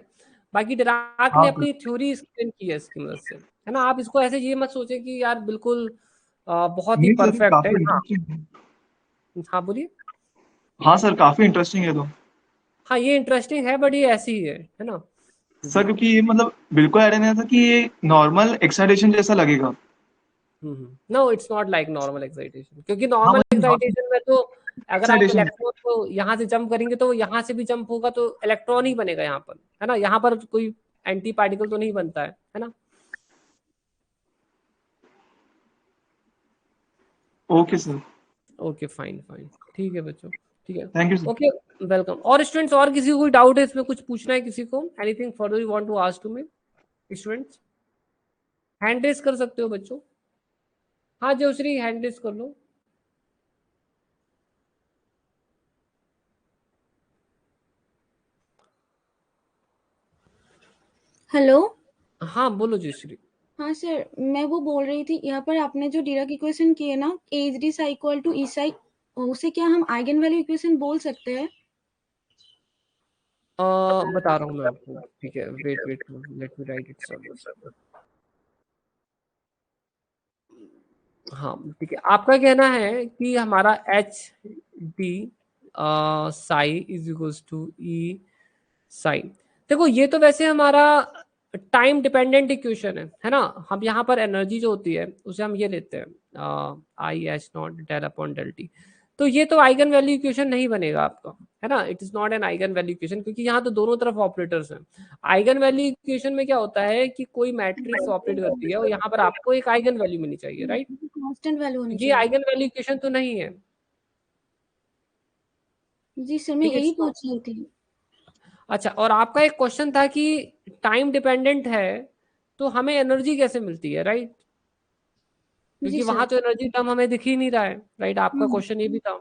बाकी डिराक हाँ ने सर। अपनी थ्योरी एक्सप्लेन की है इसकी मदद से, है ना। आप इसको ऐसे ये मत सोचे कि यार बिल्कुल बहुत ही नहीं सर, परफेक्ट है। काफी हाँ, इंटरेस्टिंग है। हाँ बोलिए। हाँ सर, काफी इंटरेस्टिंग है तो। हाँ ये इंटरेस्टिंग है, बट ये ऐसी ही है ना। सर जी। क्योंकि ये मतलब बिल्कुल आइडिया नहीं था कि ये नॉर्मल एक्साइटेशन जैसा लगेगा। No it's not like normal excitation, क्योंकि हाँ नॉर्मल मतलब नॉर्मल एक्साइटेशन में तो अगर आप एक्साइटेशन। इलेक्ट्रॉन को यहाँ से जंप करेंगे तो यहाँ से भी जंप होगा तो इलेक्ट्रॉन ही बनेगा यहाँ पर, है ना। यहाँ पर कोई एंटी पार्टिकल तो नहीं बनता है ना। Okay sir. Okay fine fine, ठीक है बच्चों, ठीक है। Thank you sir. Okay, welcome. और स्टूडेंट्स, और किसी को कोई डाउट है इसमें, कुछ पूछना है किसी को, anything further you want to ask to me students? Hand raise कर सकते हो बच्चों। हाँ जयश्री, हैंड रेस कर लो। हेलो। हाँ बोलो जयश्री। हाँ सर, मैं वो बोल रही थी, यहाँ पर आपने जो डिराक इक्वेशन किए ना, H D psi equal to E psi, उसे क्या हम आइगन वैल्यू इक्वेशन बोल सकते हैं? बता रहा हूँ मैं आपको, ठीक है। Wait wait, let me write it solution. हाँ ठीक है, आपका कहना है कि हमारा H D psi is equals to E psi. देखो ये तो वैसे हमारा टाइम डिपेंडेंट इक्वेशन है ना। हम यहाँ पर एनर्जी जो होती है उसे हम ये लेते हैं i H naught del upon del t. तो ये तो आइगन वैल्यू इक्वेशन नहीं बनेगा आपका, है ना। It is not an eigen value equation, क्योंकि यहाँ तो दोनों तरफ ऑपरेटर्स हैं। आइगन वैल्यू इक्वेशन में क्या होता है कि कोई मैट्रिक्स ऑपरेट करती है और यहाँ पर आपको एक आइगन वैल्यू मिलनी चाहिए, राइट। कांस्टेंट वैल्यू होनी ये चाहिए। आइगन वैल्यू इक्वेशन तो नहीं है, जी सर, मैं ठीक है। यही पूछ रही थी। अच्छा, और आपका एक क्वेश्चन था कि टाइम डिपेंडेंट है तो हमें एनर्जी कैसे मिलती है, राइट। जी क्योंकि सर। वहां तो एनर्जी टर्म हमें दिख ही नहीं रहा है, राइट। आपका क्वेश्चन ये भी था।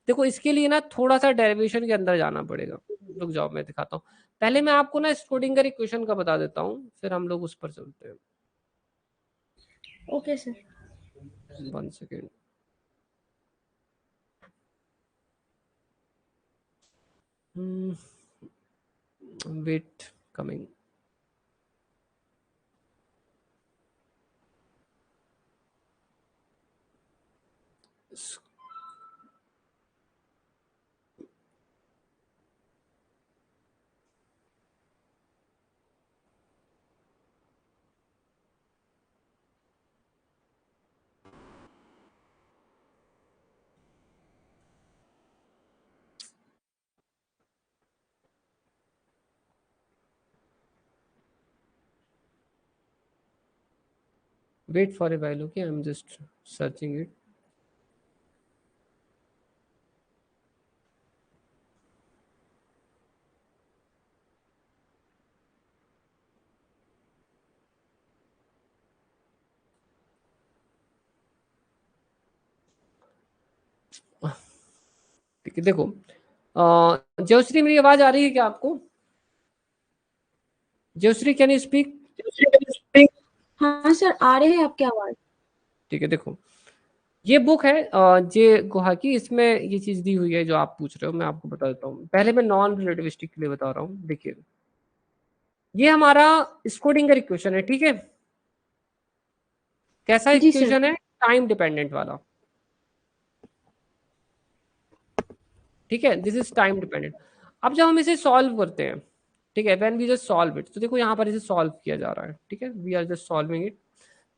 देखो इसके लिए ना थोड़ा सा डेरिवेशन के अंदर जाना पड़ेगा। रुक जाओ मैं दिखाता हूँ। पहले मैं आपको ना स्क्रोडिंगर इक्वेशन का बता देता हूँ, फिर हम लोग उस पर चलते हैं। Okay sir. 1 second. Wait, coming. Wait for a while, okay, I am just searching it. ठीक है, देखो जयश्री मेरी आवाज आ रही है क्या आपको? Jayashree can you speak? हाँ सर, आ रहे हैं आपकी आवाज। ठीक है, देखो ये बुक है जे गुहा की, इसमें ये चीज दी हुई है जो आप पूछ रहे हो। मैं आपको बता देता हूँ, पहले मैं नॉन रिलेटिविस्टिक के लिए बता रहा हूँ। देखिए ये हमारा स्क्रोडिंगर इक्वेशन है, ठीक है। कैसा जी सर। इक्वेशन है? टाइम डिपेंडेंट वाला, ठीक है। This is time dependent. अब जब हम इसे सॉल्व करते हैं, ठीक है, when we just solve it, तो देखो यहाँ पर इसे सॉल्व किया जा रहा है, ठीक है, we are just solving it.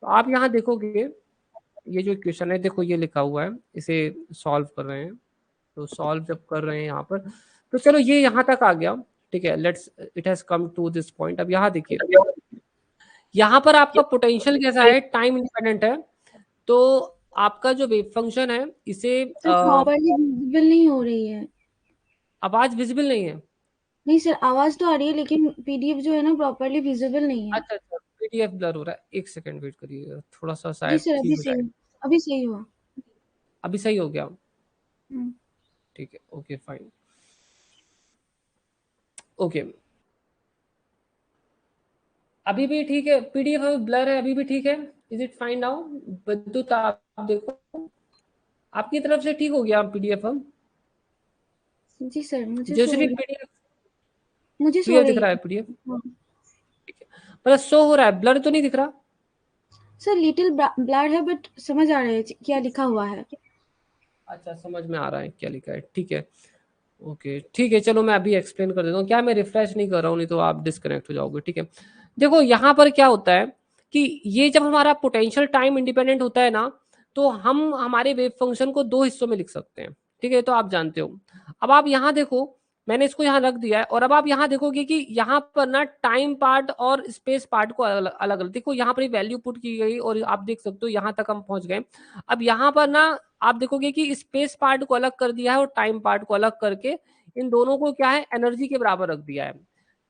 तो आप यहाँ देखोगे ये जो इक्वेशन है, देखो ये लिखा हुआ है, इसे सॉल्व कर रहे हैं। तो सॉल्व जब कर रहे हैं यहाँ पर, तो चलो ये यहाँ तक आ गया, ठीक है, let's it has come to this point. अब यहाँ देखिए, यहाँ पर आपका पोटेंशियल कैसा है, टाइम इंडिपेंडेंट है। तो आपका जो वेव फंक्शन है इसे सर प्रॉपर्ली विजिबल नहीं हो रही है। आवाज विजिबल नहीं है। नहीं सर, आवाज तो आ रही है लेकिन पीडीएफ जो है ना प्रॉपर्ली विजिबल नहीं है। अच्छा अच्छा, पीडीएफ ब्लर हो रहा है, एक सेकंड वेट करिए, थोड़ा सा जी शायद सर, ठीक हो जाएगा। अभी सही हुआ। अभी सही हो गया, हम्म। ठीक है, ओके फाइन, ओके, अभी भी ठीक है, पीडीएफ ब्लर है, अभी भी ठीक है, इज इट फाइन नाउ? विद्युत आप देखो, आपकी तरफ से ठीक हो गया पीडीएफ? हम जी सर, मुझे शो हो जयश्री रही पीडीएफ मुझे शो हो क्लियर दिख रही रहा है। है पीडीएफ? हाँ। ठीक है, मतलब शो हो रहा है, ब्लर तो नहीं दिख रहा? सर लिटिल ब्लर है बट समझ आ रहा है क्या लिखा हुआ है। अच्छा, समझ में आ रहा है क्या लिखा है, ठीक है, ओके ठीक है, चलो मैं अभी एक्सप्लेन कर देता हूँ। क्या मैं रिफ्रेश नहीं कर रहा हूँ, नहीं तो आप डिस्कनेक्ट हो जाओगे, ठीक है। देखो यहाँ पर क्या होता है कि ये जब हमारा पोटेंशियल टाइम इंडिपेंडेंट होता है ना, तो हम हमारे वेव फंक्शन को दो हिस्सों में लिख सकते हैं, ठीक है, तो आप जानते हो। अब आप यहाँ देखो, मैंने इसको यहाँ रख दिया है, और अब आप यहाँ देखोगे कि यहाँ पर ना टाइम पार्ट और स्पेस पार्ट को अलग अलग देखो, यहाँ पर वैल्यू पुट की गई और आप देख सकते हो यहाँ तक हम पहुंच गए। अब यहाँ पर ना आप देखोगे कि स्पेस पार्ट को अलग कर दिया है और टाइम पार्ट को अलग करके इन दोनों को क्या है, एनर्जी के बराबर रख दिया है।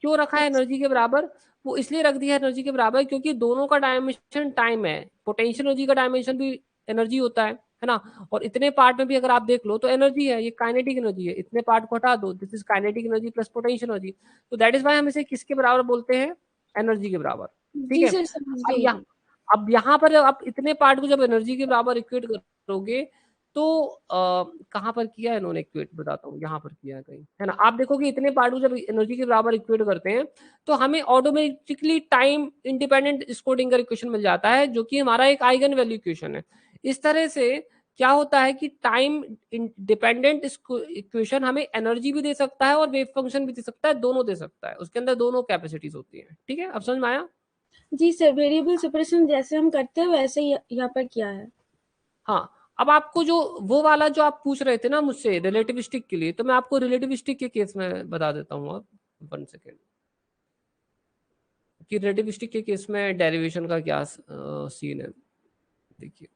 क्यों रखा है एनर्जी के बराबर? वो इसलिए रख दिया है एनर्जी के बराबर क्योंकि दोनों का डायमेंशन टाइम है, पोटेंशियल एनर्जी का डायमेंशन भी एनर्जी होता है ना। और इतने पार्ट में भी अगर आप देख लो तो एनर्जी है, ये काइनेटिक एनर्जी है, इतने पार्ट को हटा दो, this is kinetic energy plus potential energy. तो दैट इज वाई हम इसे किसके बराबर बोलते हैं, एनर्जी के बराबर, ठीक जी है। सर, समझ अब गई। यहाँ अब यहाँ पर आप इतने पार्ट को जब एनर्जी के बराबर इक्वेट करोगे तो कहाँ पर किया है इन्होंने इक्वेट, बताता हूँ, यहाँ पर किया है कहीं, है ना। आप देखोगे इतने पार्ट को जब एनर्जी के बराबर इक्वेट करते हैं तो हमें automatically time independent Schrodinger equation मिल जाता है, जो कि हमारा एक आइगन वैल्यू इक्वेशन है। इस तरह से क्या होता है कि टाइम डिपेंडेंट इक्वेशन हमें एनर्जी भी दे सकता है और वेव फंक्शन भी दे सकता है, दोनों दे सकता है, उसके अंदर दोनों कैपेसिटीज होती है, ठीक है। अब समझ में आया? जी सर, वेरिएबल सेपरेशन जैसे हम करते हैं वैसे ही यहाँ पर किया है। हाँ, अब आपको जो वो वाला जो आप पूछ रहे थे ना मुझसे रिलेटिविस्टिक के लिए, तो मैं आपको रिलेटिविस्टिक के केस में बता देता हूँ। अब 1 सेकेंड, कि रिलेटिविस्टिक के केस में डेरिवेशन का क्या सीन है। देखिए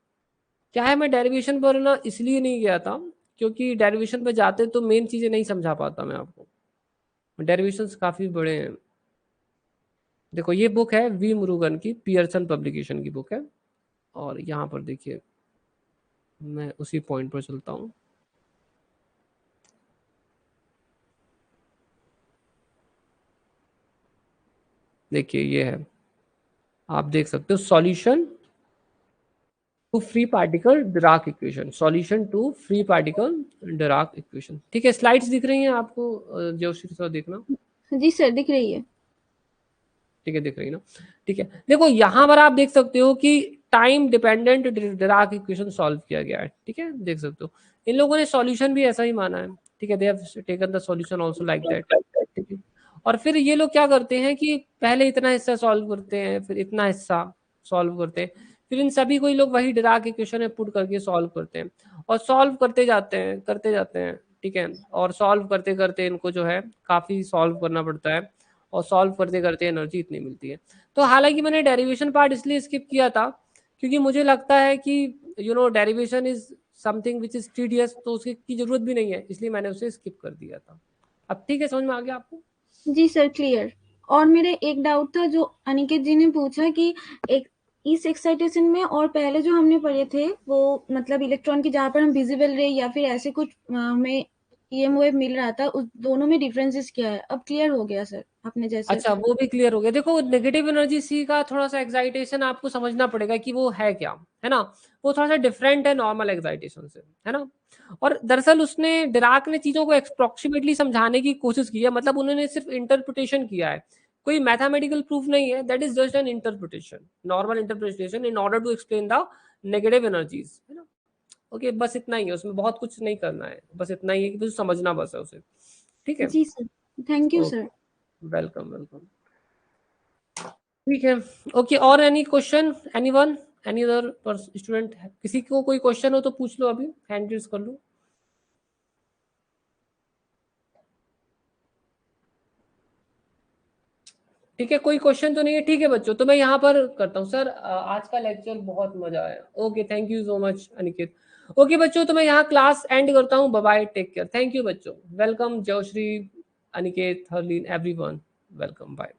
क्या है, मैं डेरिवेशन पर ना इसलिए नहीं गया था क्योंकि डेरिवेशन पर जाते तो मेन चीजें नहीं समझा पाता मैं आपको, डेरिवेशंस काफी बड़े हैं। देखो ये बुक है वी मुरुगन की, पियर्सन पब्लिकेशन की बुक है, और यहाँ पर देखिए मैं उसी पॉइंट पर चलता हूँ। देखिए ये है, आप देख सकते हो, solution to free particle Dirac equation, solution to free particle Dirac equation, ठीक है। स्लाइड्स दिख रही हैं आपको, जो सर देखना, जी सर, दिख रही है। ठीक है, दिख रही ना, ठीक है। देखो यहाँ पर आप देख सकते हो कि time dependent Dirac equation solve किया गया है, ठीक है, देख सकते हो। इन लोगों ने सॉल्यूशन भी ऐसा ही माना है, ठीक है, they have taken the solution also like that, ठीक है। और फिर ये लोग क्या करते हैं कि पहले इतना हिस्सा सॉल्व करते हैं, फिर इतना हिस्सा सॉल्व करते हैं, फिर इन सभी को ये लोग वही डिराक इक्वेशन में पुट करके सॉल्व करते हैं, और सॉल्व करते जाते हैं, ठीक है। और सॉल्व करते करते इनको जो है काफी सॉल्व करना पड़ता है, और सॉल्व करते करते एनर्जी इतनी मिलती है। तो हालांकि मैंने डेरिवेशन पार्ट इसलिए स्किप किया था क्योंकि मुझे लगता है कि derivation is something which is tedious, तो उसकी की जरूरत भी नहीं है, इसलिए मैंने उसे स्किप कर दिया था। अब ठीक है, समझ में आ गया आपको? जी सर, क्लियर। और मेरे एक डाउट था जो अनिकेत जी ने पूछा कि एक इस एक्साइटेशन में और पहले जो हमने पढ़े थे वो मतलब इलेक्ट्रॉन की जहाँ पर हम विजिबल रे या फिर ऐसे कुछ हमें ईएम वेव मिल रहा था, उस दोनों में डिफरेंसेस क्या है? अब क्लियर हो गया सर, आपने जैसे अच्छा, वो भी क्लियर हो गया। देखो नेगेटिव एनर्जी सी का थोड़ा सा एक्साइटेशन आपको समझना पड़ेगा कि वो है क्या, है ना। वो थोड़ा सा डिफरेंट है नॉर्मल एक्साइटेशन से, है ना। और दरअसल उसने डिराक ने चीजों को अप्रोक्सीमेटली समझाने की कोशिश की है, मतलब उन्होंने सिर्फ इंटरप्रिटेशन किया है, कोई मैथमेटिकल प्रूफ नहीं है, that is just an interpretation, normal interpretation in order to explain the negative energies, है ना। ओके, बस इतना ही है, उसमें बहुत कुछ नहीं करना है, बस इतना ही है कि समझना बस है उसे, ठीक है? जी sir, thank you sir. Welcome welcome. ठीक है, ओके। और any question, anyone, any other student? किसी को कोई क्वेश्चन हो तो पूछ लो, अभी हैंड रेज कर लो। ठीक है, कोई क्वेश्चन तो नहीं है? ठीक है बच्चों, तो मैं यहाँ पर करता हूँ सर। आज का लेक्चर बहुत मजा आया। Okay, thank you so much Aniket. Okay बच्चों, तो मैं यहाँ क्लास एंड करता हूँ। Bye bye, take care, thank you बच्चों। Welcome Jayshree, Aniket, Harleen, everyone, welcome, bye.